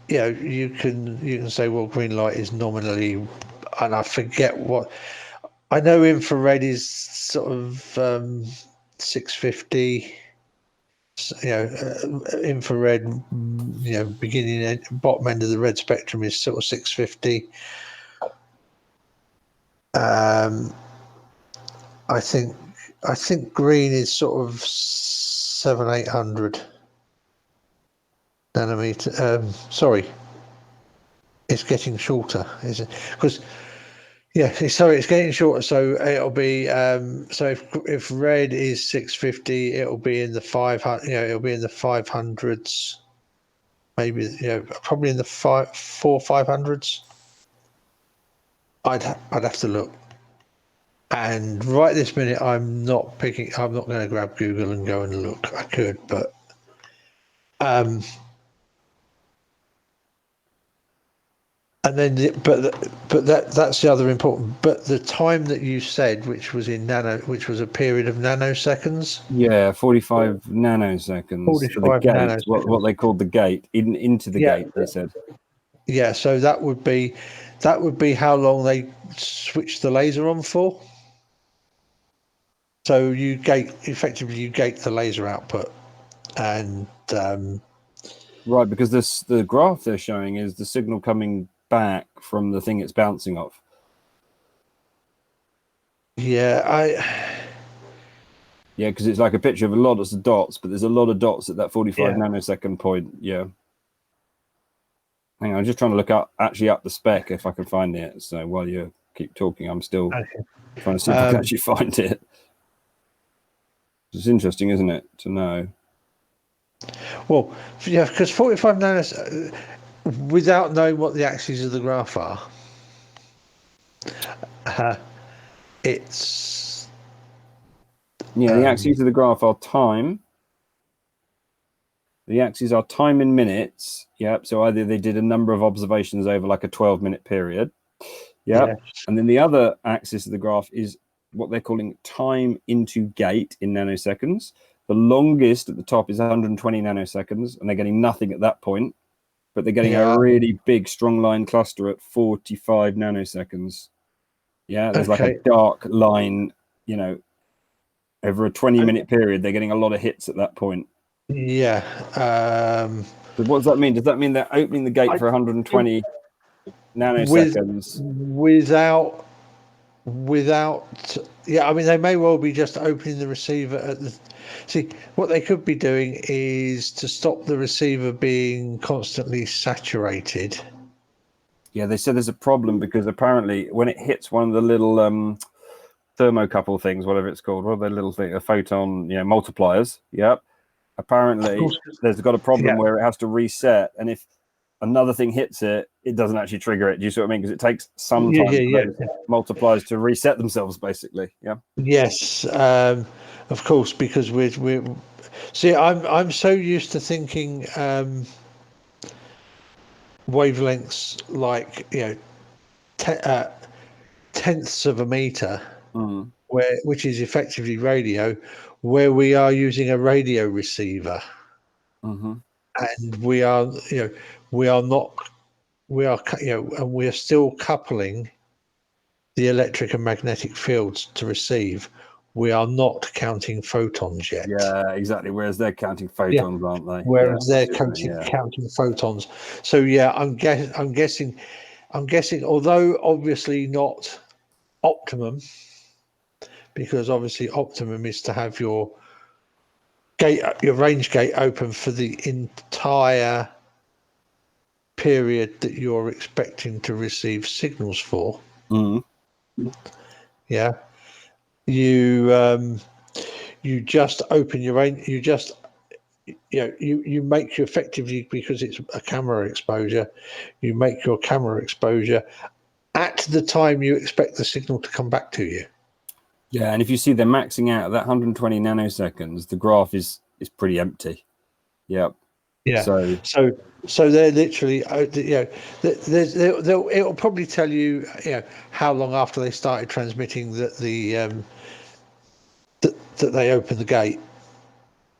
you can say, well, green light is nominally, and I forget what. I know infrared is sort of 650. Infrared, beginning and bottom end of the red spectrum is sort of 650. I think green is sort of 700-800 nanometer. Sorry, it's getting shorter, is it? Because it's getting shorter. So it'll be so if red is 650, it'll be in the 500. It'll be in the 500s, maybe probably in the 400-500s. I'd have to look. And right this minute, I'm not going to grab Google and go and look. I could, but and then that's the other important. But the time that you said, which was a period of nanoseconds. Yeah, 45 nanoseconds. 45 nanoseconds. What they called the gate into the gate. They said. Yeah, so that would be how long they switched the laser on for. So you gate the laser output, and right, because the graph they're showing is the signal coming back from the thing it's bouncing off. Yeah, because it's like a picture of a lot of dots, but there's a lot of dots at that 45 nanosecond point. Yeah. Hang on, I'm just trying to look up the spec if I can find it. So while you keep talking, I'm still trying to see if I can actually find it. It's interesting, isn't it, to know? Well, yeah, because 45 nanos, without knowing what the axes of the graph are, it's... the axes of the graph are time. The axes are time in minutes. Yep. So either they did a number of observations over like a 12-minute period. Yep. Yes. And then the other axis of the graph is what they're calling time into gate in nanoseconds. The longest at the top is 120 nanoseconds, and they're getting nothing at that point, but they're getting a really big strong line cluster at 45 nanoseconds. Yeah, there's like a dark line, over a 20-minute period, they're getting a lot of hits at that point. Yeah. So what does that mean? Does that mean they're opening the gate for 120 nanoseconds? Without, I mean, they may well be just opening the receiver at the. See, what they could be doing is to stop the receiver being constantly saturated. Yeah, they said there's a problem because apparently when it hits one of the little thermocouple things, whatever it's called, what are they little thing, a photon, multipliers. Yep. Apparently there's got a problem where it has to reset, and if another thing hits it, it doesn't actually trigger it. Do you see what I mean? Because it takes some time for those multipliers to reset themselves, basically. Yeah. Yes, of course, because we're see, I'm so used to thinking wavelengths like tenths of a meter, which is effectively radio, where we are using a radio receiver, and we are still coupling the electric and magnetic fields to receive. We are not counting photons yet. Yeah, exactly. Whereas they're counting photons, aren't they? Whereas they're counting photons. So I'm guessing, although obviously not optimum, because obviously optimum is to have your range gate open for the entire period that you're expecting to receive signals for. Yeah, you just open your range. You make you effectively, because it's a camera exposure, you make your camera exposure at the time you expect the signal to come back to you. Yeah, and if you see they're maxing out at that 120 nanoseconds, the graph is pretty empty. Yep. Yeah. So they're literally, it'll probably tell you, how long after they started transmitting that they opened the gate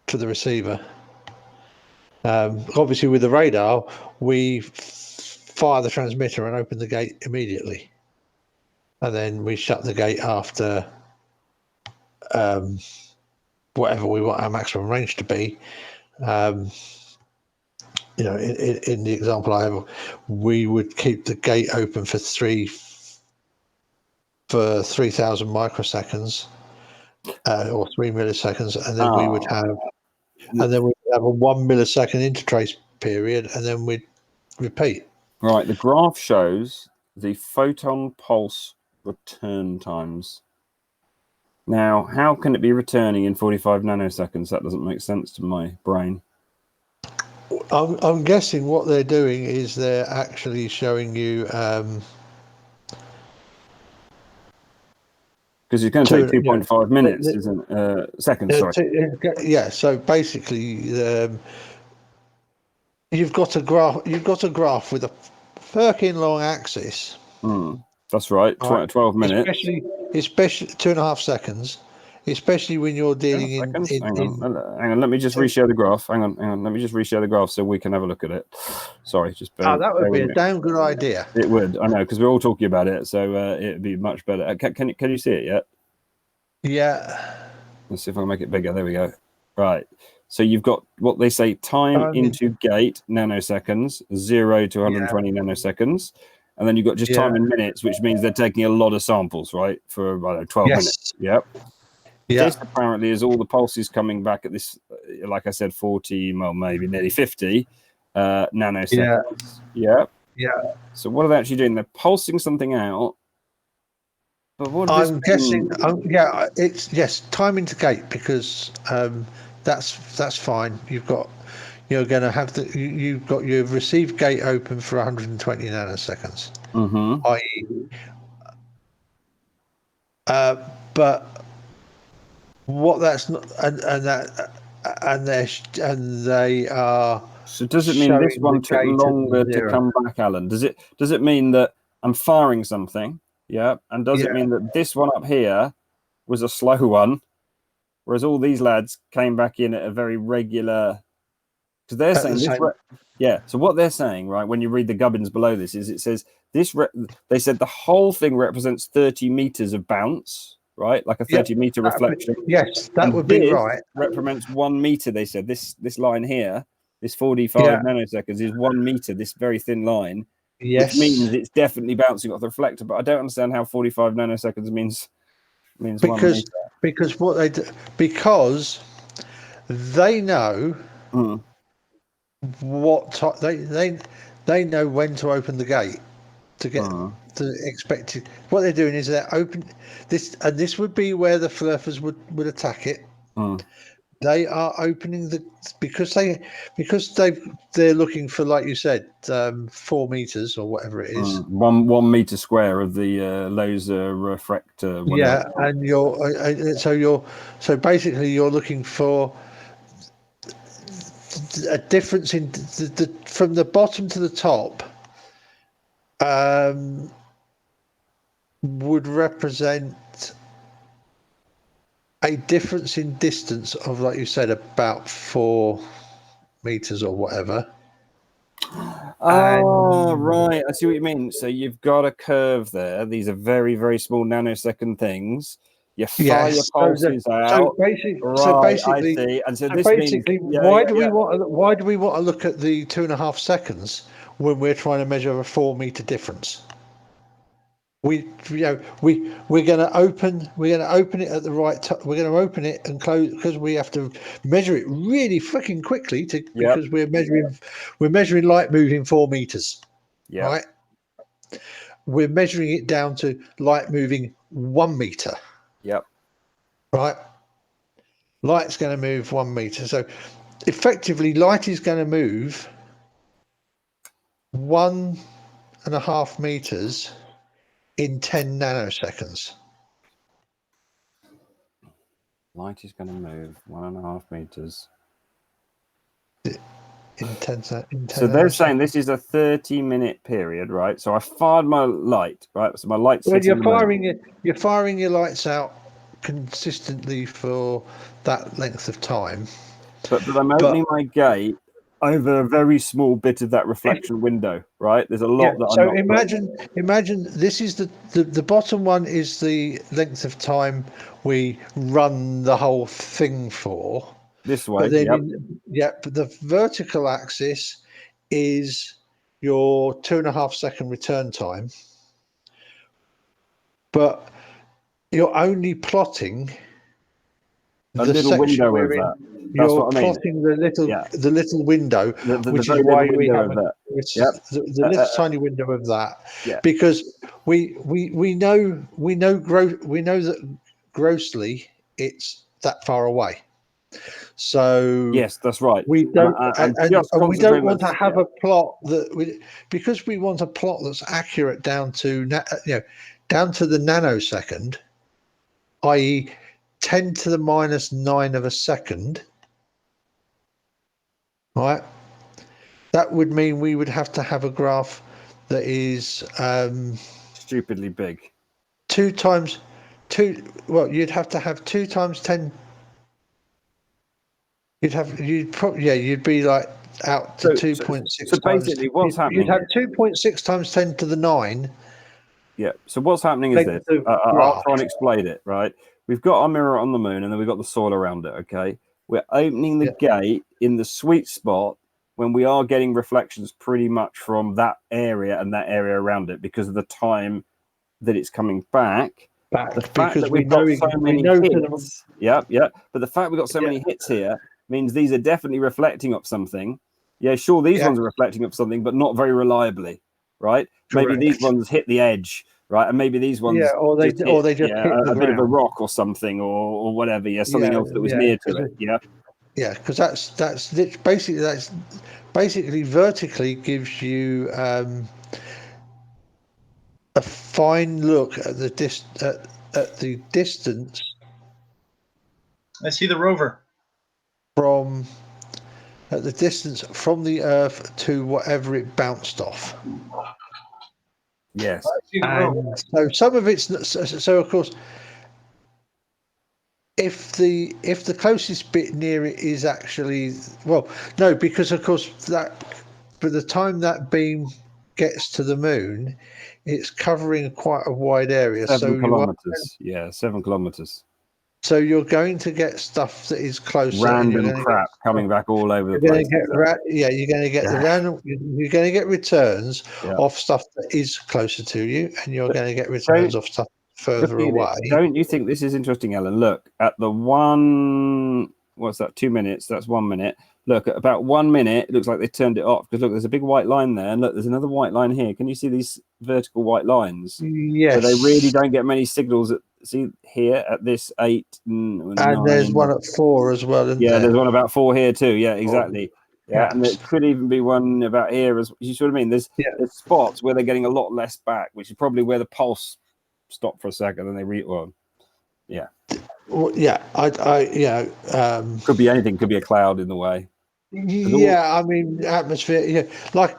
to the receiver. Obviously, with the radar, we fire the transmitter and open the gate immediately, and then we shut the gate after whatever we want our maximum range to be. In the example I have, we would keep the gate open for 3,000 microseconds or 3 milliseconds, and then we would have a 1 millisecond intertrace period, and then we'd repeat. Right, the graph shows the photon pulse return times. Now, how can it be returning in 45 nanoseconds? That doesn't make sense to my brain. I'm guessing what they're doing is they're actually showing you, because it's going to take 2.5 minutes, isn't it? Seconds, sorry. Yeah. So basically, you've got a graph with a fucking long axis. That's right. 12 minutes. Especially 2.5 seconds. Especially when you're dealing in. Hang on. Let me just reshare the graph. Hang on. Let me just reshare the graph so we can have a look at it. Sorry, just bear. That would be a damn good idea. It would. I know, because we're all talking about it, so it'd be much better. Can you see it yet? Yeah. Let's see if I can make it bigger. There we go. Right. So you've got what they say time into gate nanoseconds, 0 to 120 nanoseconds. And then you've got just time in minutes, which means they're taking a lot of samples, right? For, I don't know, 12 minutes. Yep. Yeah. This apparently is all the pulses coming back at this, like I said, 40, well, maybe nearly 50 nanoseconds. Yeah. So what are they actually doing? They're pulsing something out. But what I'm guessing, it's time into gate, because that's fine. You're going to have you've got your received gate open for 120 nanoseconds. I.e., but what that's not, and they are. So does it mean this one took longer to come back, Alan? Does it mean that I'm firing something? Yeah, and does it mean that this one up here was a slow one, whereas all these lads came back in at a very regular? Because they're saying this. So what they're saying, right, when you read the gubbins below this, is it says this. They said the whole thing represents 30 meters of bounce, right, like a 30-meter reflection. Yes, that would be right. Represents 1 meter. They said this line here, this 45 nanoseconds, is 1 meter. This very thin line. Yes. Which means it's definitely bouncing off the reflector, but I don't understand how 45 nanoseconds means 1 meter. Because what they do, because they know they know when to open the gate to get the expected. What they're doing is they're open this, and this would be where the flurfers would attack it. They are opening because they're looking for, like you said, 4 meters or whatever it is. 1 meter square of the laser refractor. Yeah, and so basically you're looking for a difference in the from the bottom to the top. Would represent a difference in distance of, like you said, about 4 meters or whatever. Oh, right. I see what you mean. So you've got a curve there. These are very, very small nanosecond things. You fire your pulses out. So basically, I see. And so this basically, means, why do we want to look at the 2.5 seconds when we're trying to measure a 4 meter difference? We're going to open it at the right time. We're going to open it and close because we have to measure it really freaking quickly because we're measuring light moving 4 meters. Yeah. Right. We're measuring it down to light moving 1 meter. Yep. Right. Light's going to move 1 meter. So effectively, light is going to move 1.5 meters in 10 nanoseconds. Light is going to move 1.5 meters. In 10 so nanoseconds. They're saying this is a 30-minute period, right? So I fired my light, right? So my light's well, you're firing your lights out consistently for that length of time. But I'm opening my gate over a very small bit of that reflection window, right? There's a lot that so I'm not imagine this is the bottom one is the length of time we run the whole thing for. This way, but then but the vertical axis is your 2.5 second return time. But you're only plotting a little window of that. That's You're what I mean. plotting the little window, which is why we have the little tiny window of that. Yeah. Because we know that grossly it's that far away. So yes, that's right. We don't, and we don't want to have a plot because we want a plot that's accurate down to the nanosecond, i.e., 10 to the -9 of a second. Right, that would mean we would have to have a graph that is stupidly big. 2 times 2. Well, you'd have to have 2 times 10. You'd be like out to 2.6. So basically, what's happening? You'd have 2.6 times 10 to the 9. Yeah. So what's happening is this. I'll try and explain it. Right. We've got our mirror on the moon, and then we've got the soil around it. Okay. We're opening the gate in the sweet spot when we are getting reflections pretty much from that area and that area around it because of the time that it's coming back. The fact that we've got so many hits. But the fact we've got so many hits here means these are definitely reflecting off something. Yeah, sure, these ones are reflecting off something, but not very reliably, right? Correct. Maybe these ones hit the edge, right? And maybe these ones or they just hit a bit of a rock or something or whatever, something else that was near to it. Because that's basically vertically gives you a fine look at the distance. I see the rover. At the distance from the Earth to whatever it bounced off. Yes. And so some of it's so of course. If the closest bit near it is actually no, because of course that by the time that beam gets to the moon, it's covering quite a wide area. 7 kilometers. 7 kilometers. So you're going to get stuff that is closer. Random crap coming back all over the place. You're going to get the random. You're going to get returns off stuff that is closer to you, and you're going to get returns off stuff further away. Don't you think this is interesting, Alan? Look at the one. What's that? 2 minutes. That's 1 minute. Look at about 1 minute. It looks like they turned it off because look, there's a big white line there, and look, there's another white line here. Can you see these vertical white lines? Yes. So they really don't get many signals see here at this 8, and 9. There's one at 4 as well, isn't there? There's one about 4 here too. Yeah, exactly. Yeah, and there Gaps. could even be one about here as you see what I mean. There's spots where they're getting a lot less back, which is probably where the pulse stopped for a second and they Well, yeah, could be anything. Could be a cloud in the way. Yeah, I mean atmosphere. Yeah, like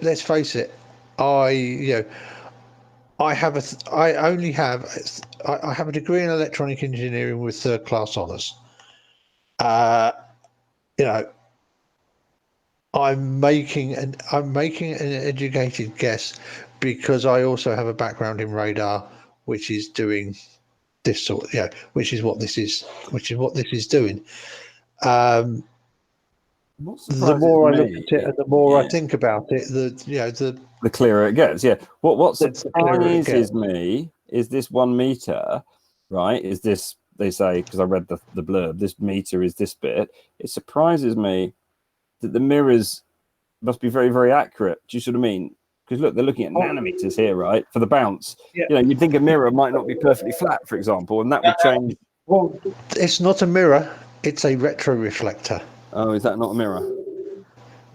let's face it. I have a degree in electronic engineering with 3rd class honours. I'm making an educated guess because I also have a background in radar, which is doing this sort. Which is what this is doing. The more I look at it and the more I think about it, the clearer it gets. Yeah. What surprises me is this 1 meter, right? Is this, they say, because I read the blurb, this meter is this bit. It surprises me that the mirrors must be very, very accurate. Do you see what I mean? Because look, they're looking at nanometers here, right? For the bounce. Yeah. You'd think a mirror might not be perfectly flat, for example, and that would change. Well, it's not a mirror, it's a retroreflector. Oh, is that not a mirror?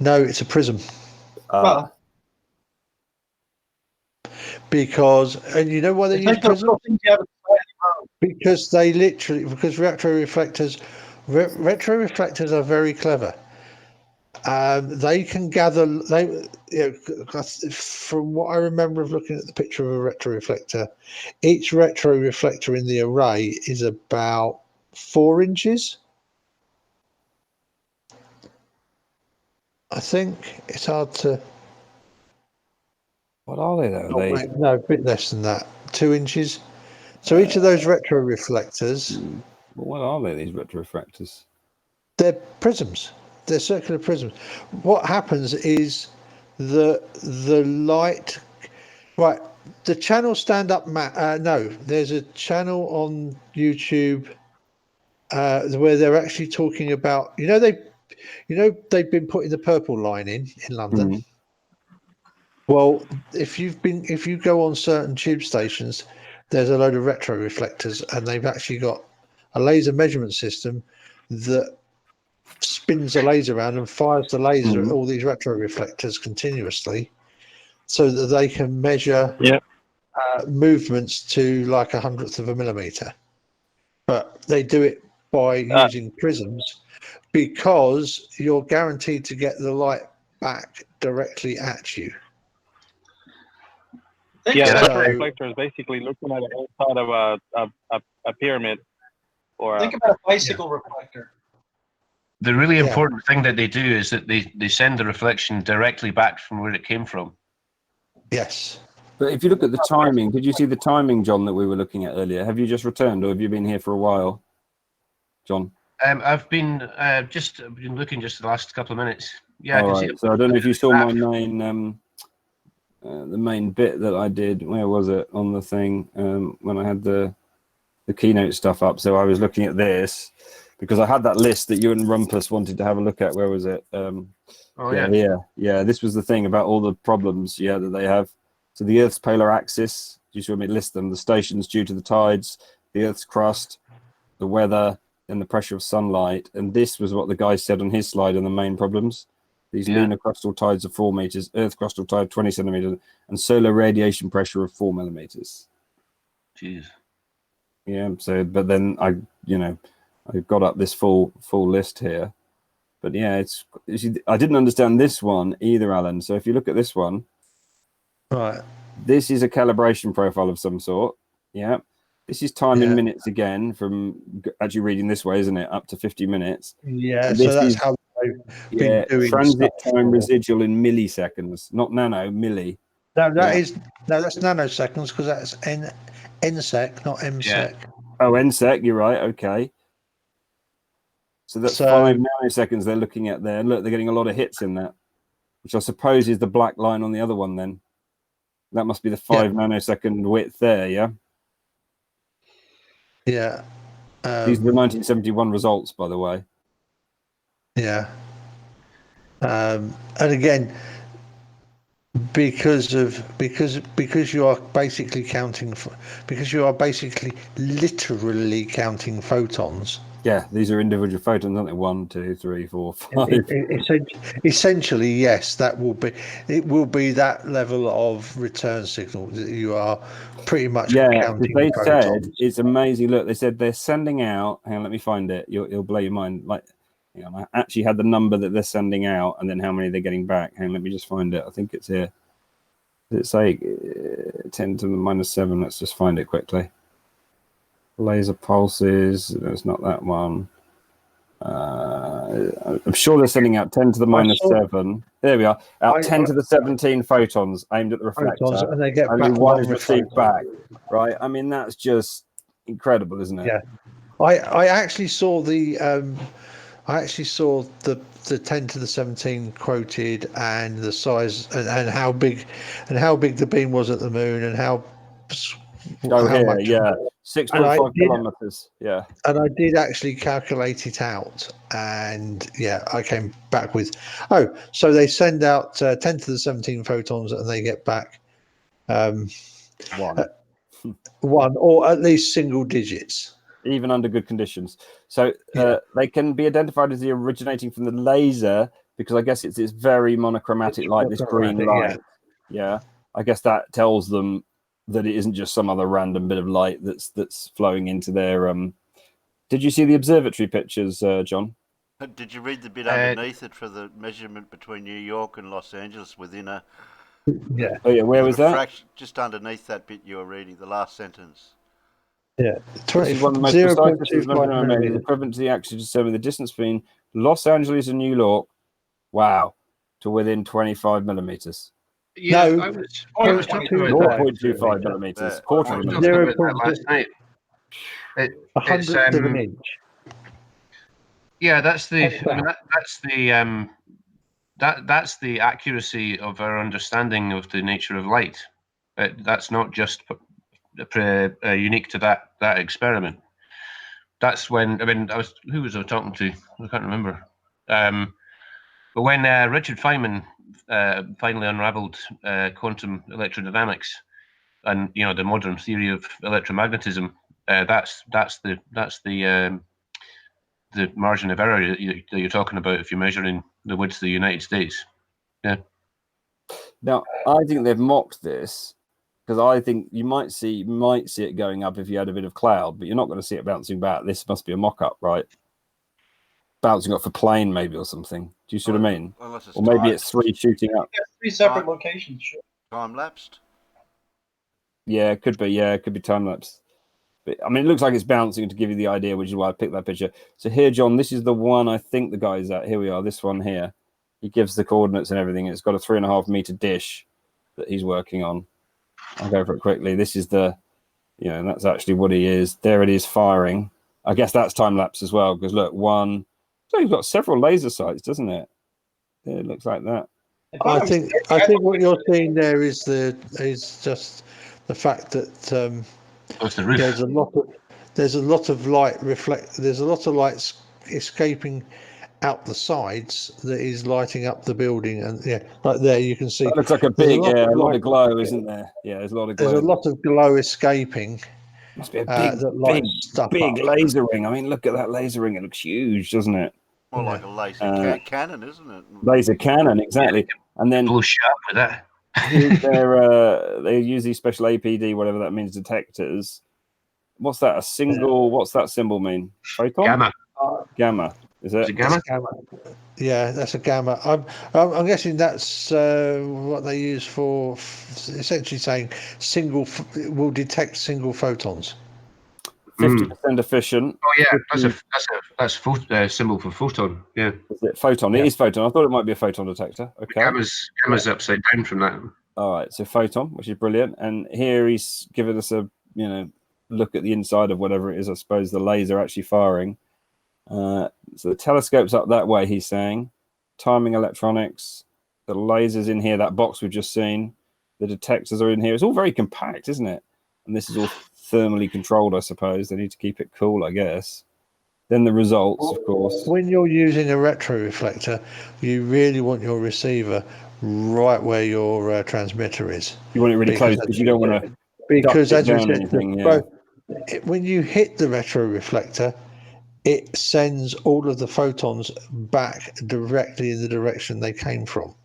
No, it's a prism. Because, and you know why they use prism? Because retroreflectors are very clever. They can gather. From what I remember of looking at the picture of a retroreflector, each retroreflector in the array is about 4 inches. I think it's hard to. What are they though? No, a bit less than that. 2 inches. So each of those retroreflectors. What are they? These retroreflectors? They're prisms. They're circular prisms. What happens is the light. Right. The channel stand up. No, there's a channel on YouTube where they're actually talking about. They've been putting the purple line in London. Mm-hmm. Well, if you go on certain tube stations, there's a load of retroreflectors, and they've actually got a laser measurement system that spins a laser around and fires the laser at all these retroreflectors continuously, so that they can measure movements to like 100th of a millimeter. But they do it by using prisms because you're guaranteed to get the light back directly at you. Yeah, the retroreflector is basically looking at the inside of a pyramid. Or think about a bicycle reflector. The really important thing that they do is that they send the reflection directly back from where it came from. Yes. But if you look at the timing, did you see the timing, John, that we were looking at earlier? Have you just returned, or have you been here for a while, John? I've been looking just the last couple of minutes. Yeah, I can see it. So I don't know if you saw my main the main bit that I did. Where was it on the thing when I had the keynote stuff up? So I was looking at this because I had that list that you and Rumpus wanted to have a look at. Where was it? Yeah. This was the thing about all the problems that they have. So the Earth's polar axis, do you see me list them? The stations due to the tides, the Earth's crust, the weather, and the pressure of sunlight. And this was what the guy said on his slide on the main problems. These lunar crustal tides of 4 meters, Earth crustal tide 20 centimeters, and solar radiation pressure of 4 millimeters. Jeez. Yeah. So, but then I got up this full list here. But yeah, I didn't understand this one either, Alan. So if you look at this one, right, this is a calibration profile of some sort. Yeah. This is time in minutes again from actually reading this way, isn't it? Up to 50 minutes. Yeah. So that's how they've been doing transit time residual in milliseconds, not nano, milli. No, that's nanoseconds because that's NSEC, not MSEC. Yeah. Oh, NSEC, you're right. Okay. So that's 5 nanoseconds they're looking at there. And look, they're getting a lot of hits in that, which I suppose is the black line on the other one then. That must be the 5 nanosecond width there, yeah? Yeah. These are the 1971 results, by the way. Yeah. And again, because you are basically literally counting photons. Yeah, these are individual photons, aren't they? 1, 2, 3, 4, 5. Essentially, yes, that will be. It will be that level of return signal that you are pretty much counting. They photons. said it's amazing. Look, they said they're sending out. Hang on, let me find it. You'll blow your mind. Like, hang on, I actually had the number that they're sending out, and then how many they're getting back. Hang on, let me just find it. I think it's here. Does it say 10 to the -7? Let's just find it quickly. Laser pulses. That's not that one. I'm sure they're sending out 10 to the -7. There we are. Out 10 to the 17 photons aimed at the reflector. And they get only back one is received back. Right? I mean, that's just incredible, isn't it? Yeah. I actually saw the 10 to the 17 quoted, and the size and how big the beam was at the moon, and how much, 6.5 kilometers. Yeah. And I did actually calculate it out, and I came back with so they send out 10 to the 17 photons, and they get back one or at least single digits, even under good conditions. So they can be identified as the originating from the laser, because I guess it's this very monochromatic light, this green light. Yeah, I guess that tells them that it isn't just some other random bit of light that's flowing into their. Did you see the observatory pictures, John? Did you read the bit underneath it for the measurement between New York and Los Angeles within a? Yeah. Oh yeah, where was that? Just underneath that bit you were reading, the last sentence. Yeah, this is one of the most precise distances made, equivalent to the actually determine the distance between Los Angeles and New York. Wow, to within 25 millimeters. Yeah, I was talking about 0.25 millimeters, quarter of a millimeter. Last night. It's of an inch. Yeah, that's the. I mean, that's the accuracy of our understanding of the nature of light. That's not just unique to that experiment. That's when who was I talking to? I can't remember. But when Richard Feynman finally unraveled quantum electrodynamics and the modern theory of electromagnetism, that's the margin of error that you're talking about if you're measuring the width of the United States. Yeah. Now, I think they've mocked this, because I think you might see it going up if you had a bit of cloud, but you're not going to see it bouncing back. This must be a mock-up, right? Bouncing off a plane, maybe, or something. Do you see what I mean? Or maybe it's 3 shooting up. Yeah, 3 separate locations. Sure. Time-lapsed? Yeah, it could be. Yeah, it could be time-lapsed. But, I mean, it looks like it's bouncing to give you the idea, which is why I picked that picture. So here, John, this is the one I think the guy's at. Here we are, this one here. He gives the coordinates and everything. It's got a 3.5 meter dish that he's working on. I'll go for it quickly. This is the, and that's actually what he is. There it is firing. I guess that's time-lapse as well, because look, one. So you've got several laser sites, doesn't it? Yeah, it looks like that. I think what you're seeing there is just the fact that there's a lot of light there's a lot of light escaping out the sides that is lighting up the building, and like there you can see. That looks like a big, a lot of glow, isn't there? Yeah, there's a lot of glow. There's a lot of glow escaping. Must be a big laser ring. I mean, look at that laser ring. It looks huge, doesn't it? More like a laser cannon, isn't it? Laser cannon, exactly. And then blow sharp with that. They use these special APD, whatever that means, detectors. What's that? A single? What's that symbol mean? Photon? Gamma. Gamma. Is it? Gamma? Yeah, that's a gamma. I'm guessing that's what they use for essentially saying will detect single photons. 50% efficient. Oh yeah, that's symbol for photon. Yeah. Is it photon? Yeah. It is photon. I thought it might be a photon detector. Okay. Gamma's upside down from that. All right, so photon, which is brilliant, and here he's given us a look at the inside of whatever it is. I suppose the laser actually firing. So the telescope's up that way. He's saying, timing electronics, the lasers in here. That box we've just seen, the detectors are in here. It's all very compact, isn't it? And this is all thermally controlled, I suppose. They need to keep it cool, I guess. Then the results, of course. When you're using a retroreflector, you really want your receiver right where your transmitter is. You want it really close because you don't want to. Because as we down said, anything, when you hit the retroreflector, it sends all of the photons back directly in the direction they came from.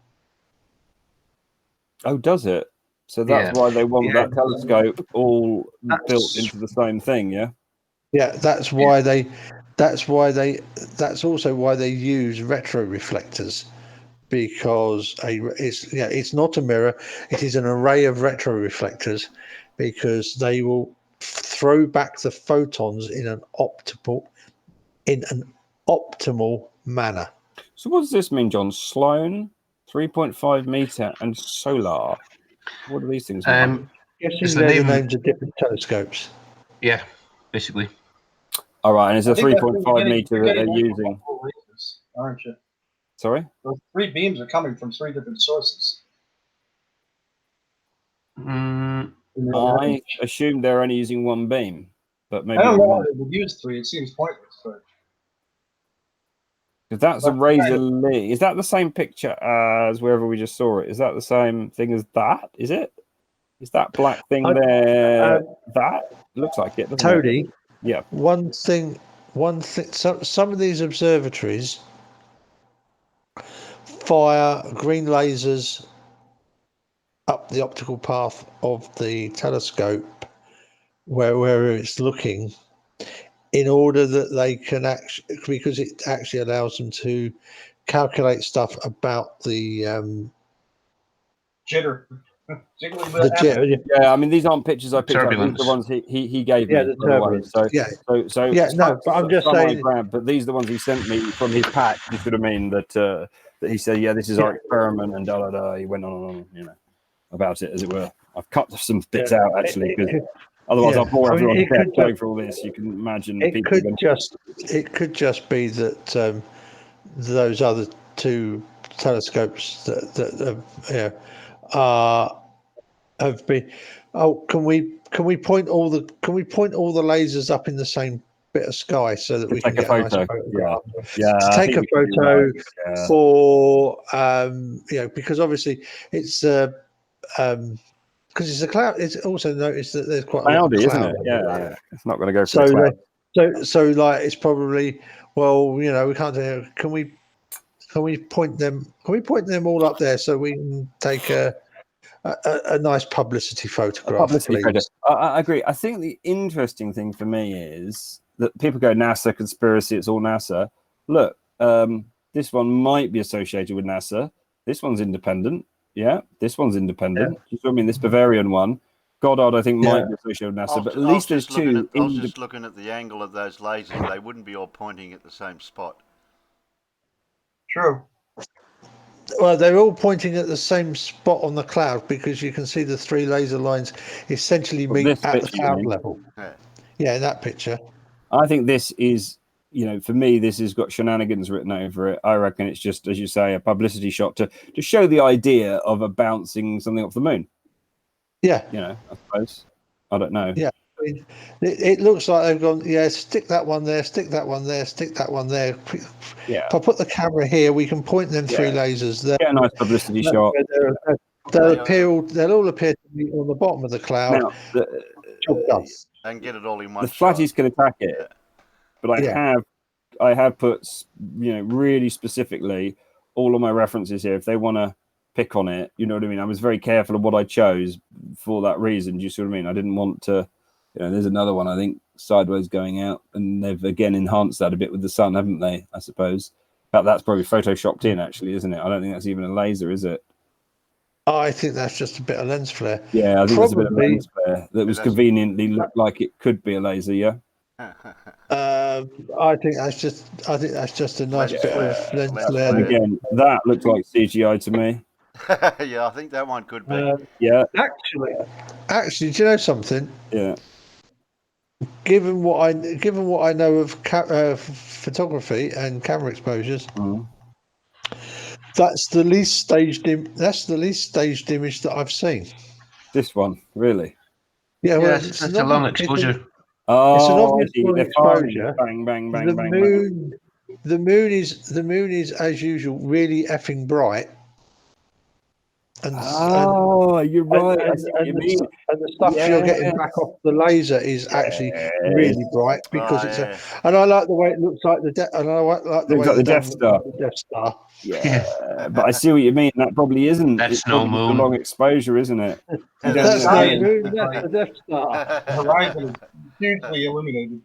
Oh, does it? So that's why they want that telescope all built into the same thing, yeah? Yeah, that's also why they use retroreflectors, because it's not a mirror, it is an array of retroreflectors, because they will throw back the photons in an optimal manner. So what does this mean, John? Sloan, 3.5 meter, and solar. What do these things mean? Guessing they're the names of different telescopes. Yeah, basically. All right, and it's a 3.5 meter that they're using. Aren't you? Sorry? Those 3 beams are coming from 3 different sources. I assumed they're only using 1 beam, but maybe I don't know why they would use 3. It seems pointless. Because that's a razor Lee. Is that the same picture as wherever we just saw it? Is that the same thing as that? Is it? Is that black thing there? That looks like it, doesn't Tony, it? Yeah. One thing. Some of these observatories fire green lasers up the optical path of the telescope wherever it's looking, in order that they can because it actually allows them to calculate stuff about the jitter. Yeah, I mean, these aren't pictures I picked up. These are the ones he gave me. The turbulence. So no, but I'm just saying. But these are the ones he sent me from his pack. You should have mean that he said, yeah, this is our experiment, and He went on, about it, as it were. I've cut some bits out actually, because otherwise I'll bore everyone to death going through all this. You can imagine it could just be that those other 2 telescopes that have been. Oh, can we point all the lasers up in the same bit of sky so that we can get a nice photograph? To take a photo for because obviously it's because it's a cloud. It's also noticed that there's quite a lot of cloud, isn't it? Yeah. It's not going to go for the cloud. So like it's probably we can't do. Can we point them? Can we point them all up there so we can take a nice publicity photograph, please? I agree. I think the interesting thing for me is that people go NASA conspiracy. It's all NASA. Look, this one might be associated with NASA. This one's independent. Yeah, this one's independent. You know what I mean? This Bavarian one, Goddard, I think might be associated with NASA, but at least there's 2. I was just looking at the angle of those lasers. They wouldn't be all pointing at the same spot. True. Well, they're all pointing at the same spot on the cloud, because you can see the 3 laser lines essentially meet at the cloud level. Yeah, in that picture. I think this is, for me, this has got shenanigans written over it. I reckon it's just, as you say, a publicity shot to show the idea of a bouncing something off the moon. Yeah. I suppose. I don't know. Yeah. It looks like they've gone, stick that one there, stick that one there, stick that one there. Yeah. If I put the camera here, we can point them 3 lasers there. Get a nice publicity shot. They'll all appear to be on the bottom of the cloud. Now, and get it all in one the flatties can attack it, but I have put really specifically all of my references here. If they want to pick on it, you know what I mean. I was very careful of what I chose for that reason. Do you see what I mean? I didn't want to. There's another one I think sideways going out, and they've again enhanced that a bit with the sun, haven't they? I suppose. But that's probably photoshopped in, actually, isn't it? I don't think that's even a laser, is it? I think that's just a bit of lens flare. Yeah, I think there's a bit of lens flare that was conveniently looked like it could be a laser. Yeah. I think that's just a nice bit of lens flare. And again, that looks like CGI to me. Yeah, I think that one could be. Yeah. Actually, do you know something? Yeah. Given what I know of photography and camera exposures, that's the least staged image that I've seen. This one, really? Yeah, well, it's a long exposure. It's an obvious long exposure. Bang, bang, bang, the bang. Moon, the moon is as usual really effing bright. you're right. I see what you mean. And the stuff you're getting back off the laser is actually really bright because it's and I like the way it looks like the Death Star. The Death Star. Yeah, but I see what you mean. That probably isn't. That's no probably moon. the long exposure, isn't it? That's no moon. That's the Death Star. The horizon is hugely illuminated,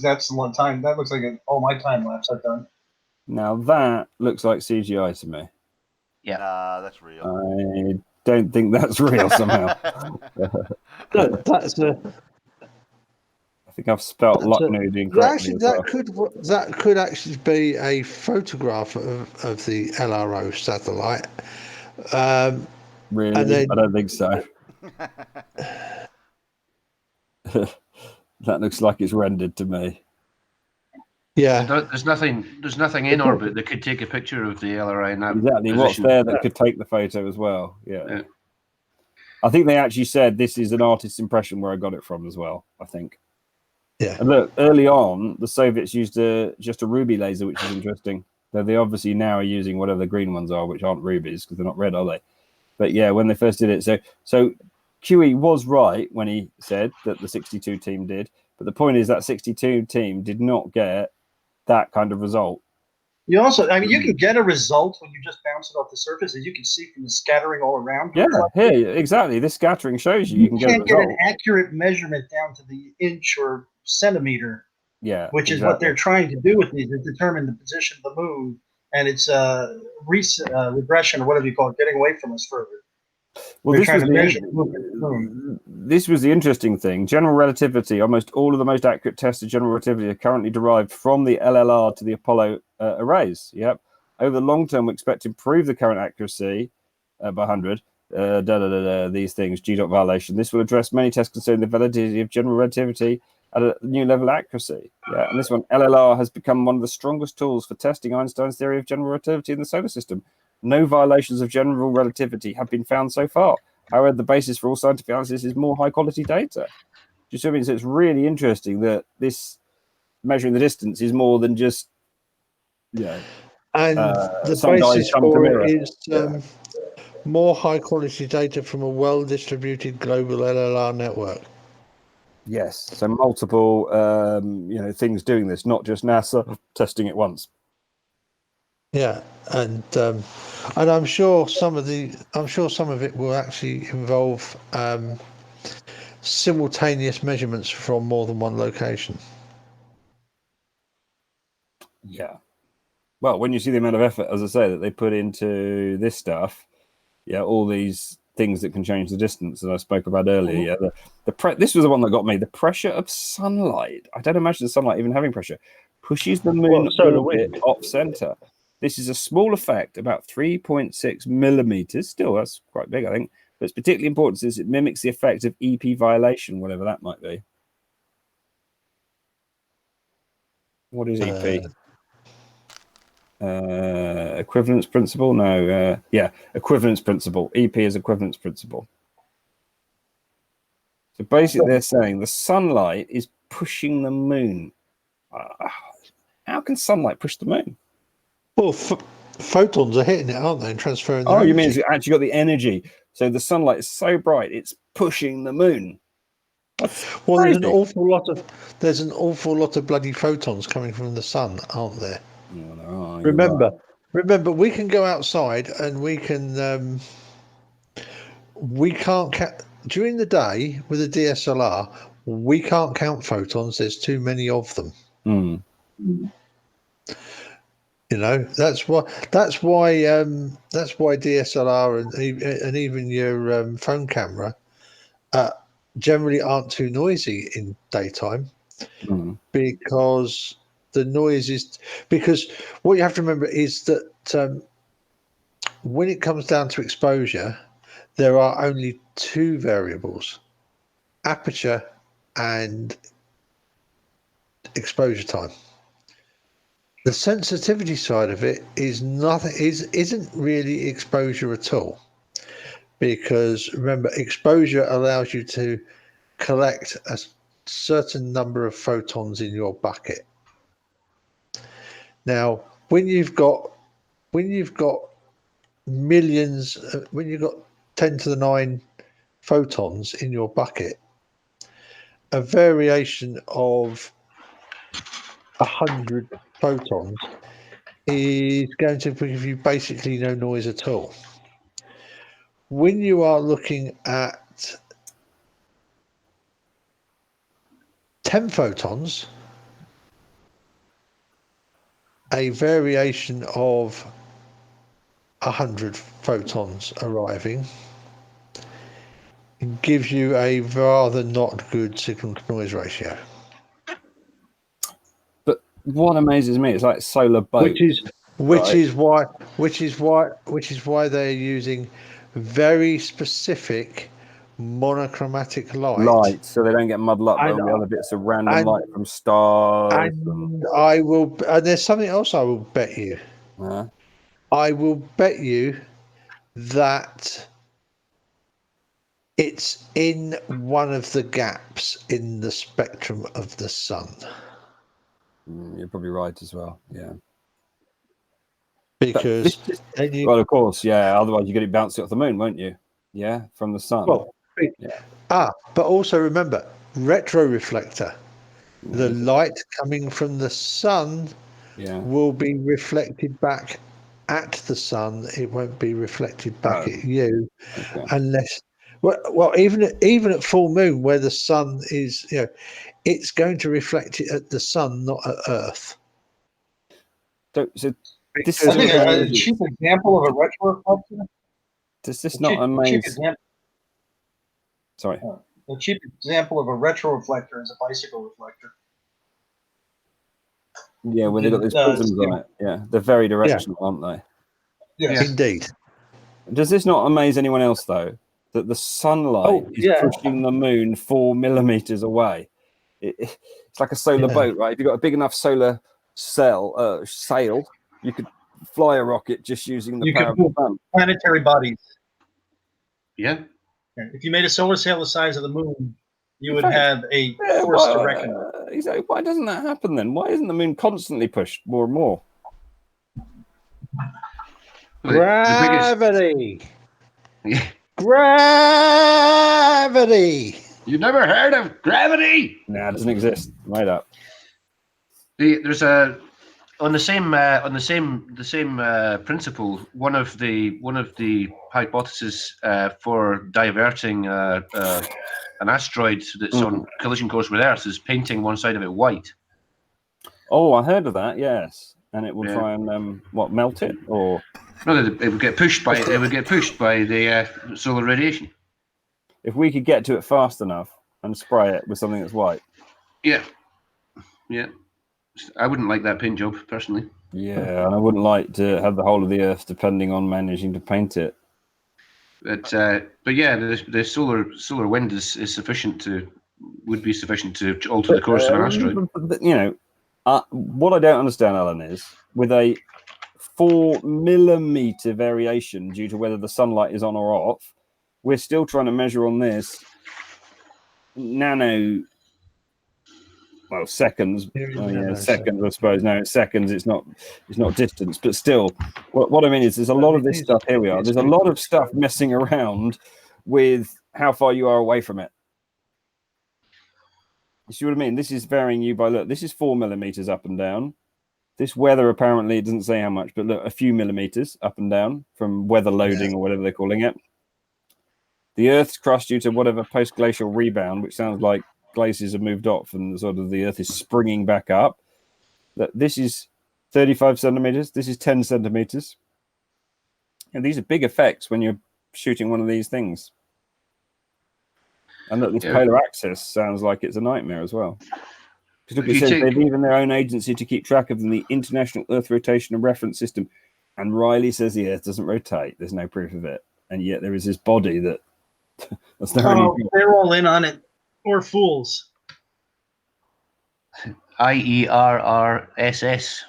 that's a long time. That looks like all my time lapse I've done. Now that looks like CGI to me. Yeah, that's real. I don't think that's real somehow. That's a. I think I've spelt Lucknood incorrectly. That could actually be a photograph of the LRO satellite. Really? I don't think so. That looks like it's rendered to me. Yeah. There's nothing in orbit that could take a picture of the LRI in that exactly. position. What's there that could take the photo as well? Yeah. I think they actually said this is an artist's impression where I got it from as well. I think. Yeah. And look, early on, the Soviets used just a ruby laser, which is interesting. Though they obviously now are using whatever the green ones are, which aren't rubies because they're not red, are they? But yeah, when they first did it, so QE was right when he said that the 62 team did. But the point is that 62 team did not get that kind of result. You also, you can get a result when you just bounce it off the surface, as you can see from the scattering all around. Yeah, here, exactly. This scattering shows you can can't get an accurate measurement down to the inch or centimeter. Yeah, which is what they're trying to do with these, is determine the position of the moon and its regression, or whatever you call it, getting away from us further. Well, this was the interesting thing. General relativity, almost all of the most accurate tests of general relativity are currently derived from the LLR to the Apollo arrays. Yep. Over the long term, we expect to improve the current accuracy by 100. These things, G dot violation. This will address many tests concerning the validity of general relativity at a new level of accuracy. Yeah, and this one, LLR has become one of the strongest tools for testing Einstein's theory of general relativity in the solar system. No violations of general relativity have been found so far. However, the basis for all scientific analysis is more high-quality data. Do you see what I mean? So it's really interesting that this measuring the distance is more than just, and the basis for it is more high-quality data from a well-distributed global LLR network. Yes, so multiple, things doing this, not just NASA testing it once. Yeah, and I'm sure some of it will actually involve simultaneous measurements from more than one location. Yeah. Well, when you see the amount of effort, as I say, that they put into this stuff, all these things that can change the distance that I spoke about earlier. This was the one that got me. The pressure of sunlight. I don't imagine the sunlight even having pressure. Pushes the moon orbit off center. This is a small effect, about 3.6 millimeters. Still, that's quite big, I think. But it's particularly important since it mimics the effect of EP violation, whatever that might be. What is EP? Equivalence principle? No. Equivalence principle. EP is equivalence principle. So basically, they're saying the sunlight is pushing the moon. How can sunlight push the moon? Well, photons are hitting it, aren't they, and transferring their energy. You mean it's actually got the energy. So the sunlight is so bright, it's pushing the moon. Well, there's an awful lot of bloody photons coming from the sun, aren't there? No, remember, we can go outside and we can't during the day with a DSLR. We can't count photons. There's too many of them. That's why DSLR and even your phone camera generally aren't too noisy in daytime, because the noise is, because what you have to remember is that when it comes down to exposure, there are only two variables: aperture and exposure time. The sensitivity side of it isn't really exposure at all, because remember, exposure allows you to collect a certain number of photons in your bucket. Now, when you've got millions, when you've got 10 to the 9 photons in your bucket, a variation of 100 photons is going to give you basically no noise at all. When you are looking at 10 photons, a variation of 100 photons arriving gives you a rather not good signal to noise ratio. But what amazes me is like solar boats, which is why they're using very specific monochromatic light, so they don't get muddled up by all the other bits of random light from stars. And there's something else I will bet you. I will bet you that it's in one of the gaps in the spectrum of the sun. You're probably right as well. Yeah. Because well, of course, yeah. Otherwise, you're going to bounce it off the moon, won't you? Yeah, from the sun. Well, but also remember, retroreflector. The light coming from the sun will be reflected back at the sun. It won't be reflected back at you, unless. Well, even at full moon, where the sun is, it's going to reflect it at the sun, not at Earth. I think a cheap example of a retroreflector. Does this not amaze? Sorry. A cheap example of a retroreflector is a bicycle reflector. Yeah, where they've got those prisms on it. Yeah, they're very directional, aren't they? Yes. Indeed. Does this not amaze anyone else, though, that the sunlight is pushing the moon 4 millimeters away? It's like a solar boat, right? If you've got a big enough solar sail, you could fly a rocket just using the power of the sun. Planetary bodies. Yeah. If you made a solar sail the size of the moon, you would have a force to reckon with. Exactly. Why doesn't that happen then? Why isn't the moon constantly pushed more and more? Gravity. Gravity. You've never heard of gravity? Nah, it doesn't exist. Made up. There's on the same principle. One of the hypotheses for diverting an asteroid that's on collision course with Earth is painting one side of it white. Oh, I heard of that. Yes, and it will try and melt it, or no, it would get pushed by the solar radiation. If we could get to it fast enough and spray it with something that's white. Yeah. I wouldn't like that paint job personally. Yeah, and I wouldn't like to have the whole of the Earth depending on managing to paint it. But yeah, the solar wind would be sufficient to alter the course of an asteroid. What I don't understand, Alan, is with a 4 millimeter variation due to whether the sunlight is on or off, we're still trying to measure on this seconds. Seconds, I suppose. No, it's seconds. It's not distance, but still. What I mean is, there's a lot of this stuff. Here we are. There's a lot of stuff messing around with how far you are away from it. You see what I mean? This is varying you by look. This is 4 millimeters up and down. This weather apparently it doesn't say how much, but look, a few millimeters up and down from weather loading or whatever they're calling it. The Earth's crust due to whatever post-glacial rebound, which sounds like glaciers have moved off and sort of the Earth is springing back up. This is 35 centimeters. This is 10 centimeters. And these are big effects when you're shooting one of these things. And look, this polar axis sounds like it's a nightmare as well. Because look, it says they've even their own agency to keep track of them, the International Earth Rotation and Reference System. And Riley says the Earth doesn't rotate. There's no proof of it. And yet there is this body that... they're all in on it. Or fools. IERRSS.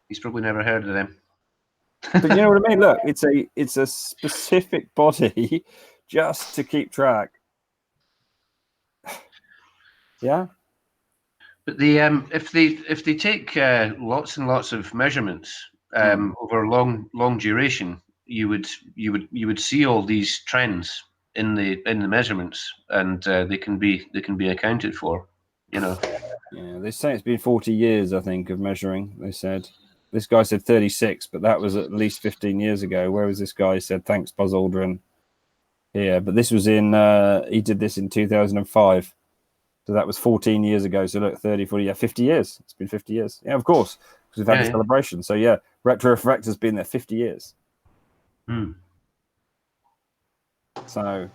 He's probably never heard of them. But you know what I mean? Look, it's a specific body just to keep track. Yeah. But if they take lots and lots of measurements over long duration, you would see all these trends in the measurements, and they can be accounted for. Yeah, they say it's been 40 years, I think, of measuring. They said this guy said 36, but that was at least 15 years ago. Whereas this guy said, "Thanks, Buzz Aldrin." Here, but this was in. He did this in 2005. So that was 14 years ago. So look, 30, 40, 50 years. It's been 50 years. Yeah, of course, because we've had the celebration. So yeah, Retroreflector's been there 50 years. So,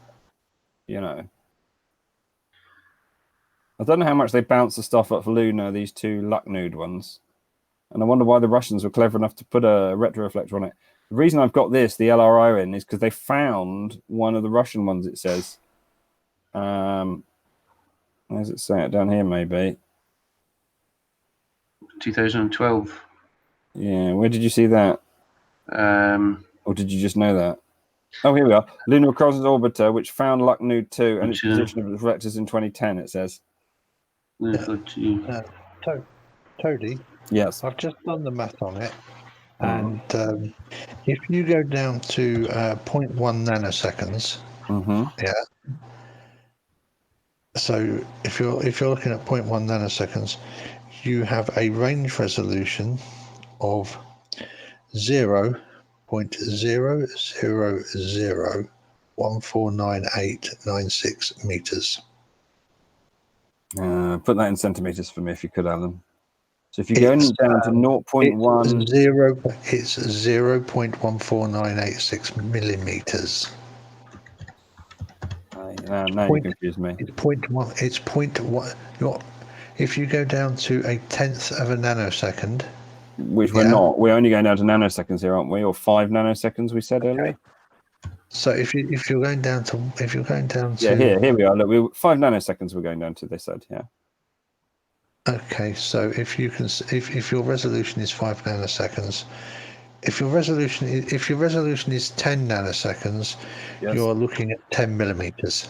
I don't know how much they bounce the stuff up for Luna, these two Lucknood ones. And I wonder why the Russians were clever enough to put a retroreflector on it. The reason I've got this, the LRO in, is because they found one of the Russian ones, it says. Where does it say it? Down here, maybe. 2012. Yeah, where did you see that? Or did you just know that? Oh, here we are. Lunar Reconnaissance Orbiter, which found Lucknood 2 and its position of reflectors in 2010, it says. Toady? Yes. I've just done the math on it. And if you go down to 0.1 nanoseconds, yeah. So if you're looking at 0.1 nanoseconds, you have a range resolution of 0.000149896 meters. Put that in centimeters for me if you could, Alan. So if you go down to 0.1... It's 0.14986 millimeters. Now you confuse me. It's 0.1. It's 0.1. If you go down to a tenth of a nanosecond, which we're not. We're only going down to nanoseconds here, aren't we? Or 5 nanoseconds, we said earlier. So if you're going down to here we are. Look, 5 nanoseconds. We're going down to this side. Yeah. Okay, so if your resolution is 5 nanoseconds, if your resolution is 10 nanoseconds, you're looking at 10 millimeters.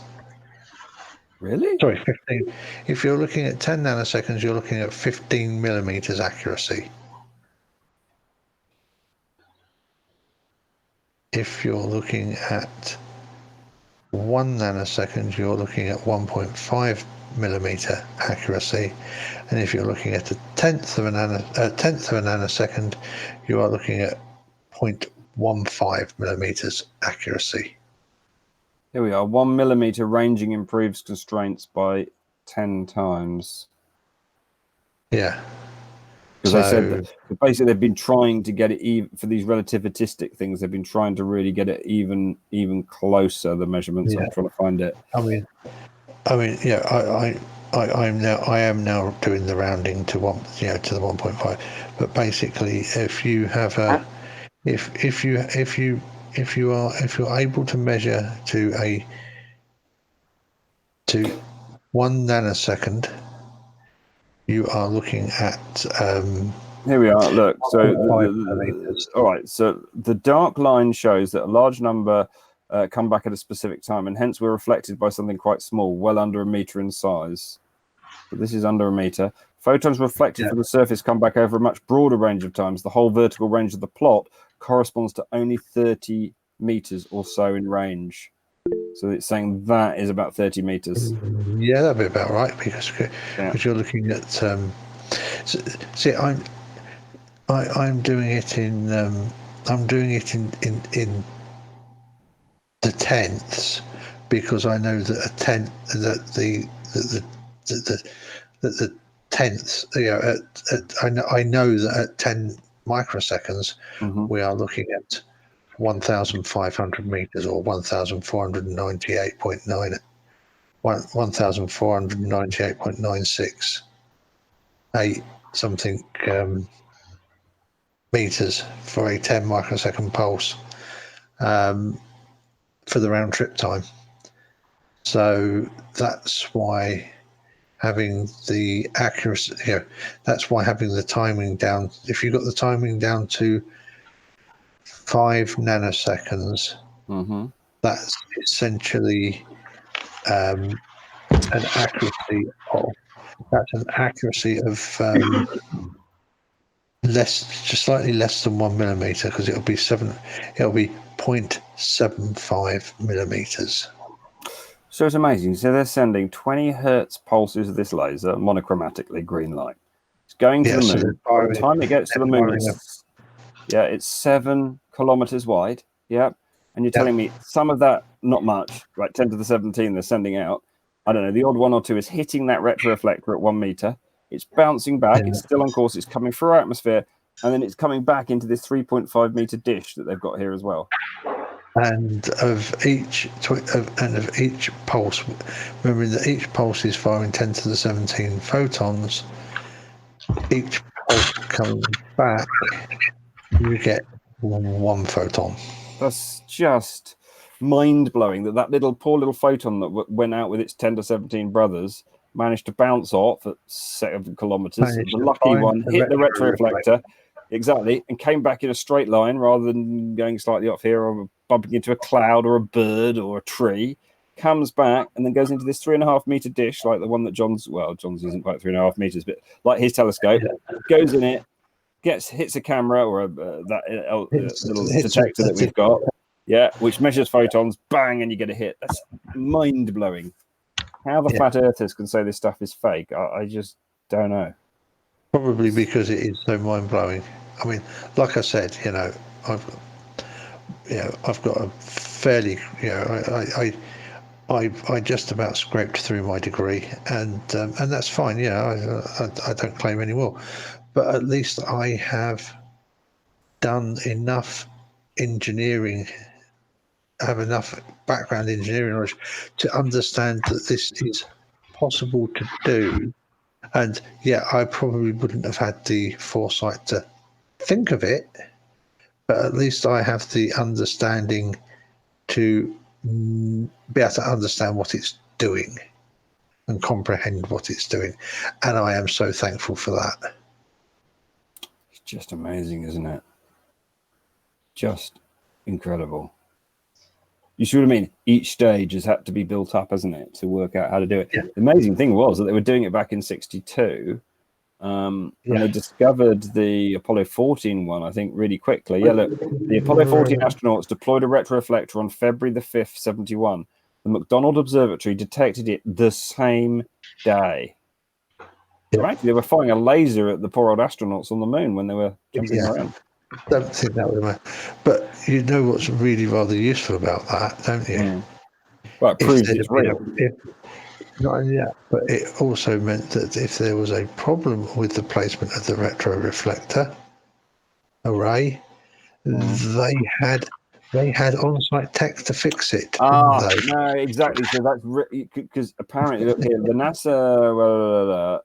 Really? Sorry, 15. If you're looking at 10 nanoseconds, you're looking at 15 millimeters accuracy. If you're looking at 1 nanosecond, you're looking at 1.5 millimeter accuracy, and if you're looking at a tenth of a nanosecond, you are looking at 0.15 millimeters accuracy. Here we are. 1 millimeter ranging improves constraints by 10 times. Yeah. Because they said that basically they've been trying to get it even for these relativistic things. They've been trying to really get it even closer. The measurements. I'm trying to find it. I mean, yeah. I am now doing the rounding to to the 1.5. But basically, if you have a if you're able to measure to 1 nanosecond, you are looking at here we are. Look, so all right. So the dark line shows that a large number come back at a specific time, and hence we're reflected by something quite small, well under a meter in size. So this is under a meter. Photons reflected from the surface come back over a much broader range of times. The whole vertical range of the plot corresponds to only 30 meters or so in range. So it's saying that is about 30 meters. Yeah, that'd be about right, because you're looking at see, I'm doing it in the tenths, because I know that a tenth the tenths, I know that at 10 microseconds we are looking at 1,500 meters, or 1,498.96 something meters for a 10 microsecond pulse for the round trip time. So that's why having the accuracy, that's why having the timing down, if you've got the timing down to 5 nanoseconds, that's essentially an accuracy of just slightly less than 1 millimeter, because it'll be 0.75 millimeters. So it's amazing. So they're sending 20 hertz pulses of this laser monochromatically, green light. It's going to the moon. By the time it gets to the moon, it's 7 kilometers wide. Yeah. And you're telling me some of that, not much, like 10 to the 17 they're sending out. I don't know, the odd 1 or 2 is hitting that retroreflector at 1 meter. It's bouncing back. It's still on course. It's coming through our atmosphere. And then it's coming back into this 3.5 meter dish that they've got here as well. And of each pulse, remembering that each pulse is firing 10 to the 17 photons, each pulse coming back, you get 1 photon. That's just mind-blowing that little poor little photon that went out with its 10 to 17 brothers managed to bounce off at 7 kilometers. The lucky one hit the retroreflector, exactly, and came back in a straight line rather than going slightly off here or bumping into a cloud or a bird or a tree. Comes back and then goes into this 3.5 meter dish, like the one that John's isn't quite 3.5 meters, but like his telescope, goes in it, hits a camera or little detector that we've got, which measures photons, bang, and you get a hit. That's mind-blowing. How the flat earthers can say this stuff is fake, I just don't know. Probably because it is so mind-blowing. I mean, like I said, I've got a fairly, I just about scraped through my degree, and that's fine. I don't claim any more, but at least I have done enough engineering, have enough background engineering knowledge to understand that this is possible to do. And I probably wouldn't have had the foresight to think of it, but at least I have the understanding to be able to understand what it's doing and comprehend what it's doing. And I am so thankful for that. It's just amazing, isn't it? Just incredible. You see what I mean? Each stage has had to be built up, hasn't it, to work out how to do it. The amazing thing was that they were doing it back in 1962, and they discovered the Apollo 14 one, I think, really quickly. Look, the Apollo 14 astronauts deployed a retroreflector on February the 5th, 1971. The McDonald Observatory detected it the same day. Right? They were firing a laser at the poor old astronauts on the moon when they were jumping around. I don't think that would matter. But you know what's really rather useful about that, don't you? Well, it proves it's real. Not only that, but it also meant that if there was a problem with the placement of the retroreflector array, they had on-site tech to fix it. No, exactly. So that's because apparently, look here, the NASA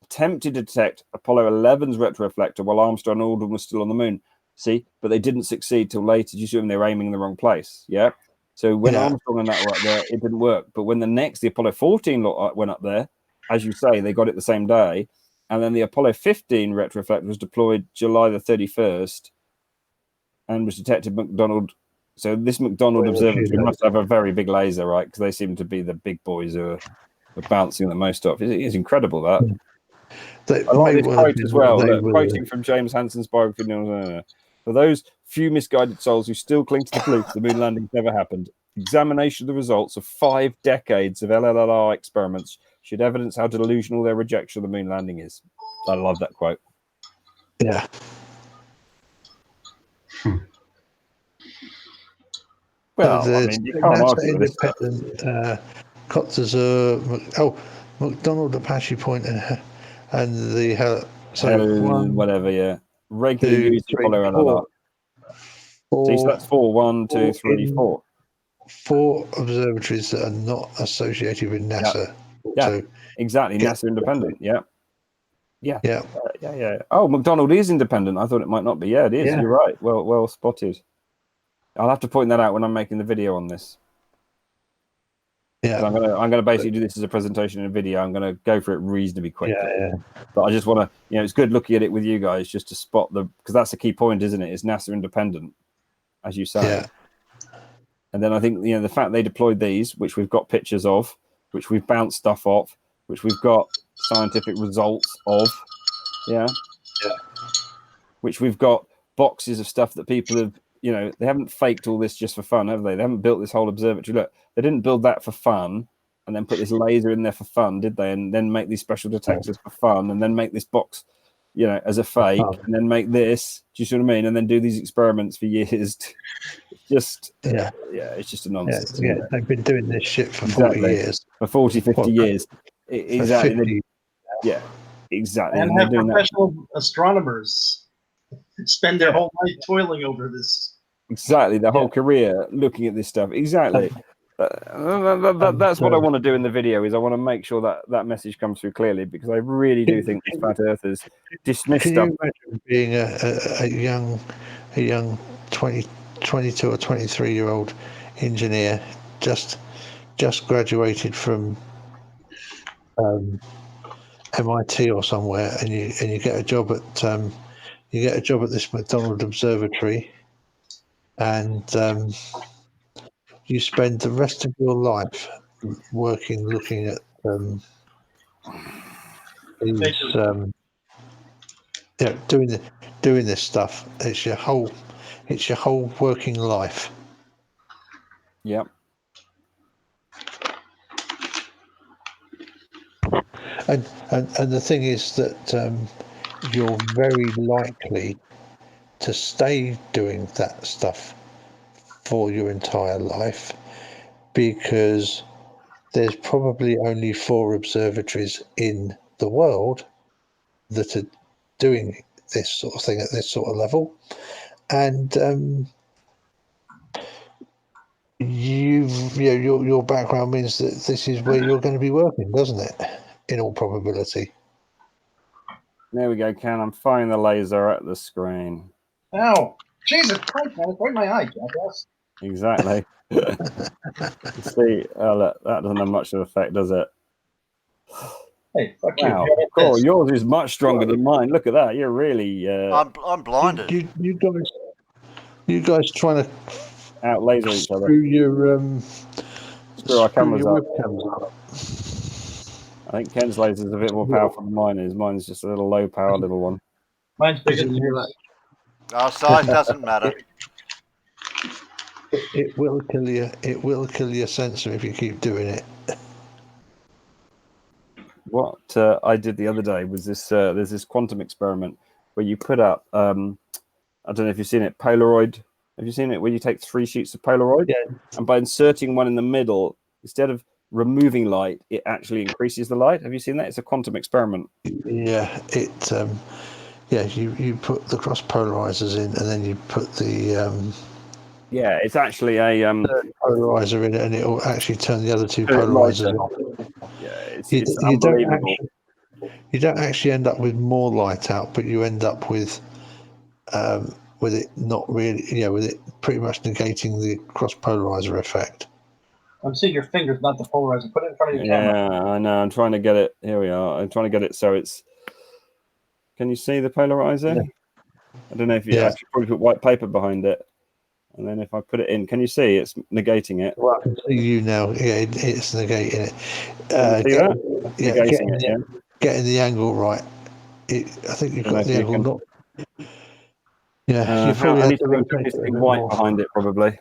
attempted to detect Apollo 11's retroreflector while Armstrong and Aldrin was still on the moon. See, but they didn't succeed till later. Do you see when they were aiming in the wrong place? Yeah. So when Armstrong and that were up there, it didn't work. But when the Apollo 14 lot went up there, as you say, they got it the same day. And then the Apollo 15 retroreflector was deployed July the 31st and was detected McDonald. So this McDonald Observatory must have a very big laser, right? Because they seem to be the big boys who are bouncing the most off. It's incredible, that. I like this quote as well. Quoting from James Hansen's biography. For those few misguided souls who still cling to the belief the moon landing never happened, examination of the results of 5 decades of LLR experiments should evidence how delusional their rejection of the moon landing is. I love that quote. Yeah. Well, I mean, you can't argue with this. McDonald, Apache Point, and the regularly used Apollo LLR. See, so that's 4. 1, 2, 3, 4. 4 observatories that are not associated with NASA. Yeah, exactly. NASA independent. Yeah. Oh, McDonald is independent. I thought it might not be. Yeah, it is. You're right. Well spotted. I'll have to point that out when I'm making the video on this. I'm gonna basically do this as a presentation in a video. I'm gonna go for it reasonably quickly. But I just want to, it's good looking at it with you guys just to spot because that's the key point, isn't it? It's NASA independent, as you say. And then I think the fact they deployed these, which we've got pictures of, which we've bounced stuff off, which we've got scientific results of, which we've got boxes of stuff that people have, you know, they haven't faked all this just for fun, have they? They haven't built this whole observatory. Look, they didn't build that for fun and then put this laser in there for fun, did they? And then make these special detectors for fun and then make this box, you know, as a fake and then make this. Do you see what I mean? And then do these experiments for years. Just, it's just a nonsense. Yeah, they've been doing this shit for 40 years. For 40, 50 years. Exactly. 50. Yeah, exactly. And have professional astronomers spend their whole life toiling over this. Exactly, their whole career looking at this stuff. Exactly. That's what I want to do in the video. Is I want to make sure that that message comes through clearly, because I really do think these flat earthers dismiss stuff. Can you imagine being a young 22 or 23-year-old engineer just graduated from MIT or somewhere, and you get a job at this McDonald Observatory, and you spend the rest of your life looking at these, doing this stuff. It's your whole working life. Yep. And the thing is that you're very likely to stay doing that stuff for your entire life, because there's probably only 4 observatories in the world that are doing this sort of thing at this sort of level, and your background means that this is where you're going to be working, doesn't it? In all probability. There we go, Ken. I'm firing the laser at the screen. Ow! Jesus Christ, man! It's right in my eye, jackass. Exactly. See, look, that doesn't have much of an effect, does it? Hey, fuck wow. you. Cool. Yours is much stronger than mine. Look at that. You're really. I'm blinded. You guys trying to out laser each other. Screw our cameras up. Webcams up. I think Ken's laser is a bit more powerful than mine is. Mine's just a little low power little one. Mine's bigger than yours. Our size doesn't matter. It will kill you. It will kill your sensor if you keep doing it. What I did the other day was this. There's this quantum experiment where you put up. I don't know if you've seen it. Polaroid. Have you seen it? Where you take 3 sheets of Polaroid, and by inserting one in the middle, instead of removing light, it actually increases the light. Have you seen that? It's a quantum experiment. Yeah, you put the cross polarizers in, and then you put the yeah, it's actually a polarizer in it, and it will actually turn the other 2 polarizers off. Yeah, it's unbelievable. You don't actually end up with more light out, but you end up with it not really, with it pretty much negating the cross polarizer effect. I'm seeing your fingers, not the polarizer. Put it in front of your camera. Yeah, I know. I'm trying to get it. Here we are. I'm trying to get it so it's. Can you see the polarizer? Yeah. I don't know if you actually probably put white paper behind it, and then if I put it in, can you see it's negating it? Well, I can see you now. Yeah, it's negating it. See that? Getting the angle right. I think you've got the angle. Yeah, you probably I need to put something white behind it, probably.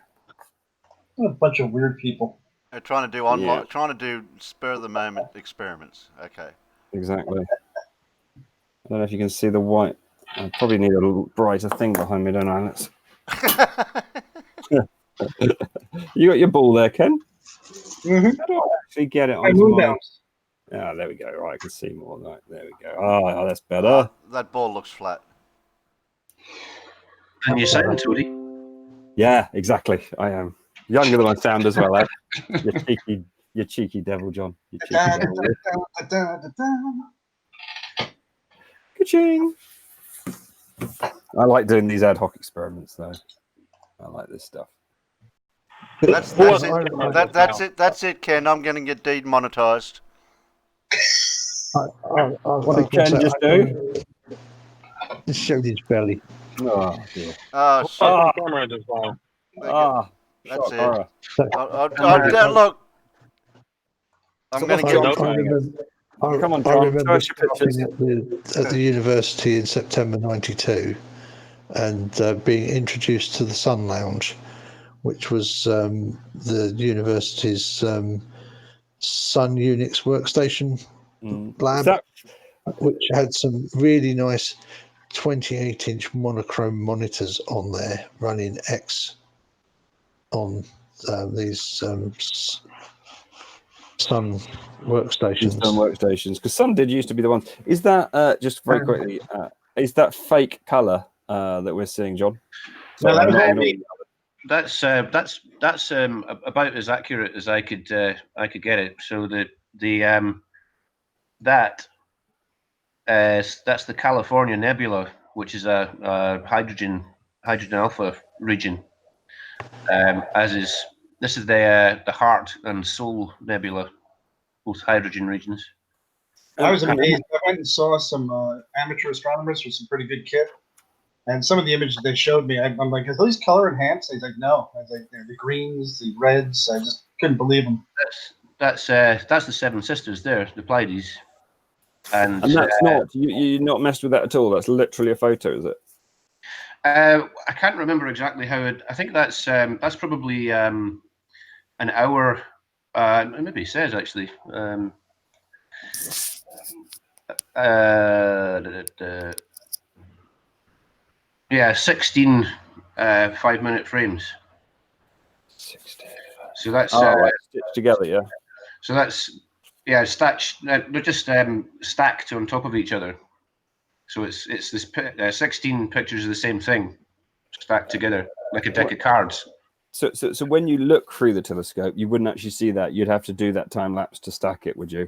A bunch of weird people. They're trying to do trying to do spur of the moment experiments. Okay. Exactly. I don't know if you can see the white. I probably need a little brighter thing behind me, don't I? Let's. You got your ball there, Ken? Mm-hmm. How do I actually get it onto my... Ah, there we go. Right, I can see more. Right, there we go. Oh, that's better. That ball looks flat. And you sound, Tony. Yeah, exactly. I am younger than I sound as well. Eh? You cheeky devil, John. You cheeky devil. Ka-ching. I like doing these ad hoc experiments, though. I like this stuff. That's it. That's it, Ken. I'm going to get demonetized. What did Ken just do? Just showed his belly. Oh, dear. Oh, shit. Camera just fine. That's it. Look. I'm going to get... Come on, I John. remember stopping at the university in September '92, and being introduced to the Sun Lounge, which was the university's Sun Unix workstation lab, which had some really nice 28-inch monochrome monitors on there running X on these Sun workstations. Sun workstations, because Sun did used to be the one. Is that just very quickly? Is that fake color that we're seeing, John? Well, that's about as accurate as I could get it. So that's the California Nebula, which is a hydrogen alpha region. This is the Heart and Soul Nebula, both hydrogen regions. I was amazed. I went and saw some amateur astronomers with some pretty good kit, and some of the images they showed me, I'm like, "Is these color enhanced?" He's like, "No." I was like, "The greens, the reds." I just couldn't believe them. That's the Seven Sisters there, the Pleiades, and that's not you not messed with that at all. That's literally a photo, is it? I can't remember exactly how it. I think that's probably an hour. Maybe it says actually. Yeah, 16 5-minute frames. 16. So that's stitched together, yeah. So that's stacked. They're just stacked on top of each other. So it's this 16 pictures of the same thing stacked together like a deck of cards. So when you look through the telescope, you wouldn't actually see that. You'd have to do that time lapse to stack it, would you?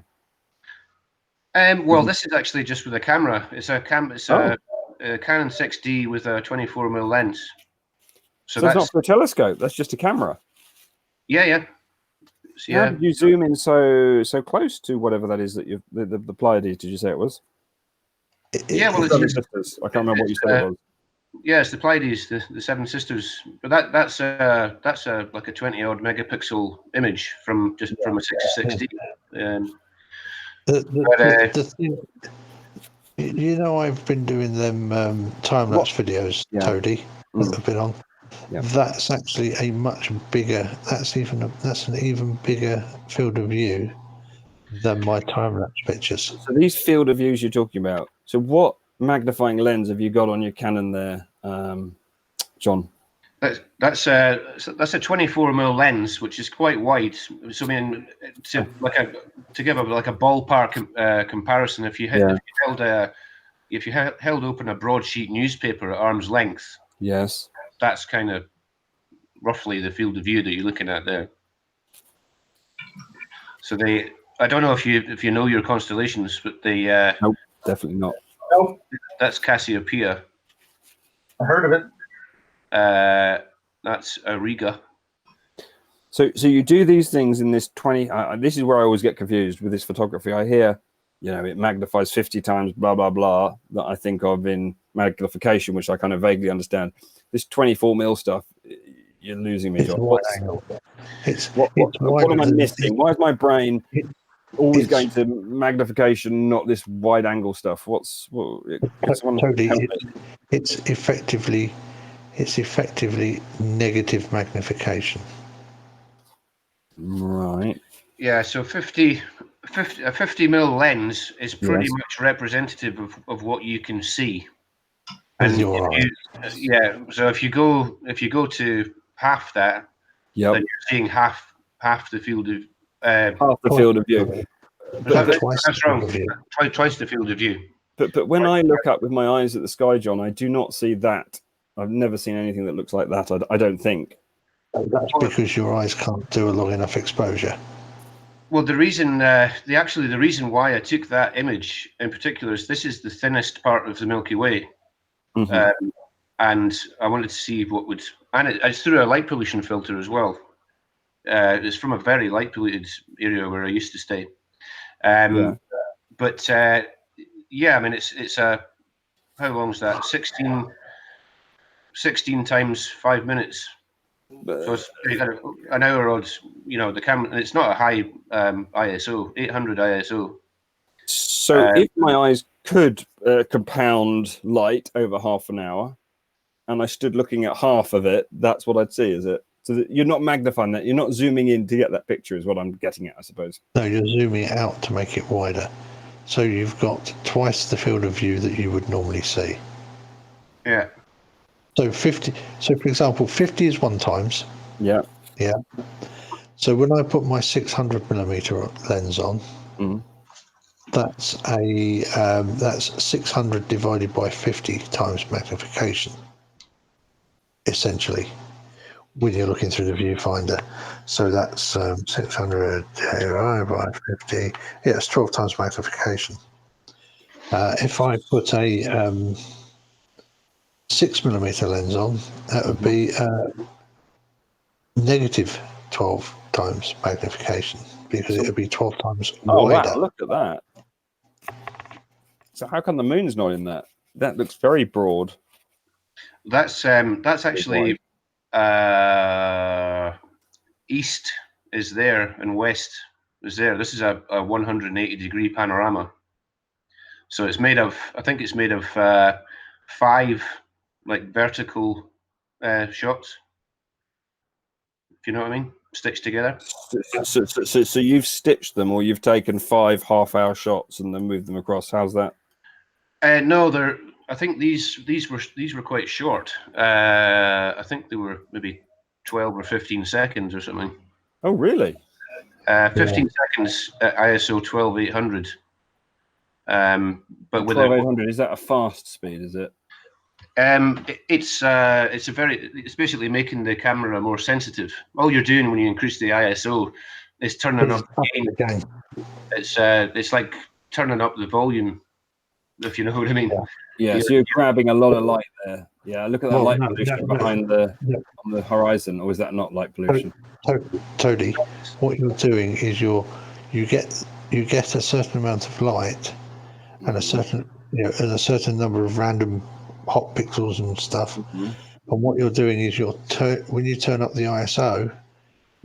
Well, this is actually just with a camera. It's a Canon 6D with a 24mm lens. So that's not for a telescope. That's just a camera. Yeah. So how did you zoom in so close to whatever that is that you've the Pleiades? Did you say it was? Yeah, well, it's sisters. I can't remember what you said it was. Yeah, it's the Pleiades, the Seven Sisters. But that's like a 20-odd megapixel image from a 66D. The thing, I've been doing them time-lapse videos, Toady, that have been on. Yeah. That's actually a much bigger. That's an even bigger field of view than my time-lapse pictures. So these field of views you're talking about. So what magnifying lens have you got on your Canon there, John? That's a 24mm lens, which is quite wide. So I mean, to give a ballpark comparison, if you held open a broadsheet newspaper at arm's length, yes, that's kind of roughly the field of view that you're looking at there. So I don't know if you know your constellations, but nope, definitely not. Nope. That's Cassiopeia. I heard of it. That's Auriga. So you do these things in this 20. This is where I always get confused with this photography. I hear, it magnifies 50 times, blah blah blah. That I think of in magnification, which I kind of vaguely understand. This 24mm stuff, you're losing me, John. What am I missing? Why is my brain always going to magnification, not this wide angle stuff? Totally, it's effectively negative magnification. Right. Yeah, so a 50mm lens is pretty much representative of what you can see. And so if you go to half that, then you're seeing half the field of field of view. That's wrong. Twice the field of view. But when I look up with my eyes at the sky, John, I do not see that. I've never seen anything that looks like that. I don't think. That's because your eyes can't do a long enough exposure. Well, the reason why I took that image in particular is this is the thinnest part of the Milky Way. Mm-hmm. And I wanted to see what would, and it's through a light pollution filter as well. It's from a very light polluted area where I used to stay. But I mean, it's how long's that? 16 times 5 minutes. So it's an hour odd. The camera. It's not a high ISO, 800 ISO. So if my eyes could compound light over half an hour, and I stood looking at half of it, that's what I'd see, is it? So that you're not magnifying that, you're not zooming in to get that picture, is what I'm getting at, I suppose. No, you're zooming out to make it wider. So you've got twice the field of view that you would normally see. Yeah. So 50. So for example, 50 is 1 times. Yeah. Yeah. So when I put my 600mm lens on, that's 600 divided by 50 times magnification, essentially, when you're looking through the viewfinder. So that's 600 divided by 50. Yeah, it's 12 times magnification. If I put a 6mm lens on, that would be negative 12 times magnification, because it would be 12 times wider. Wow, look at that. So how come the moon's not in that? That looks very broad. That's actually east is there and west is there. This is a 180-degree panorama. So it's made of, I think it's made of 5 like vertical shots. If you know what I mean, stitched together. So you've stitched them, or you've taken 5 half-hour shots and then moved them across. How's that? No, they're. I think these were quite short. I think they were maybe 12 or 15 seconds or something. Oh, really? 15 seconds at ISO 12800. But with 12800, is that a fast speed? Is it? It's basically making the camera more sensitive. All you're doing when you increase the ISO is turning up the gain. It's like turning up the volume, if you know what I mean. Yeah, so you're grabbing a lot of light there. Yeah, look at that light pollution behind on the horizon, or is that not light pollution? Totally. What you're doing is you get a certain amount of light and a certain number of random hot pixels and stuff. And what you're doing is when you turn up the ISO,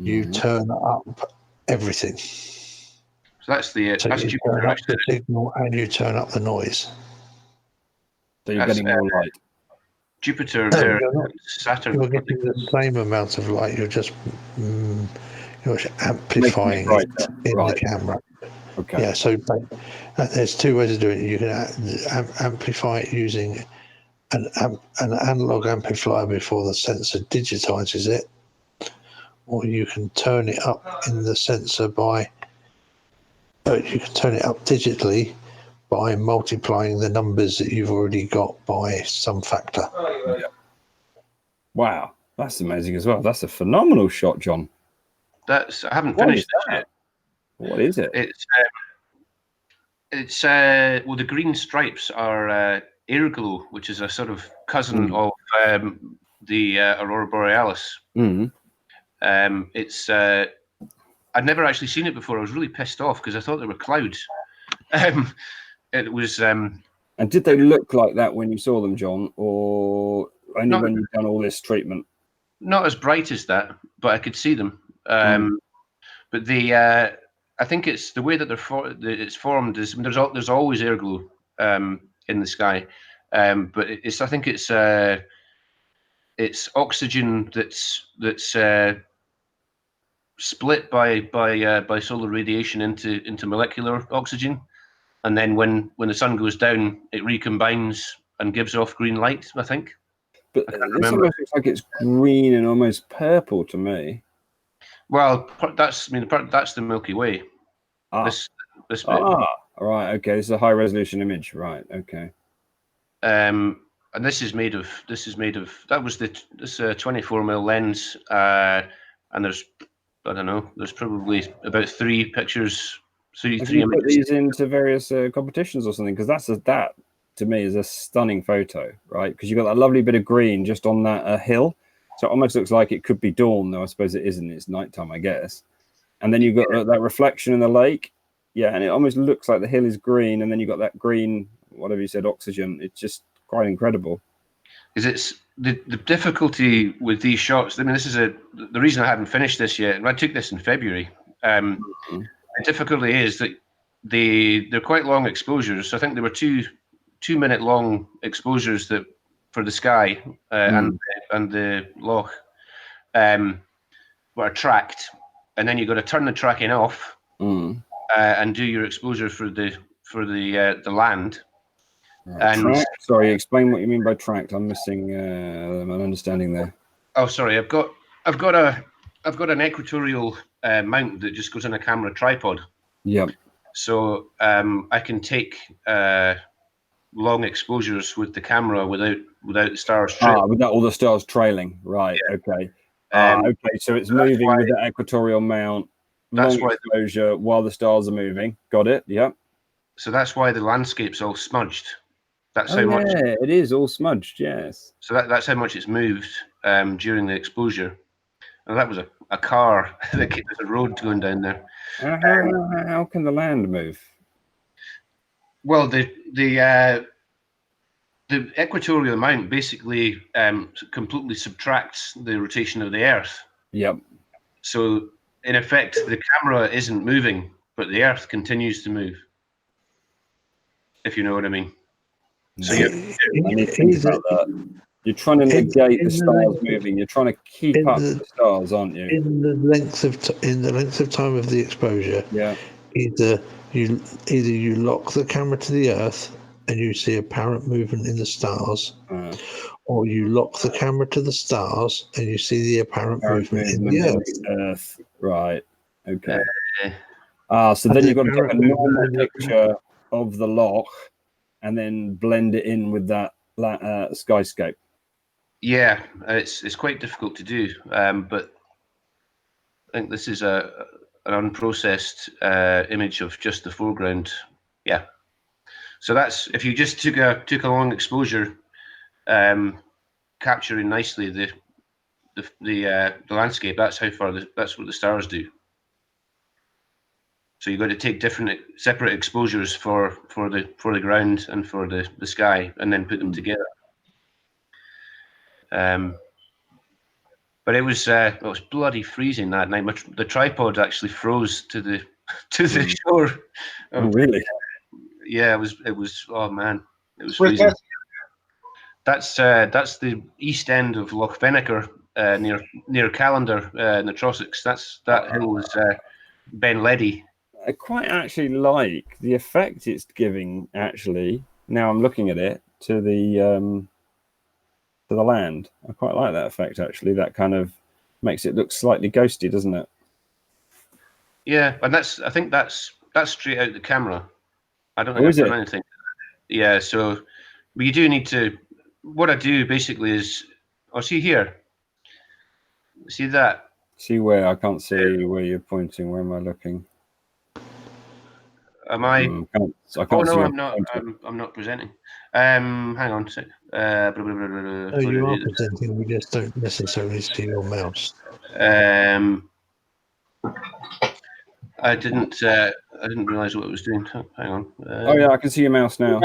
you turn up everything. So that's the you turn up the signal and you turn up the noise. So you're getting more light. Jupiter there, Saturn. You're getting the same amount of light. You're just you're amplifying it in the camera. Okay. Yeah. So there's 2 ways of doing it. You can amplify it using an analog amplifier before the sensor digitizes it, or you can turn it up in the sensor you can turn it up digitally by multiplying the numbers that you've already got by some factor. Yeah. Wow, that's amazing as well. That's a phenomenal shot, John. I haven't finished it yet. What is it? It's well, the green stripes are air glow, which is a sort of cousin of the Aurora Borealis. It's I'd never actually seen it before. I was really pissed off because I thought they were clouds. It was. And did they look like that when you saw them, John, or only when you've done all this treatment? Not as bright as that, but I could see them. But I think it's the way that it's formed is there's always air glow in the sky, but I think it's oxygen that's split by solar radiation into molecular oxygen. And then when the sun goes down, it recombines and gives off green light, I think. But this almost looks like it's green and almost purple to me. Well, that's the Milky Way. This bit. All right, okay. This is a high resolution image, right? Okay. And this is made of that was this 24mm lens, and there's probably about 3 pictures. Have you put these into various competitions or something? Because that to me is a stunning photo, right? Because you've got that lovely bit of green just on that hill, so it almost looks like it could be dawn, though I suppose it isn't. It's nighttime, I guess. And then you've got that reflection in the lake, yeah, and it almost looks like the hill is green, and then you've got that green, whatever you said, oxygen. It's just quite incredible. Is it's the difficulty with these shots? I mean, this is the reason I hadn't finished this yet, and I took this in February. The difficulty is that they're quite long exposures. So I think there were 2 minute long exposures that for the sky and the loch were tracked, and then you've got to turn the tracking off and do your exposure for the land. Right. And sorry, explain what you mean by tracked. I'm missing an understanding there. Oh, sorry, I've got an equatorial mount that just goes on a camera tripod. Yep. So I can take long exposures with the camera without the stars trailing. Without all the stars trailing. Right. Yeah. Okay. Okay. So it's moving with the equatorial mount. Long exposure while the stars are moving. Got it. Yep. So that's why the landscape's all smudged. That's how much. Yeah, it is all smudged. Yes. So that's how much it's moved during the exposure. And that was a car. There's a road going down there. How can the land move? Well, the equatorial mount basically completely subtracts the rotation of the Earth. Yep. So in effect, the camera isn't moving, but the Earth continues to move. If you know what I mean. So I need to think about that. You're trying to negate the stars moving. You're trying to keep up with the stars, aren't you? In the length of time of the exposure, yeah. Either you lock the camera to the Earth and you see apparent movement in the stars, or you lock the camera to the stars and you see the apparent movement in the Earth. Right. Okay. So then you've got to take a normal picture of the loch and then blend it in with that skyscape. Yeah, it's quite difficult to do, but I think this is an unprocessed image of just the foreground. Yeah, so that's if you just took a long exposure, capturing nicely the landscape. That's how far that's what the stars do. So you've got to take separate exposures for the ground and for the sky, and then put them together. But it was bloody freezing that night. The tripod actually froze to the shore. Oh, really? Yeah, it was. Oh man, it was freezing. That's the east end of Loch Venacher, near Callander in the Trossachs. That hill was Ben Ledy. I quite actually like the effect it's giving. Actually, now I'm looking at it to the land. I quite like that effect. Actually, that kind of makes it look slightly ghosty, doesn't it? Yeah, and I think that's straight out the camera. I don't think I've done anything. Yeah, so but you do need to. What I do basically is, see here. See that? See where? I can't see where you're pointing. Where am I looking? Am I? I can't oh see no, I'm not. I'm not presenting. Hang on a sec. No, you are presenting. We just don't necessarily see your mouse. I didn't realize what it was doing. Hang on. Oh yeah, I can see your mouse now.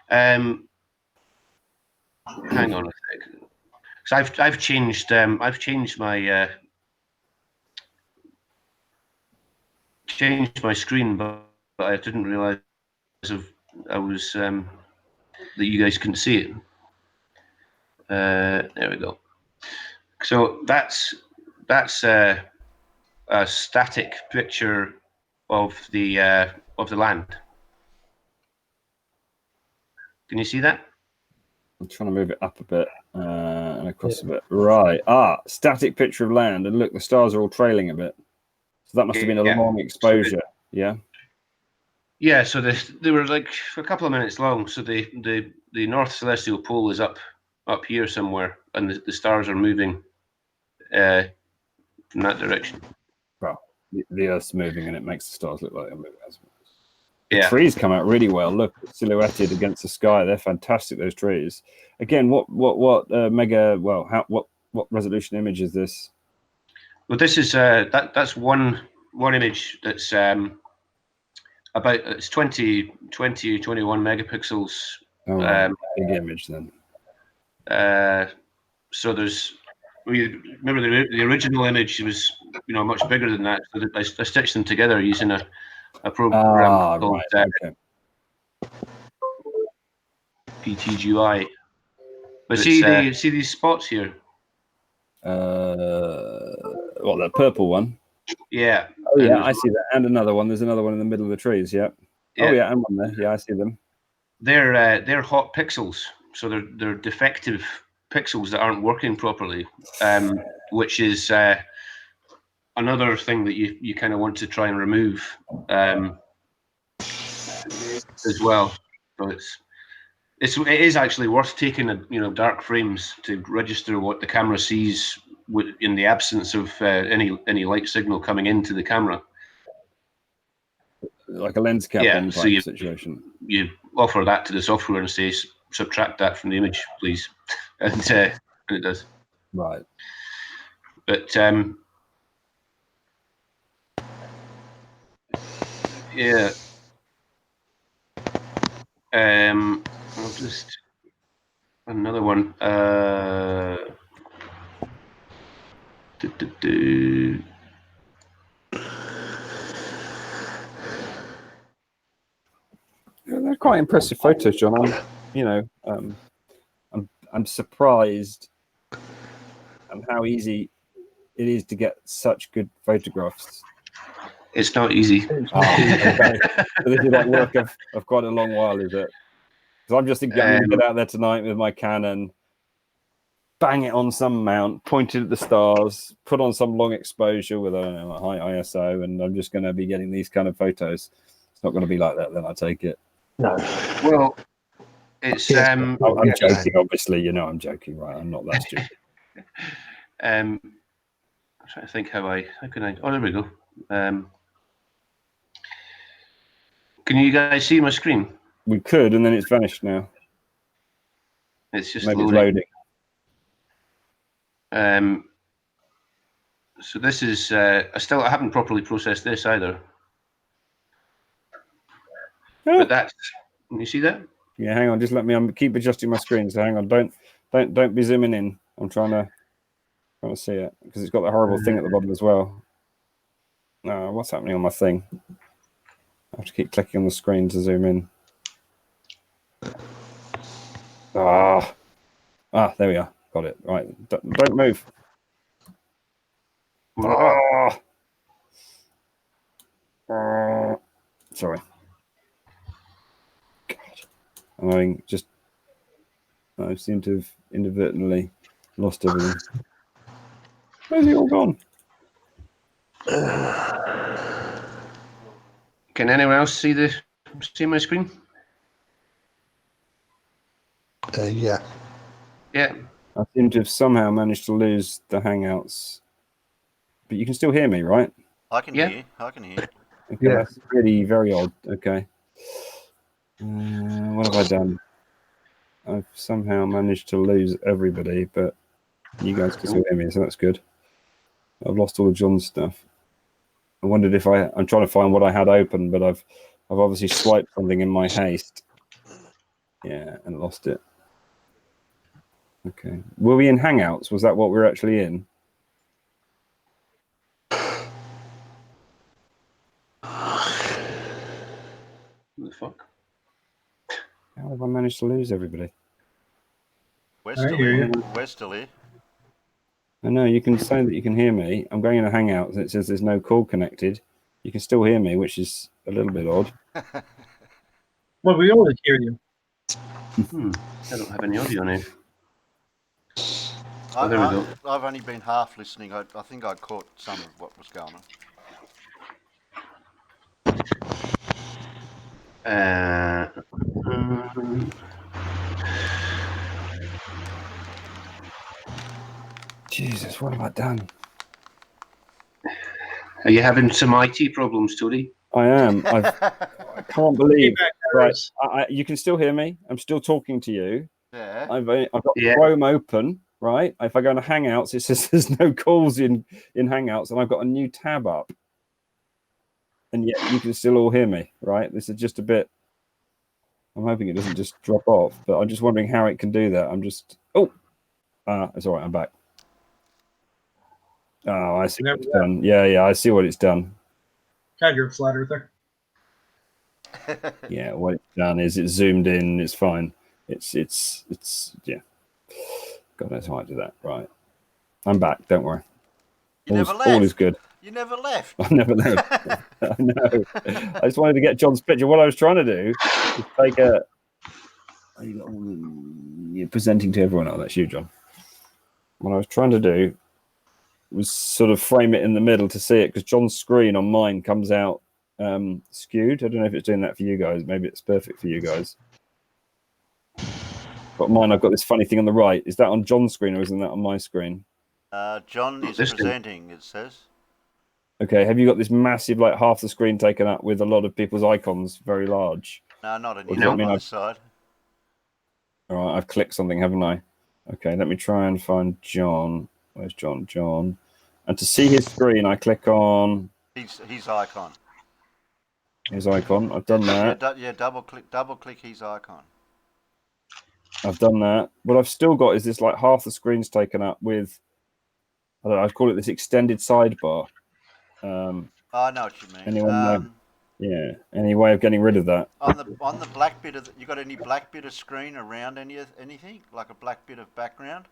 Hang on a sec. So I've changed my screen, but I didn't realize I was that you guys couldn't see it. There we go. So that's a static picture of the land. Can you see that? I'm trying to move it up a bit and across a bit. Right. Static picture of land, and look, the stars are all trailing a bit. So that must have been a long exposure. Yeah. Yeah. So they were like a couple of minutes long. So the North Celestial Pole is up here somewhere, and the stars are moving from that direction. Well, the Earth's moving, and it makes the stars look like they're moving as well. The Yeah. trees come out really well. Look, silhouetted against the sky. They're fantastic. Those trees. Again, what resolution image is this? Well, this is that's one image that's about it's 21 megapixels. Big image then. So remember the original image was much bigger than that. So I stitched them together using a program called. Right. Okay. PTGI. But see these spots here. What, that purple one? Yeah. Oh yeah, I see that, and another one. There's another one in the middle of the trees. Yeah. Oh yeah, and one there. Yeah, I see them. They're hot pixels, so they're defective pixels that aren't working properly, which is another thing that you kind of want to try and remove as well. So it is actually worth taking dark frames to register what the camera sees in the absence of any light signal coming into the camera. Like a lens cap on type situation. You offer that to the software and say, subtract that from the image, please, and it does. Right. But yeah. I'll just another one. They're quite impressive photos, John. I'm surprised at how easy it is to get such good photographs. It's not easy. Okay. So this is like work of quite a long while, is it? Because I'm just thinking I'm going to get out there tonight with my Canon, bang it on some mount, point it at the stars, put on some long exposure with a high ISO, and I'm just going to be getting these kind of photos. It's not going to be like that, then I take it. No. Well, it's I'm joking, obviously. I'm joking, right? I'm not that stupid. I'm trying to think how can I? Oh, there we go. Can you guys see my screen? We could, and then it's vanished now. It's just maybe loading. It's loading. So this is I haven't properly processed this either. Oh. But that's, can you see that? Yeah, hang on, just let me keep adjusting my screen. So hang on, don't be zooming in. I'm trying to see it because it's got that horrible thing at the bottom as well. What's happening on my thing? I have to keep clicking on the screen to zoom in. There we are. Got it. Right. Don't move. Sorry. God. I seem to have inadvertently lost everything. Where's it all gone? Can anyone else see my screen? Yeah. Yeah. I seem to have somehow managed to lose the Hangouts, but you can still hear me, right? I can hear you. I can hear you. Okay, yeah. That's really very odd. Okay. What have I done? I've somehow managed to lose everybody, but you guys can still hear me, so that's good. I've lost all of John's stuff. I wondered if I'm trying to find what I had open, but I've obviously swiped something in my haste. Yeah, and lost it. Okay. Were we in Hangouts? Was that what we're actually in? What the fuck? How have I managed to lose everybody? We're still here. We're still here. I know, you can say that you can hear me. I'm going in a Hangout and it says there's no call connected. You can still hear me, which is a little bit odd. Well, we always hear you. I don't have any audio now. There we go. I've only been half listening. I think I caught some of what was going on. Jesus, what have I done? Are you having some IT problems, Tony? I am. I can't believe. Right, you can still hear me. I'm still talking to you. Yeah. I've got Chrome open. Right. If I go into Hangouts, it says there's no calls in Hangouts, and I've got a new tab up. And yet you can still all hear me. Right. This is just a bit. I'm hoping it doesn't just drop off, but I'm just wondering how it can do that. I'm just. It's all right. I'm back. Oh, I see what it's done. Yeah, I see what it's done. God, you're a flat earther. Yeah, what it's done is it's zoomed in. It's fine. It's yeah. God knows how I do that. Right, I'm back. Don't worry. All is good. You never left. I never left. I know. I just wanted to get John's picture. What I was trying to do is take a. You're presenting to everyone. Oh, that's you, John. What I was trying to do was sort of frame it in the middle to see it, because John's screen on mine comes out skewed. I don't know if it's doing that for you guys. Maybe it's perfect for you guys. But mine, I've got this funny thing on the right. Is that on John's screen or isn't that on my screen? John is presenting, it says. Okay, have you got this massive, like half the screen taken up with a lot of people's icons very large? No, not on this side. All right, I've clicked something, haven't I? Okay, let me try and find John. Where's John? John. And to see his screen, I click on his icon. His icon. I've done that. Yeah, double click his icon. I've done that. What I've still got is this, like half the screen's taken up with, I don't know, I'd call it this extended sidebar. I know what you mean. Anyone know? Yeah. Any way of getting rid of that? On the black bit of you got any black bit of screen around anything like a black bit of background?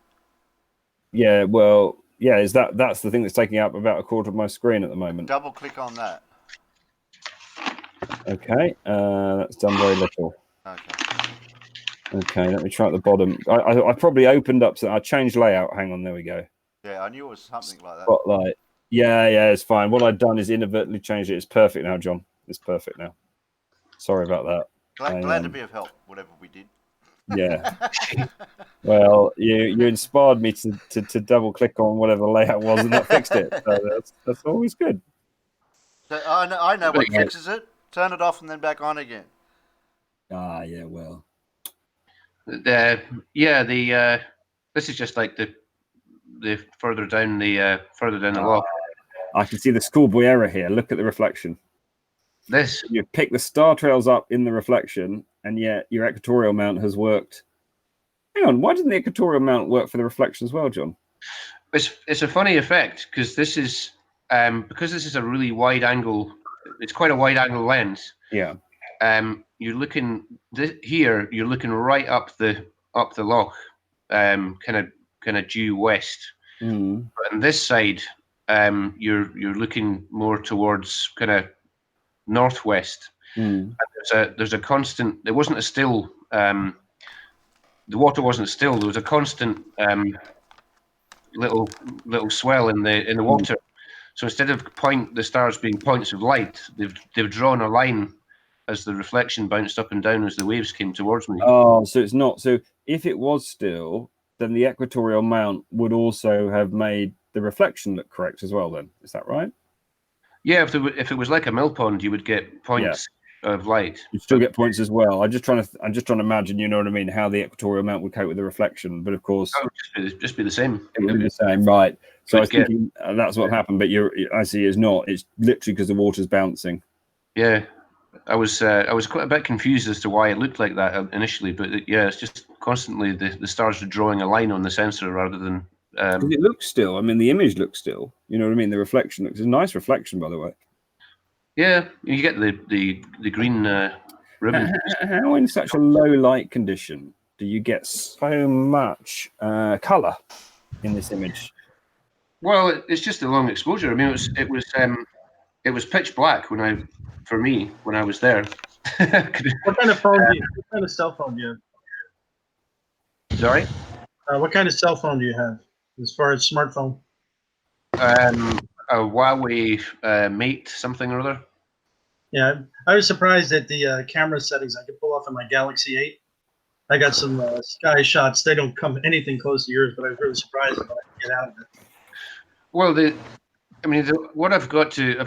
Yeah. Well, yeah. Is that's the thing that's taking up about a quarter of my screen at the moment? Double click on that. Okay. That's done very little. Okay. Okay. Let me try at the bottom. I probably opened up. So I changed layout. Hang on. There we go. Yeah, I knew it was something like that. Spotlight. Yeah, it's fine. What I've done is inadvertently changed it. It's perfect now, John. It's perfect now. Sorry about that. Glad to be of help, whatever we did. Yeah. Well, you inspired me to double click on whatever layout was, and that fixed it. So that's always good. So I know what fixes it. Turn it off and then back on again. Ah, yeah. Well. This is just like the further down the log. I can see the schoolboy error here. Look at the reflection. This you pick the star trails up in the reflection, and yet your equatorial mount has worked. Hang on, why didn't the equatorial mount work for the reflection as well, John? It's a funny effect because this is a really wide angle. It's quite a wide angle lens. Yeah. You're looking here. You're looking right up the loch, kind of due west. Mm. But on this side, you're looking more towards kind of northwest. Mm. And there's a constant. There wasn't a still. The water wasn't still. There was a constant little swell in the water. So instead of the stars being points of light, they've drawn a line as the reflection bounced up and down as the waves came towards me. Oh, so it's not. So if it was still, then the equatorial mount would also have made the reflection look correct as well. Then is that right? Yeah, if it was like a mill pond, you would get points of light. You'd still get points as well. I'm just trying to imagine, you know what I mean, how the equatorial mount would cope with the reflection. But of course, it would just be the same. It would be the same, right? So I was thinking that's what happened, but I see it's not. It's literally because the water's bouncing. Yeah, I was quite a bit confused as to why it looked like that initially, but it's just constantly the stars are drawing a line on the sensor rather than. It looks still. I mean, the image looks still. You know what I mean? The reflection looks. It's a nice reflection, by the way. Yeah, you get the green ribbon. How in such a low light condition do you get so much color in this image? Well, it's just a long exposure. I mean, it was pitch black when I was there. What kind of phone? What kind of cell phone do you have? Sorry. What kind of cell phone do you have, as far as smartphone? A Huawei Mate something or other. Yeah, I was surprised at the camera settings I could pull off on my Galaxy 8. I got some sky shots. They don't come anything close to yours, but I was really surprised when I get out of it. Well, what I've got to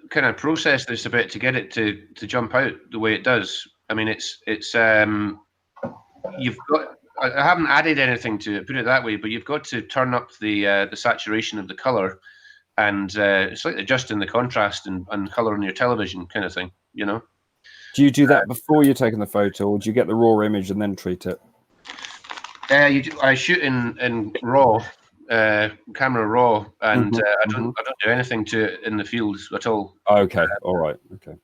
kind of process this a bit to get it to jump out the way it does. I mean, I haven't added anything to it, put it that way, but you've got to turn up the saturation of the color, and it's like adjusting the contrast and color on your television kind of thing, you know. Do you do that before you're taking the photo, or do you get the raw image and then treat it? I shoot in RAW, camera RAW, and I don't do anything to it in the field at all. Okay, all right, okay.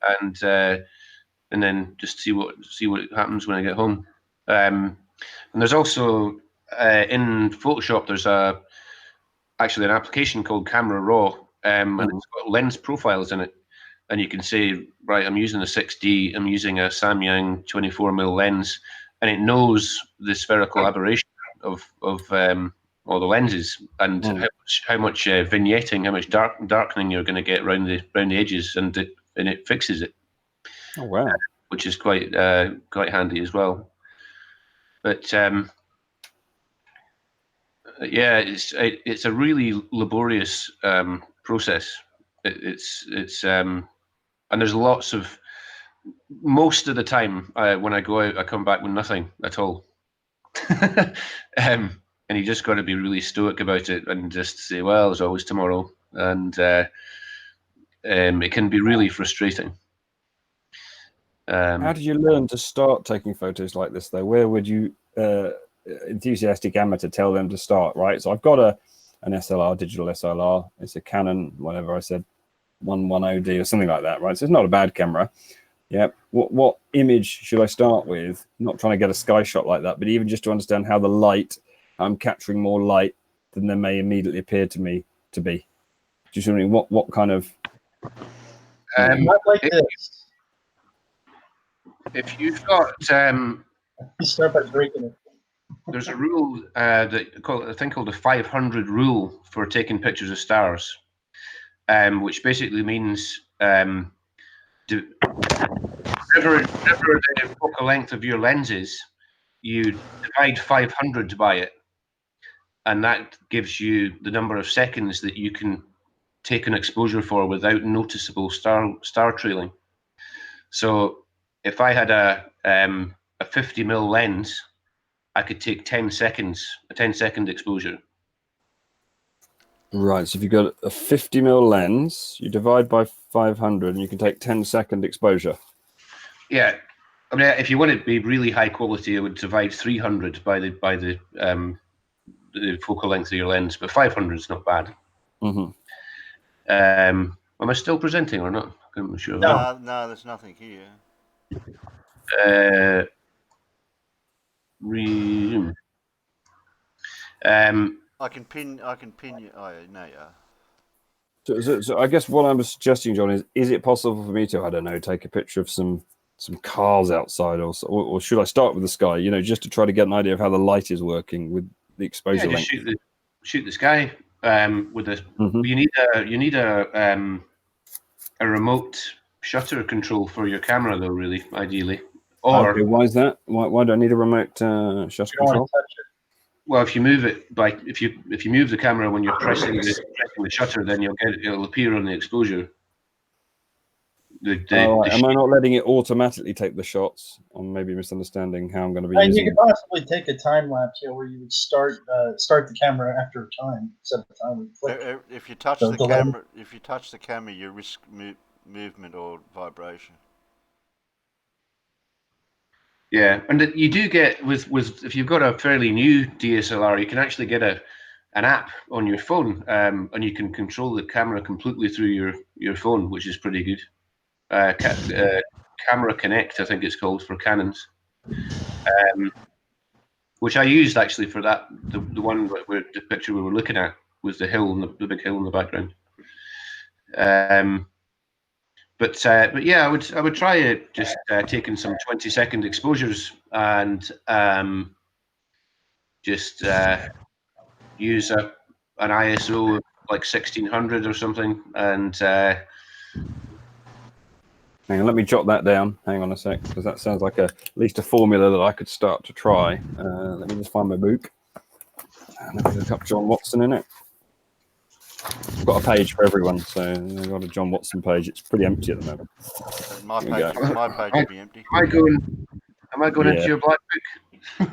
And then just see what happens when I get home. And there's also in Photoshop there's actually an application called Camera Raw, and it's got lens profiles in it, and you can say, right, I'm using a 6D, I'm using a Samyang 24mm lens, and it knows the spherical aberration of all the lenses and how much vignetting, how much darkening you're going to get around the edges, and it fixes it. Oh wow! Which is quite handy as well. But yeah, it's a really laborious process. It's and there's lots of, most of the time when I go out, I come back with nothing at all. And you just got to be really stoic about it and just say, well, there's always tomorrow, and it can be really frustrating. How did you learn to start taking photos like this, though? Where would you enthusiastic amateur tell them to start? Right, so I've got an SLR, digital SLR. It's a Canon, whatever I said, 110D or something like that, right? So it's not a bad camera. Yeah. What image should I start with? I'm not trying to get a sky shot like that, but even just to understand how the light, I'm capturing more light than there may immediately appear to me to be. Just wondering what kind of not like this. If you've got you start by breaking it. There's a rule a thing called the 500 rule for taking pictures of stars, which basically means whatever the focal length of your lens is, you divide 500 by it, and that gives you the number of seconds that you can take an exposure for without noticeable star trailing. So if I had a 50mm lens, I could take 10 seconds, a 10-second exposure. Right, so if you've got a 50mm lens, you divide by 500 and you can take 10-second exposure. Yeah, I mean, if you want it to be really high quality, I would divide 300 by the focal length of your lens, but 500 is not bad. Mm-hmm. Am I still presenting or not? I'm sure. No, there's nothing here. Resume. I can pin you. Oh, no, yeah. So I guess what I'm suggesting, John, is it possible for me to, I don't know, take a picture of some cars outside, or should I start with the sky? You know, just to try to get an idea of how the light is working with the exposure length. Shoot the sky with this. Mm-hmm. You need a remote shutter control for your camera, though. Really, ideally. Or okay, why is that? Why do I need a remote shutter control? Well, if you move it if you move the camera when you're pressing the shutter, then it'll appear on the exposure. Am I not letting it automatically take the shots? I'm maybe misunderstanding how I'm going to be using it. You could possibly take a time lapse here where you would start the camera after a time, set the timer. If you touch the camera, you risk movement or vibration. Yeah, and you do get with if you've got a fairly new DSLR, you can actually get an app on your phone, and you can control the camera completely through your phone, which is pretty good. Camera Connect, I think it's called, for Canons, which I used actually for that. The one where the picture we were looking at was the hill and the big hill in the background. But yeah, I would try it, just taking some 20-second exposures and just use an ISO of like 1600 or something. And hang on, let me jot that down. Hang on a sec, because that sounds like at least a formula that I could start to try. Let me just find my book. And let me look up John Watson in it. I've got a page for everyone, so I've got a John Watson page. It's pretty empty at the moment. My page will be empty. Am I going into your black book?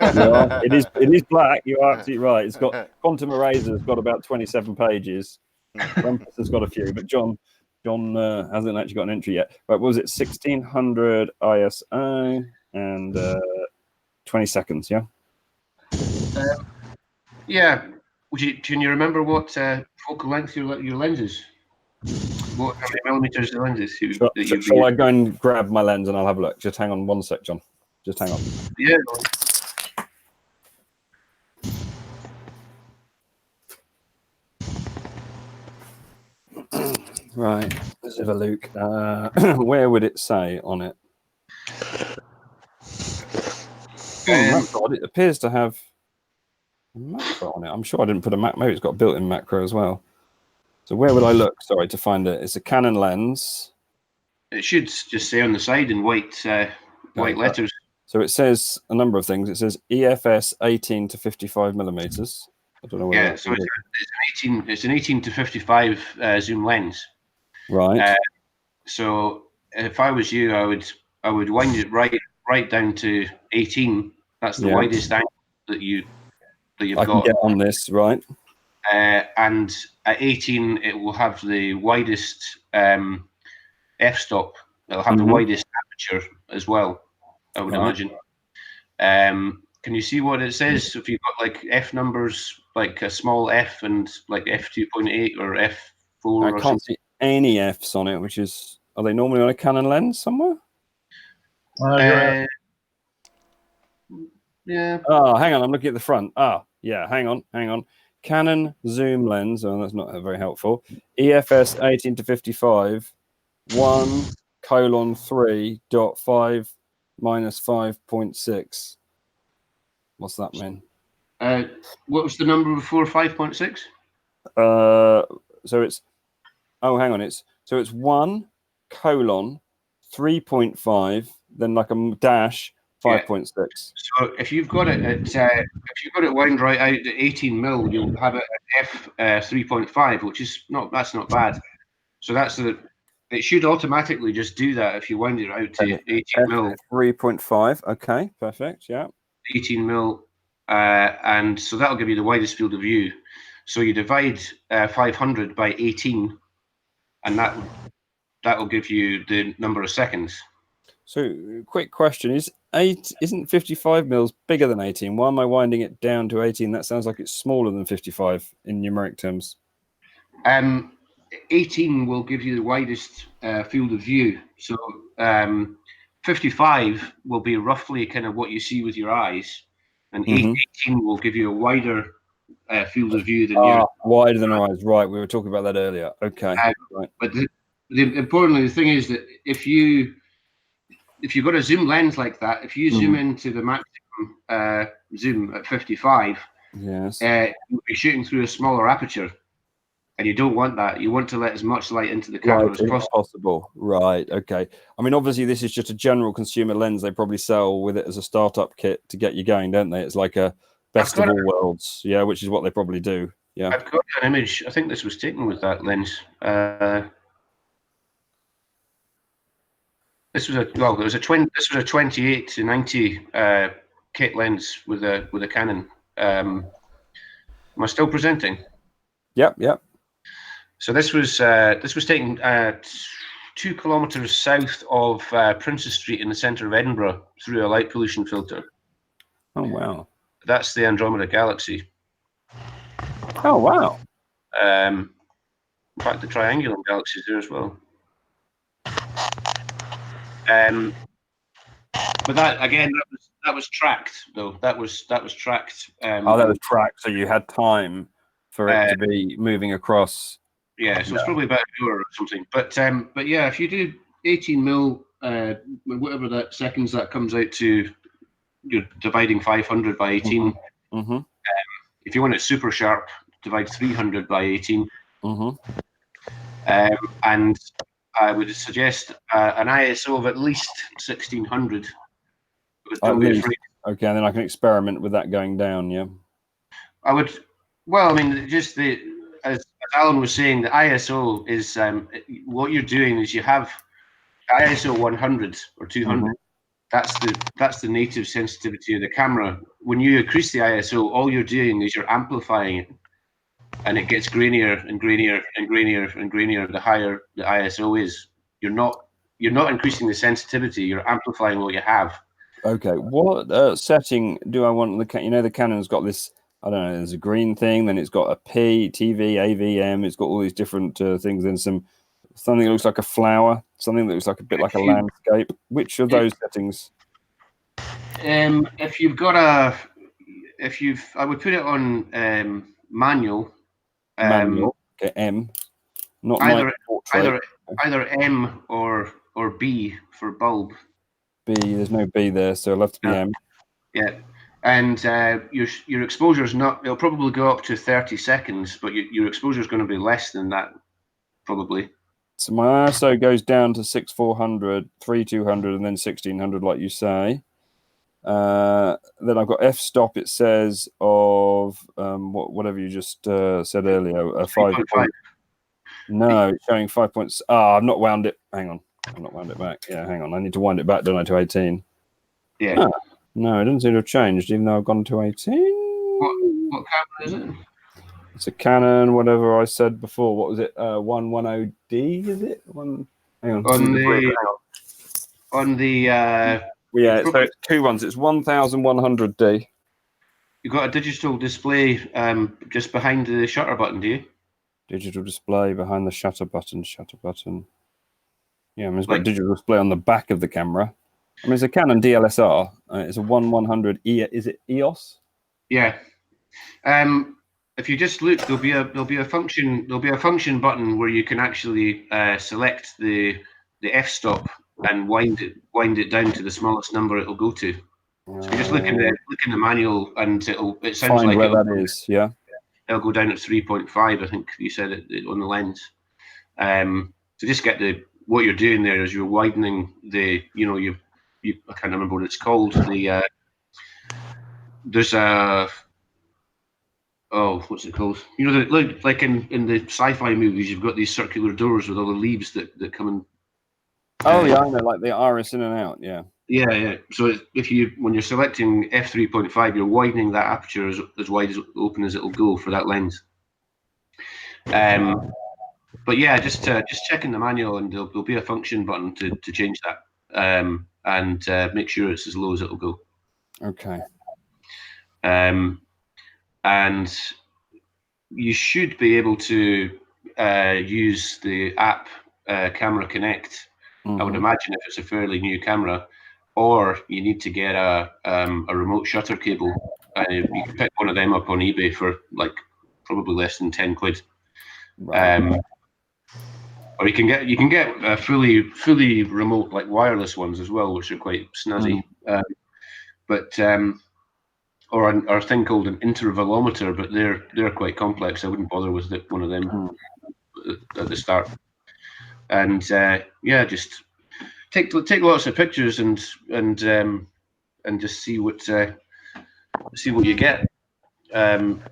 Yeah, it is black. You are absolutely right. It's got Quantum Eraser's got about 27 pages. Rumpus has got a few, but John hasn't actually got an entry yet. But what was it? 1600 ISO and 20 seconds. Yeah. Yeah. Can you remember what focal length your lens is? How many millimeters the lens is? Shall I go and grab my lens and I'll have a look? Just hang on one sec, John. Just hang on. Yeah. Right, let's have a look. Where would it say on it? That's odd. It appears to have a macro on it. I'm sure I didn't put a macro. Maybe it's got a built-in macro as well. So where would I look? Sorry, to find it. It's a Canon lens. It should just say on the side in white letters. So it says a number of things. It says EFS 18 to 55 millimeters. I don't know whether Yeah, so it's an 18 to 55 zoom lens. Right. So if I was you, I would wind it right down to 18. That's the widest angle that you've got. I can get on this, right? And at 18, it will have the widest f-stop. It'll have the widest aperture as well, I would imagine. Can you see what it says? If you've got like f numbers, like a small f and like f2.8 or f4? I can't see any f's on it, which is, are they normally on a Canon lens somewhere? Yeah. Oh, hang on, I'm looking at the front. Yeah, hang on. Canon zoom lens. Oh, that's not very helpful. EFS 18 to 55, 1:3.5 minus 5.6. What's that mean? What was the number before 5.6? So it's, oh, hang on. It's 1:3.5, then like a dash 5.6. So if you've got it wound right out at 18 mil, you'll have it at f3.5, which is that's not bad. So it should automatically just do that if you wind it out to 18 mil. 3.5. Okay, perfect. Yeah. 18 mil, and so that'll give you the widest field of view. So you divide 500 by 18, and that will give you the number of seconds. So, quick question: isn't 55 mils bigger than 18? Why am I winding it down to 18? That sounds like it's smaller than 55 in numeric terms. 18 will give you the widest field of view. So 55 will be roughly kind of what you see with your eyes, and 18 will give you a wider field of view than wider than our eyes. Right, we were talking about that earlier. Okay, right. But importantly, the thing is that if you've got a zoom lens like that, if you zoom into the maximum zoom at 55, yes, you'll be shooting through a smaller aperture. And you don't want that. You want to let as much light into the camera as possible. Right. Okay. I mean, obviously, this is just a general consumer lens. They probably sell with it as a startup kit to get you going, don't they? It's like a best of all worlds. Yeah, which is what they probably do. Yeah. I've got an image. I think this was taken with that lens. This was a 28 to 90 kit lens with a Canon. Am I still presenting? Yep. So this was taken 2 kilometers south of Princes Street in the centre of Edinburgh through a light pollution filter. Oh wow! That's the Andromeda Galaxy. Oh wow! In fact, the Triangulum Galaxy is there as well. But that again, that was tracked though. That was tracked. That was tracked, so you had time for it to be moving across. Yeah, so it's probably about an hour or something. But yeah, if you do 18 mil, whatever that seconds that comes out to, you're dividing 500 by 18. If you want it super sharp, divide 300 by 18. And I would suggest an ISO of at least 1600. Okay, and then I can experiment with that going down. Yeah, I would. Well, I mean, just as Alan was saying, the ISO is what you're doing is you have ISO 100 or 200. That's the native sensitivity of the camera. When you increase the ISO, all you're doing is you're amplifying it, and it gets grainier and grainier and grainier and grainier the higher the ISO is. You're not increasing the sensitivity. You're amplifying what you have. Okay, what setting do I want? The Canon's got this. I don't know. There's a green thing, then it's got a P, TV, AVM. It's got all these different things, and something that looks like a flower, something that looks like a bit like a landscape. Which of those settings? If you've got I would put it on manual. Manual. Okay, M. Not either M or B for bulb. B. There's no B there, so it'll have to be M. Yeah, and your exposure is not. It'll probably go up to 30 seconds, but your exposure is going to be less than that, probably. So my ISO goes down to 6400, 3200, and then 1600, like you say. Then I've got f-stop. It says of whatever you just said earlier. 5.5. No, it's showing 5 points. I've not wound it. Hang on, I've not wound it back. Yeah, hang on. I need to wind it back, don't I, to 18? Yeah. No, it doesn't seem to have changed, even though I've gone to 18. What camera is it? It's a Canon, whatever I said before. What was it? 110D, is it? Hang on. On the yeah, so it's two ones. It's 1100D. You've got a digital display just behind the shutter button, do you? Digital display behind the shutter button. Yeah, I mean, it's got a digital display on the back of the camera. I mean, it's a Canon DLSR. It's a 1100 E. Is it EOS? Yeah. If you just look, there'll be a function button where you can actually select the f-stop and wind it down to the smallest number it'll go to. So you just look in the manual, and it sounds like where that is. Yeah. It'll go down at 3.5. I think you said it on the lens. So just get what you're doing there is you're widening the I can't remember what it's called. There's a what's it called? You know, like in the sci-fi movies, you've got these circular doors with all the leaves that come in. Oh yeah, I know, like the iris in and out. Yeah. Yeah. So when you're selecting f3.5, you're widening that aperture as wide as open as it'll go for that lens. But yeah, just checking the manual, and there'll be a function button to change that, and make sure it's as low as it'll go. Okay. And you should be able to use the app Camera Connect. I would imagine if it's a fairly new camera, or you need to get a remote shutter cable. You can pick one of them up on eBay for like probably less than 10 quid. Right. Or you can get fully remote, like wireless ones as well, which are quite snazzy. Or a thing called an intervalometer, but they're quite complex. I wouldn't bother with one of them at the start. And just take lots of pictures and just see what you get. And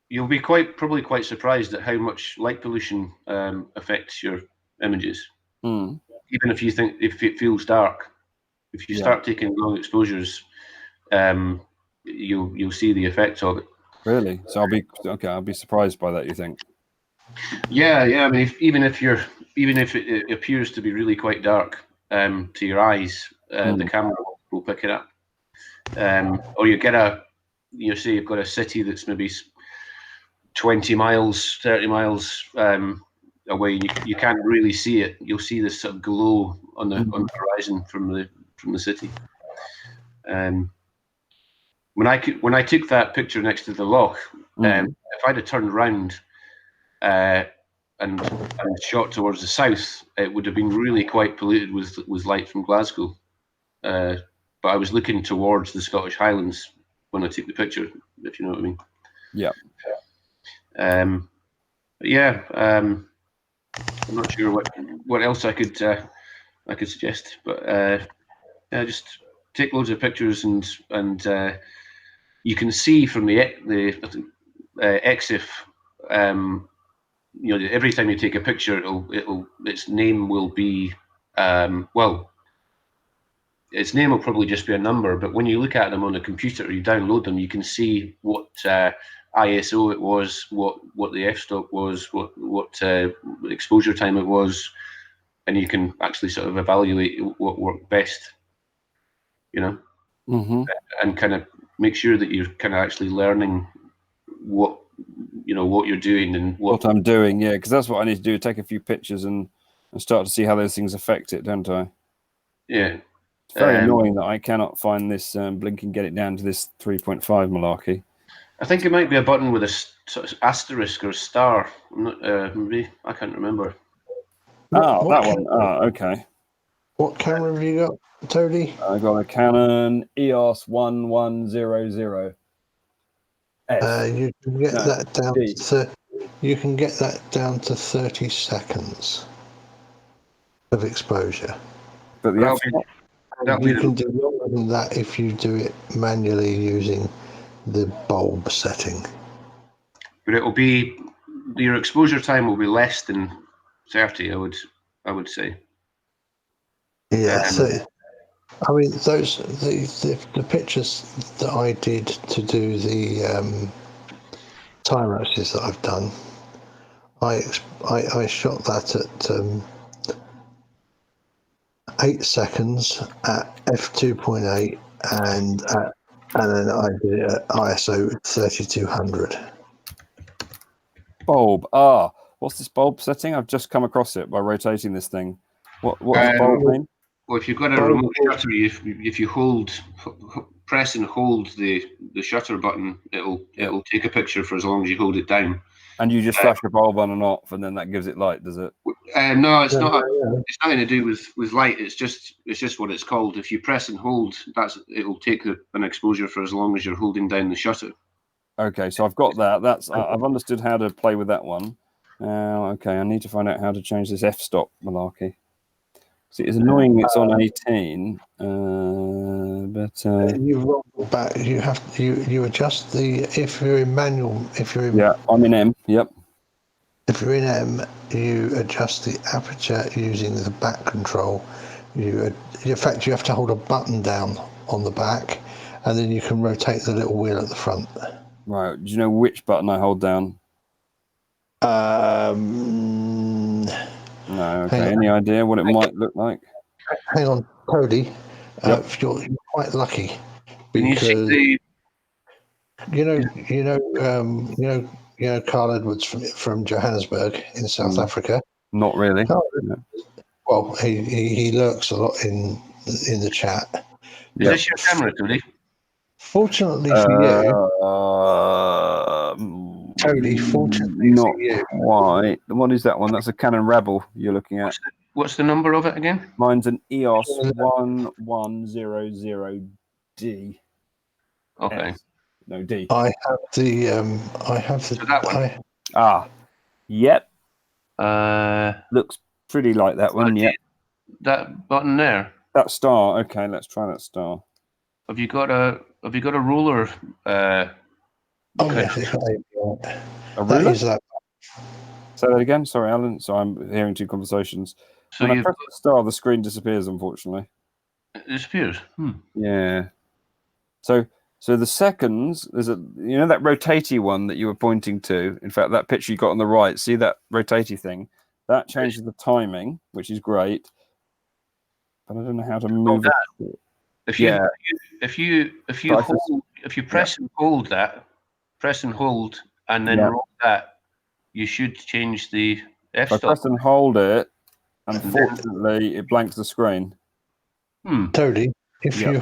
you'll be probably quite surprised at how much light pollution affects your images. Even if it feels dark, if you start taking long exposures, you'll see the effects of it. Really? So I'll be surprised by that, you think? Yeah. I mean, even if it appears to be really quite dark to your eyes, the camera will pick it up. Or you get say you've got a city that's maybe 20 miles, 30 miles away. You can't really see it. You'll see this sort of glow on the horizon from the city. When I took that picture next to the loch, if I'd have turned around and shot towards the south, it would have been really quite polluted with light from Glasgow. But I was looking towards the Scottish Highlands when I took the picture, if you know what I mean. Yeah. I'm not sure what else I could suggest, but just take loads of pictures, and you can see from the EXIF, every time you take a picture, its name will be its name will probably just be a number, but when you look at them on a computer or you download them, you can see what ISO it was, what the f-stop was, what exposure time it was, and you can actually sort of evaluate what worked best, and kind of make sure that you're kind of actually learning what you're doing and what I'm doing. Yeah, because that's what I need to do: take a few pictures and start to see how those things affect it, don't I? Yeah. It's very annoying that I cannot find this blinking, get it down to this 3.5 malarkey. I think it might be a button with a sort of asterisk or star. I'm not, maybe I can't remember. That one. Okay. What camera have you got, Toady? I got a Canon EOS 1100. You can get that down. You can get that down to 30 seconds of exposure. But you can do longer than that if you do it manually using the bulb setting. But it'll be your exposure time will be less than 30. I would say. Yeah. So, I mean, the pictures that I did to do the time lapses that I've done, I shot that at 8 seconds at f2.8 and then I did it at ISO 3200. Bulb. What's this bulb setting? I've just come across it by rotating this thing. What does bulb mean? Well, if you've got a remote shutter, if you press and hold the shutter button, it'll take a picture for as long as you hold it down. And you just flash the bulb on and off, and then that gives it light, does it? No, it's not. It's nothing to do with light. It's just what it's called. If you press and hold, it'll take an exposure for as long as you're holding down the shutter. Okay, so I've got that. I've understood how to play with that one. Okay, I need to find out how to change this f-stop malarkey. See, it's annoying. It's on 18, but you roll back. You have you adjust the if you're in manual. I'm in M. Yep. If you're in M, you adjust the aperture using the back control. In fact, you have to hold a button down on the back, and then you can rotate the little wheel at the front. Right. Do you know which button I hold down? No. Okay. Any idea what it might look like? Hang on, Cody. You're quite lucky because you know Carl Edwards from Johannesburg in South Africa. Not really. No. Well, he lurks a lot in the chat. Is this your camera, Tony? Fortunately for you, Tony. Fortunately not for you, quite. What is that one? That's a Canon Rebel you're looking at. What's the number of it again? Mine's an EOS 1100D. Okay. No, D. I have the. So that one. Yep. Looks pretty like that one. Yeah. That button there. That star. Okay, let's try that star. Have you got a ruler? Yes, a ruler? Say that again. Sorry, Alan. So I'm hearing two conversations. So when I press the star, the screen disappears. Unfortunately. It disappears. Yeah. So the seconds, there's that rotatey one that you were pointing to. In fact, that picture you got on the right, see that rotatey thing? That changes the timing, which is great. But I don't know how to move it. If you press and hold that, and then roll that, you should change the f-stop. If I press and hold it, unfortunately, it blanks the screen. Totally. If you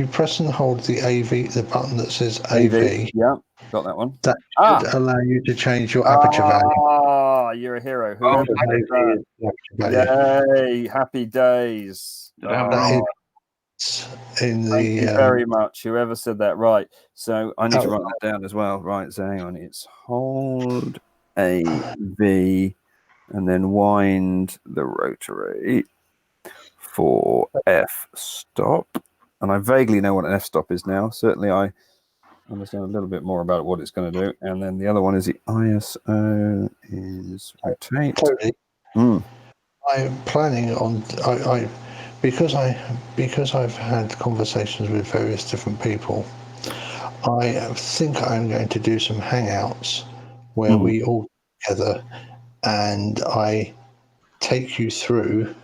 press and hold the the button that says AV, got that one. That should allow you to change your aperture value. You're a hero. Whoever did that. Yay! Happy days. Thank you very much. Whoever said that. Right. So I need to write that down as well. Right. So hang on. It's hold AV and then wind the rotary for f-stop. And I vaguely know what an f-stop is now. Certainly I understand a little bit more about what it's going to do. And then the other one is the ISO is rotate. I'm planning on because I've had conversations with various different people. I think I'm going to do some hangouts where we all together and I take you through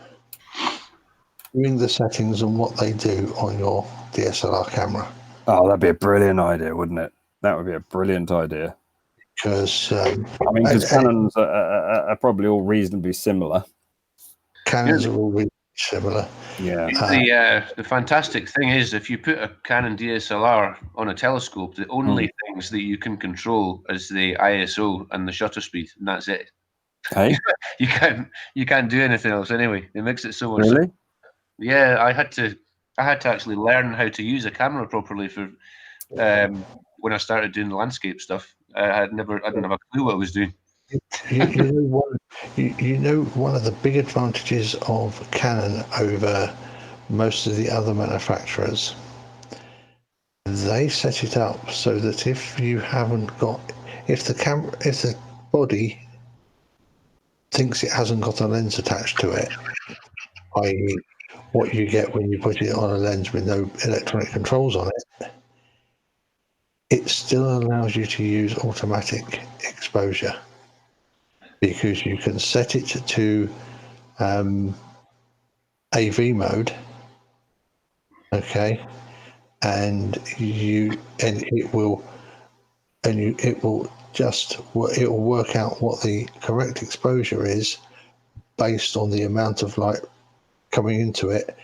doing the settings and what they do on your DSLR camera. Oh, that'd be a brilliant idea, wouldn't it? That would be a brilliant idea. Because Canons are probably all reasonably similar. Canons are all really similar. Yeah. The fantastic thing is, if you put a Canon DSLR on a telescope, the only things that you can control is the ISO and the shutter speed, and that's it. Hey? you can't do anything else anyway. It makes it so much. Really? Simpler. Yeah, I had to actually learn how to use a camera properly for when I started doing the landscape stuff. I didn't have a clue what I was doing. You know one of the big advantages of Canon over most of the other manufacturers, they set it up so that if the body thinks it hasn't got a lens attached to it, i.e. what you get when you put it on a lens with no electronic controls on it, it still allows you to use automatic exposure, because you can set it to AV mode, okay, and it will work out what the correct exposure is based on the amount of light coming into it.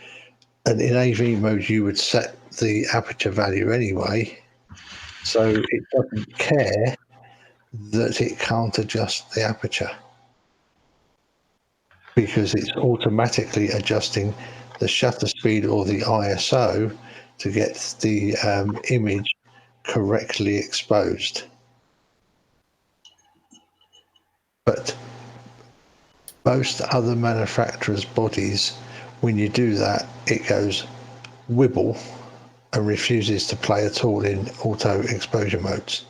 And in AV mode, you would set the aperture value anyway, so it doesn't care that it can't adjust the aperture, because it's automatically adjusting the shutter speed or the ISO to get the image correctly exposed. But most other manufacturers' bodies, when you do that, it goes wibble and refuses to play at all in auto exposure modes.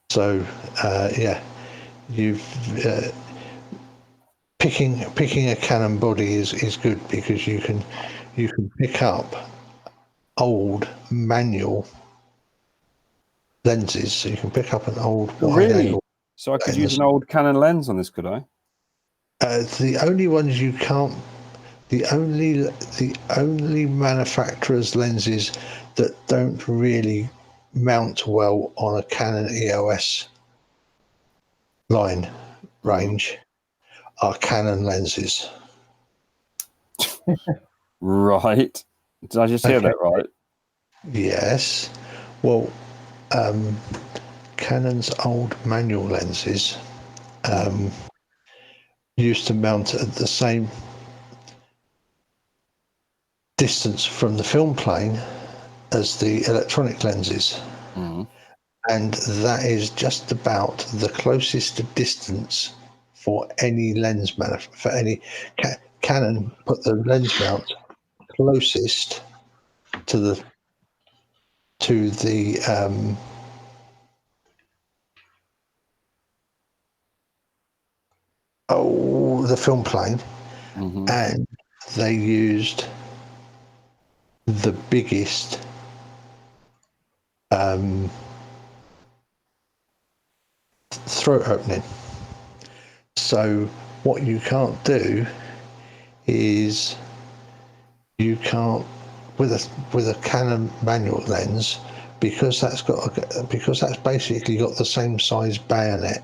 So picking a Canon body is good, because you can pick up old manual lenses, so you can pick up an old wide angle. So I could use an old Canon lens on this, could I? The only ones you can't, the only manufacturer's lenses that don't really mount well on a Canon EOS line range are Canon lenses. Right. Did I just hear that right? Yes. Well, Canon's old manual lenses used to mount at the same distance from the film plane as the electronic lenses. And that is just about the closest distance for any lens for any Canon put the lens mount closest to the film plane, and they used the biggest throat opening. So what you can't do is you can't with a Canon manual lens, because that's basically got the same size bayonet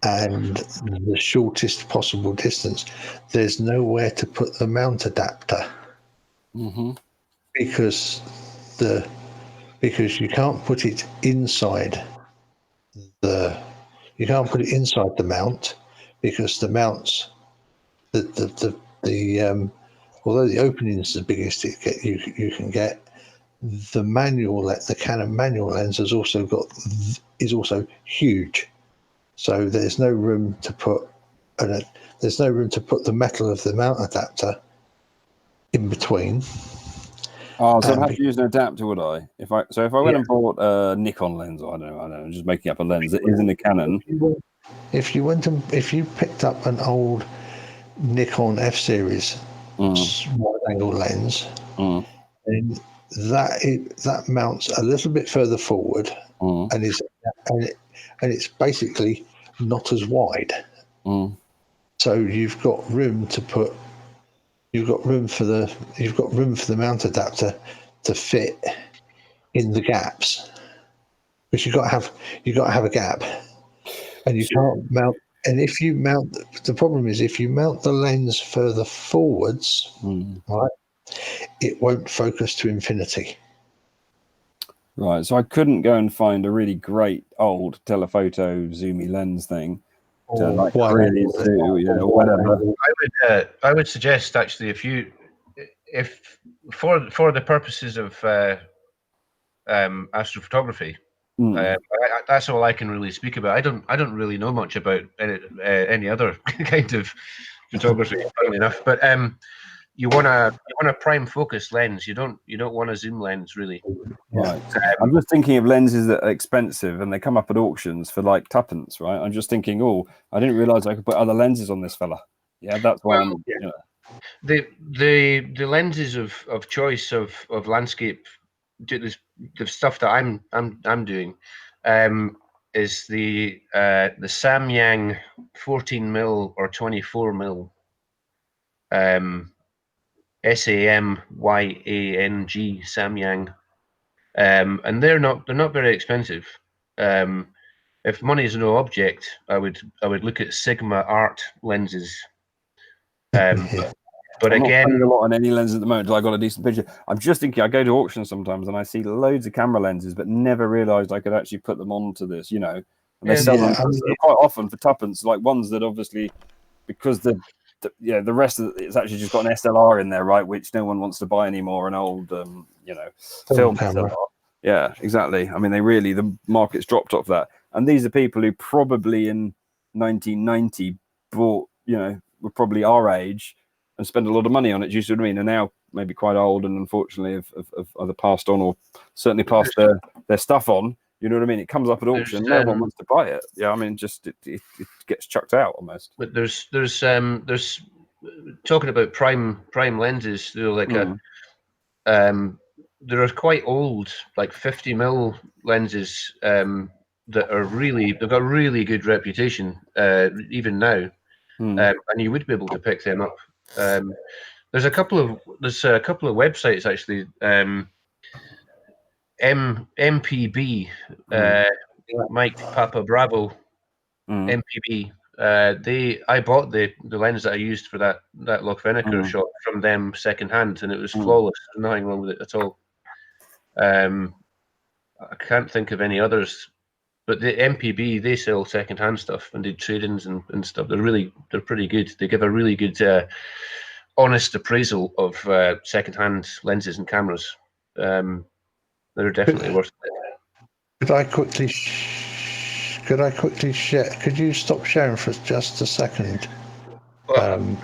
and the shortest possible distance. There's nowhere to put the mount adapter, because you can't put it inside the mount, because the mounts although the opening is the biggest you can get, the Canon manual lens is also huge, so there's no room to put the metal of the mount adapter in between. Oh, so I'd have to use an adapter, would I? If I went and bought a Nikon lens, or I don't know, I'm just making up a lens that is in the Canon. If you picked up an old Nikon F series wide angle lens, then that mounts a little bit further forward, and it's basically not as wide. So you've got room for the mount adapter to fit in the gaps, because you've got to have a gap, and you can't mount And if you mount, the problem is if you mount the lens further forwards, right, it won't focus to infinity. Right, so I couldn't go and find a really great old telephoto zoomy lens thing to like really do, or whatever. I would suggest actually if for the purposes of astrophotography, that's all I can really speak about. I don't really know much about any other kind of photography, funnily enough. But you want a prime focus lens. You don't want a zoom lens really. Right. I'm just thinking of lenses that are expensive and they come up at auctions for like tuppence, right? I'm just thinking, oh, I didn't realize I could put other lenses on this fella. Yeah, that's why I'm. You know. The lenses of choice of landscape, the stuff that I'm doing, is the Samyang 14mm or 24mm, SAMYANG Samyang, and they're not very expensive. If money is no object, I would look at Sigma Art lenses. But I'm again, not spending a lot on any lens at the moment until I got a decent picture. I'm just thinking, I go to auctions sometimes and I see loads of camera lenses, but never realised I could actually put them onto this, you know. And they sell them quite often for tuppence, like ones that obviously, because the rest of it's actually just got an SLR in there, right, which no one wants to buy anymore, an old, film camera. SLR. Yeah, exactly. I mean, the market's dropped off that. And these are people who probably in 1990 bought, were probably our age, and spend a lot of money on it. Do you see what I mean? And now maybe quite old, and unfortunately have either passed on or certainly passed their stuff on. You know what I mean? It comes up at auction. No one wants to buy it. Yeah, I mean, just it gets chucked out almost. But there's talking about prime lenses. There are quite old, like 50mm lenses that are they've got really good reputation even now, and you would be able to pick them up. There's a couple of websites actually. MPB, Mike Papa Bravo, MPB. I bought the lens that I used for that Lochvenacher shot from them secondhand, and it was flawless. There's nothing wrong with it at all. I can't think of any others, but the MPB, they sell secondhand stuff and do trade-ins and stuff. They're pretty good. They give a really good honest appraisal of secondhand lenses and cameras. They're definitely worth it. Could I quickly share? Could you stop sharing for just a second, John?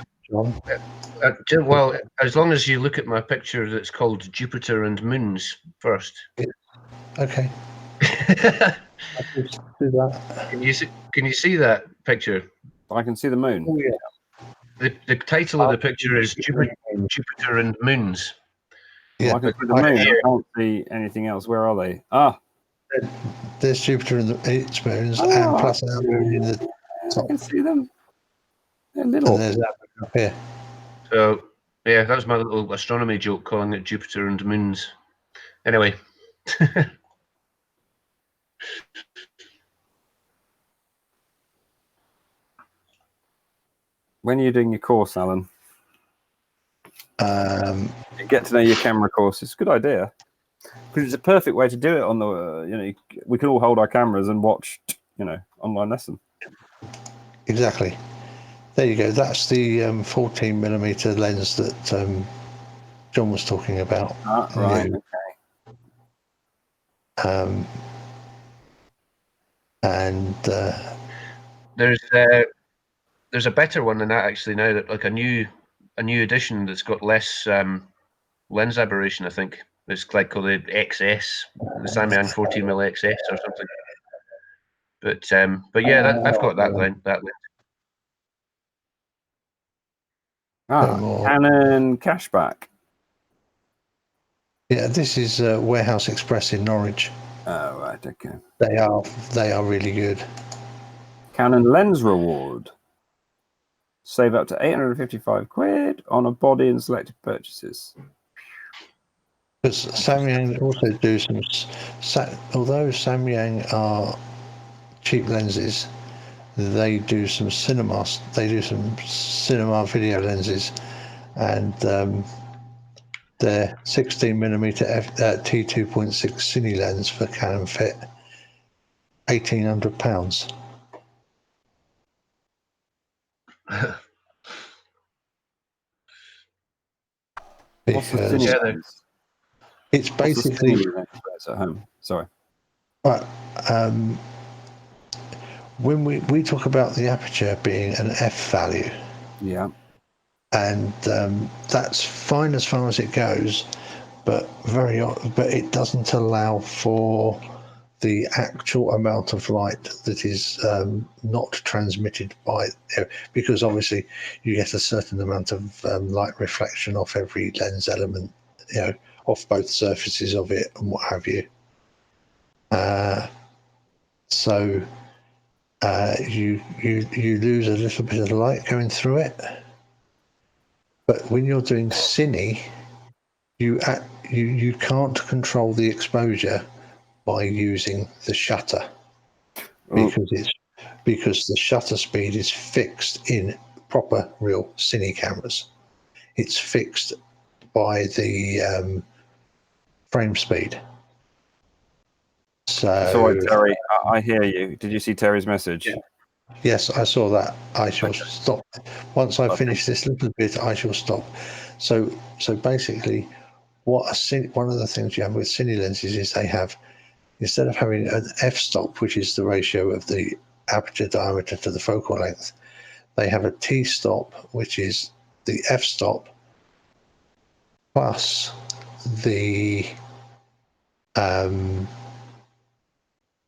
Well, as long as you look at my picture that's called Jupiter and Moons first. Okay. Do that. Can you see that picture? I can see the moon. Oh, yeah. The title of the picture is Jupiter and Moons. Yeah, I can see the moon. I can't see anything else. Where are they? There's Jupiter and its moons, and plus our moon in the top. I can see them. They're little. And there's that up here. So, yeah, that was my little astronomy joke, calling it Jupiter and Moons. Anyway. When are you doing your course, Alan? Get to know your camera course. It's a good idea. Because it's a perfect way to do it on the, we can all hold our cameras and watch, online lesson. Exactly. There you go. That's the 14mm lens that John was talking about. Right. Okay. And there's a better one than that actually now, that like a new edition that's got less lens aberration. I think it's like called the XS, the Samyang 14mm XS or something. But yeah, I've got that lens. Canon cashback. Yeah, this is Warehouse Express in Norwich. Oh, right, okay. They are really good. Canon lens reward. Save up to 855 quid on a body and selected purchases. Because Samyang also do although Samyang are cheap lenses, they do some cinema video lenses, and their 16mm t2.6 cine lens for Canon fit £1,800. What's the cine lens? It's basically at home. Sorry. But when we talk about the aperture being an f value, yeah, and that's fine as far as it goes, but it doesn't allow for the actual amount of light that is not transmitted by, because obviously you get a certain amount of light reflection off every lens element, off both surfaces of it and what have you. So you lose a little bit of light going through it, but when you're doing cine, you can't control the exposure by using the shutter, because the shutter speed is fixed in proper real cine cameras. It's fixed by the frame speed. So Terry, I hear you. Did you see Terry's message? Yeah. Yes, I saw that. I shall stop. Once I finish this little bit, I shall stop. So basically, one of the things you have with cine lenses is they have, instead of having an f-stop, which is the ratio of the aperture diameter to the focal length, they have a t-stop, which is the f-stop plus the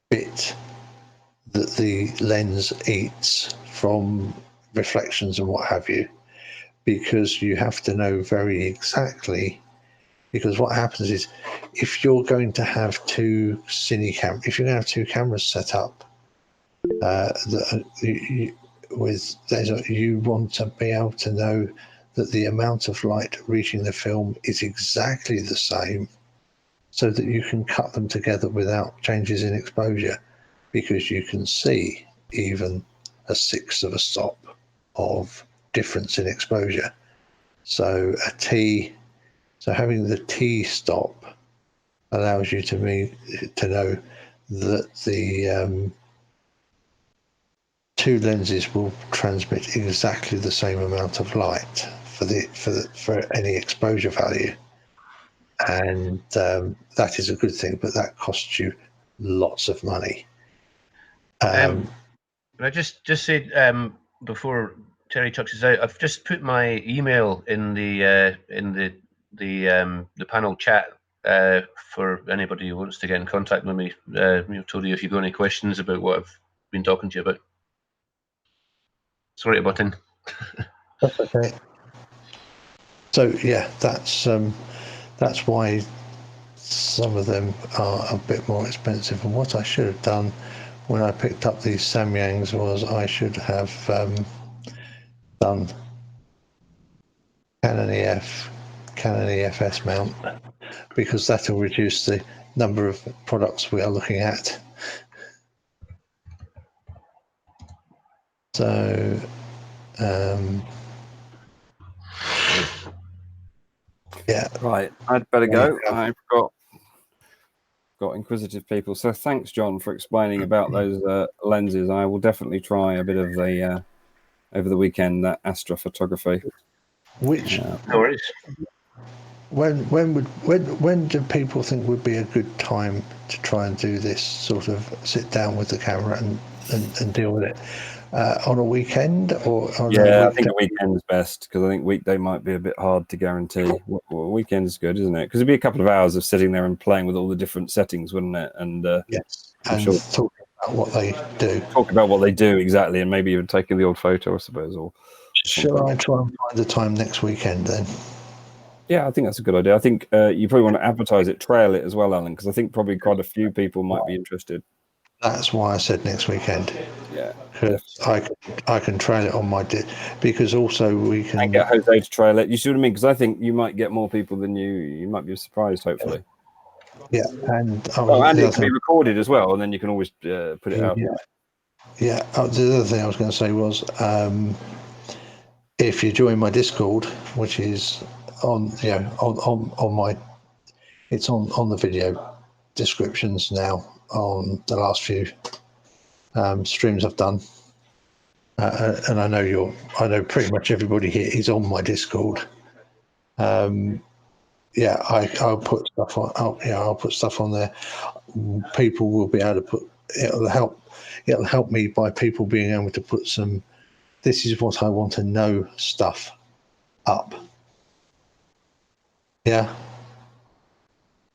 bit that the lens eats from reflections and what have you, because you have to know very exactly, because what happens is if you're going to have two cameras set up, you want to be able to know that the amount of light reaching the film is exactly the same, so that you can cut them together without changes in exposure, because you can see even a sixth of a stop of difference in exposure. So having the T stop allows you to know that the two lenses will transmit exactly the same amount of light for any exposure value, and that is a good thing, but that costs you lots of money. Can I just say before Terry chucks us out, I've just put my email in the panel chat for anybody who wants to get in contact with me. Tony, if you've got any questions about what I've been talking to you about. Sorry to butt in. That's okay. So yeah, that's why some of them are a bit more expensive. And what I should have done when I picked up these Samyangs was I should have done Canon EFS mount, because that will reduce the number of products we are looking at. So yeah, right, I'd better go. I've got inquisitive people, so thanks, John, for explaining about those lenses. I will definitely try a bit of the over the weekend, that astrophotography. Which no worries. When do people think would be a good time to try and do this, sort of sit down with the camera and deal with it? On a weekend or on I think a weekend's best, because I think weekday might be a bit hard to guarantee. Weekend's good, isn't it? Because it'd be a couple of hours of sitting there and playing with all the different settings, wouldn't it? And yes, and sure talking about what they do. Talk about what they do exactly, and maybe even taking the odd photo, I suppose. Or shall I try and find the time next weekend then? Yeah, I think that's a good idea. I think you probably want to advertise it, trail it as well, Alan, because I think probably quite a few people might be interested. That's why I said next weekend. Yeah, because I can trail it on my because also we can and get Jose to trail it. You see what I mean? Because I think you might get more people than you might be surprised. Hopefully. Yeah, and and it can be recorded as well, and then you can always put it out. Yeah. Yeah, the other thing I was going to say was, if you join my Discord, which is on my, it's on the video descriptions now on the last few streams I've done, and I know pretty much everybody here is on my Discord. Yeah, I'll put stuff on. I'll put stuff on there. People will be able to put. It'll help me by people being able to put some. This is what I want to know stuff up. Yeah.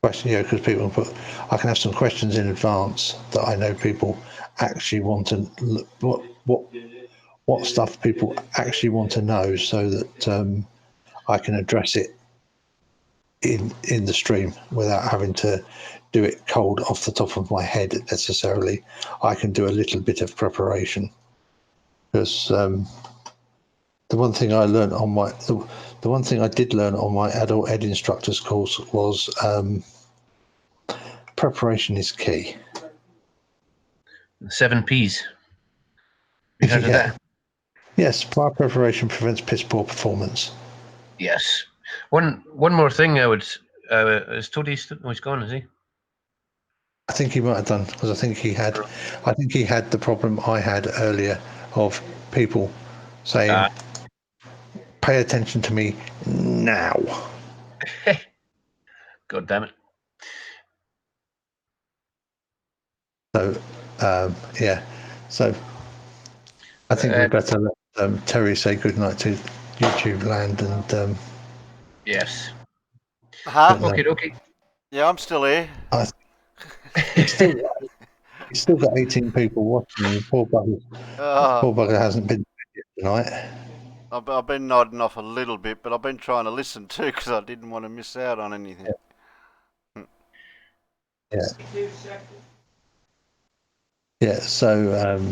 Question. Yeah, because people put. I can have some questions in advance that I know people actually want to. What stuff people actually want to know, so that I can address it in the stream without having to do it cold off the top of my head necessarily. I can do a little bit of preparation, because the one thing I learned on my the one thing I did learn on my adult ed instructors course was preparation is key. 7 P's. You heard of that? Yes, prior preparation prevents piss poor performance. Yes. One more thing I would. Is Toady he's gone? Is he? I think he might have done, because I think he had the problem I had earlier of people saying, "Pay attention to me now." God damn it! So yeah, so I think we better let Terry say goodnight to YouTube land and. Yes. Huh? Okay. Yeah, I'm still here. He's still got 18 people watching. And poor bugger hasn't been tonight. I've been nodding off a little bit, but I've been trying to listen too because I didn't want to miss out on anything. Yeah. Yeah. So,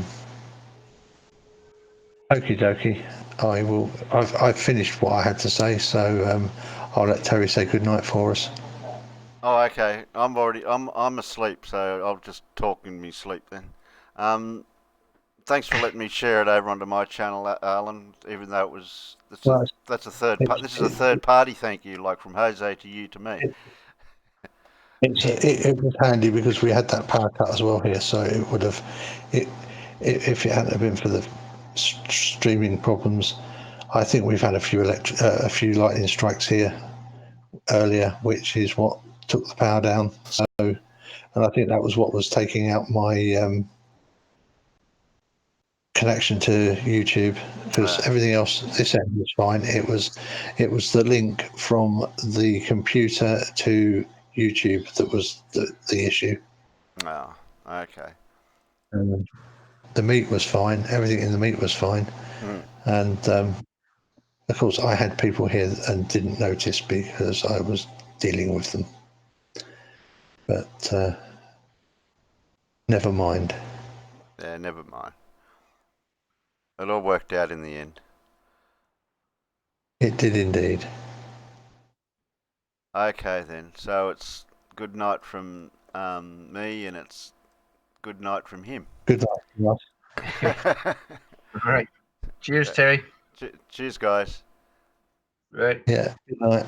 okie dokie. I've finished what I had to say, so I'll let Terry say goodnight for us. Oh, okay. I'm asleep, so I'll just talk in me sleep then. Thanks for letting me share it over onto my channel, Alan. Even though that's a third part. This is a third party thank you, like from Jose to you to me. It was handy because we had that power cut as well here, so it would have, if it hadn't have been for the streaming problems, I think we've had a few lightning strikes here earlier, which is what took the power down. So, and I think that was what was taking out my connection to YouTube, because everything else this end was fine. It was the link from the computer to YouTube that was the issue. Oh, okay. The meat was fine. Everything in the meat was fine, and of course I had people here and didn't notice because I was dealing with them. But never mind. Yeah, never mind. It all worked out in the end. It did indeed. Okay then. So it's good night from me, and it's good night from him. Good night. All right. Cheers, Terry. Cheers, guys. Right. Yeah. Good night.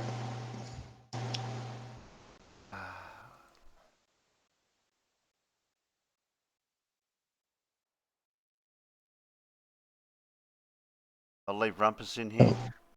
I'll leave Rumpus in here.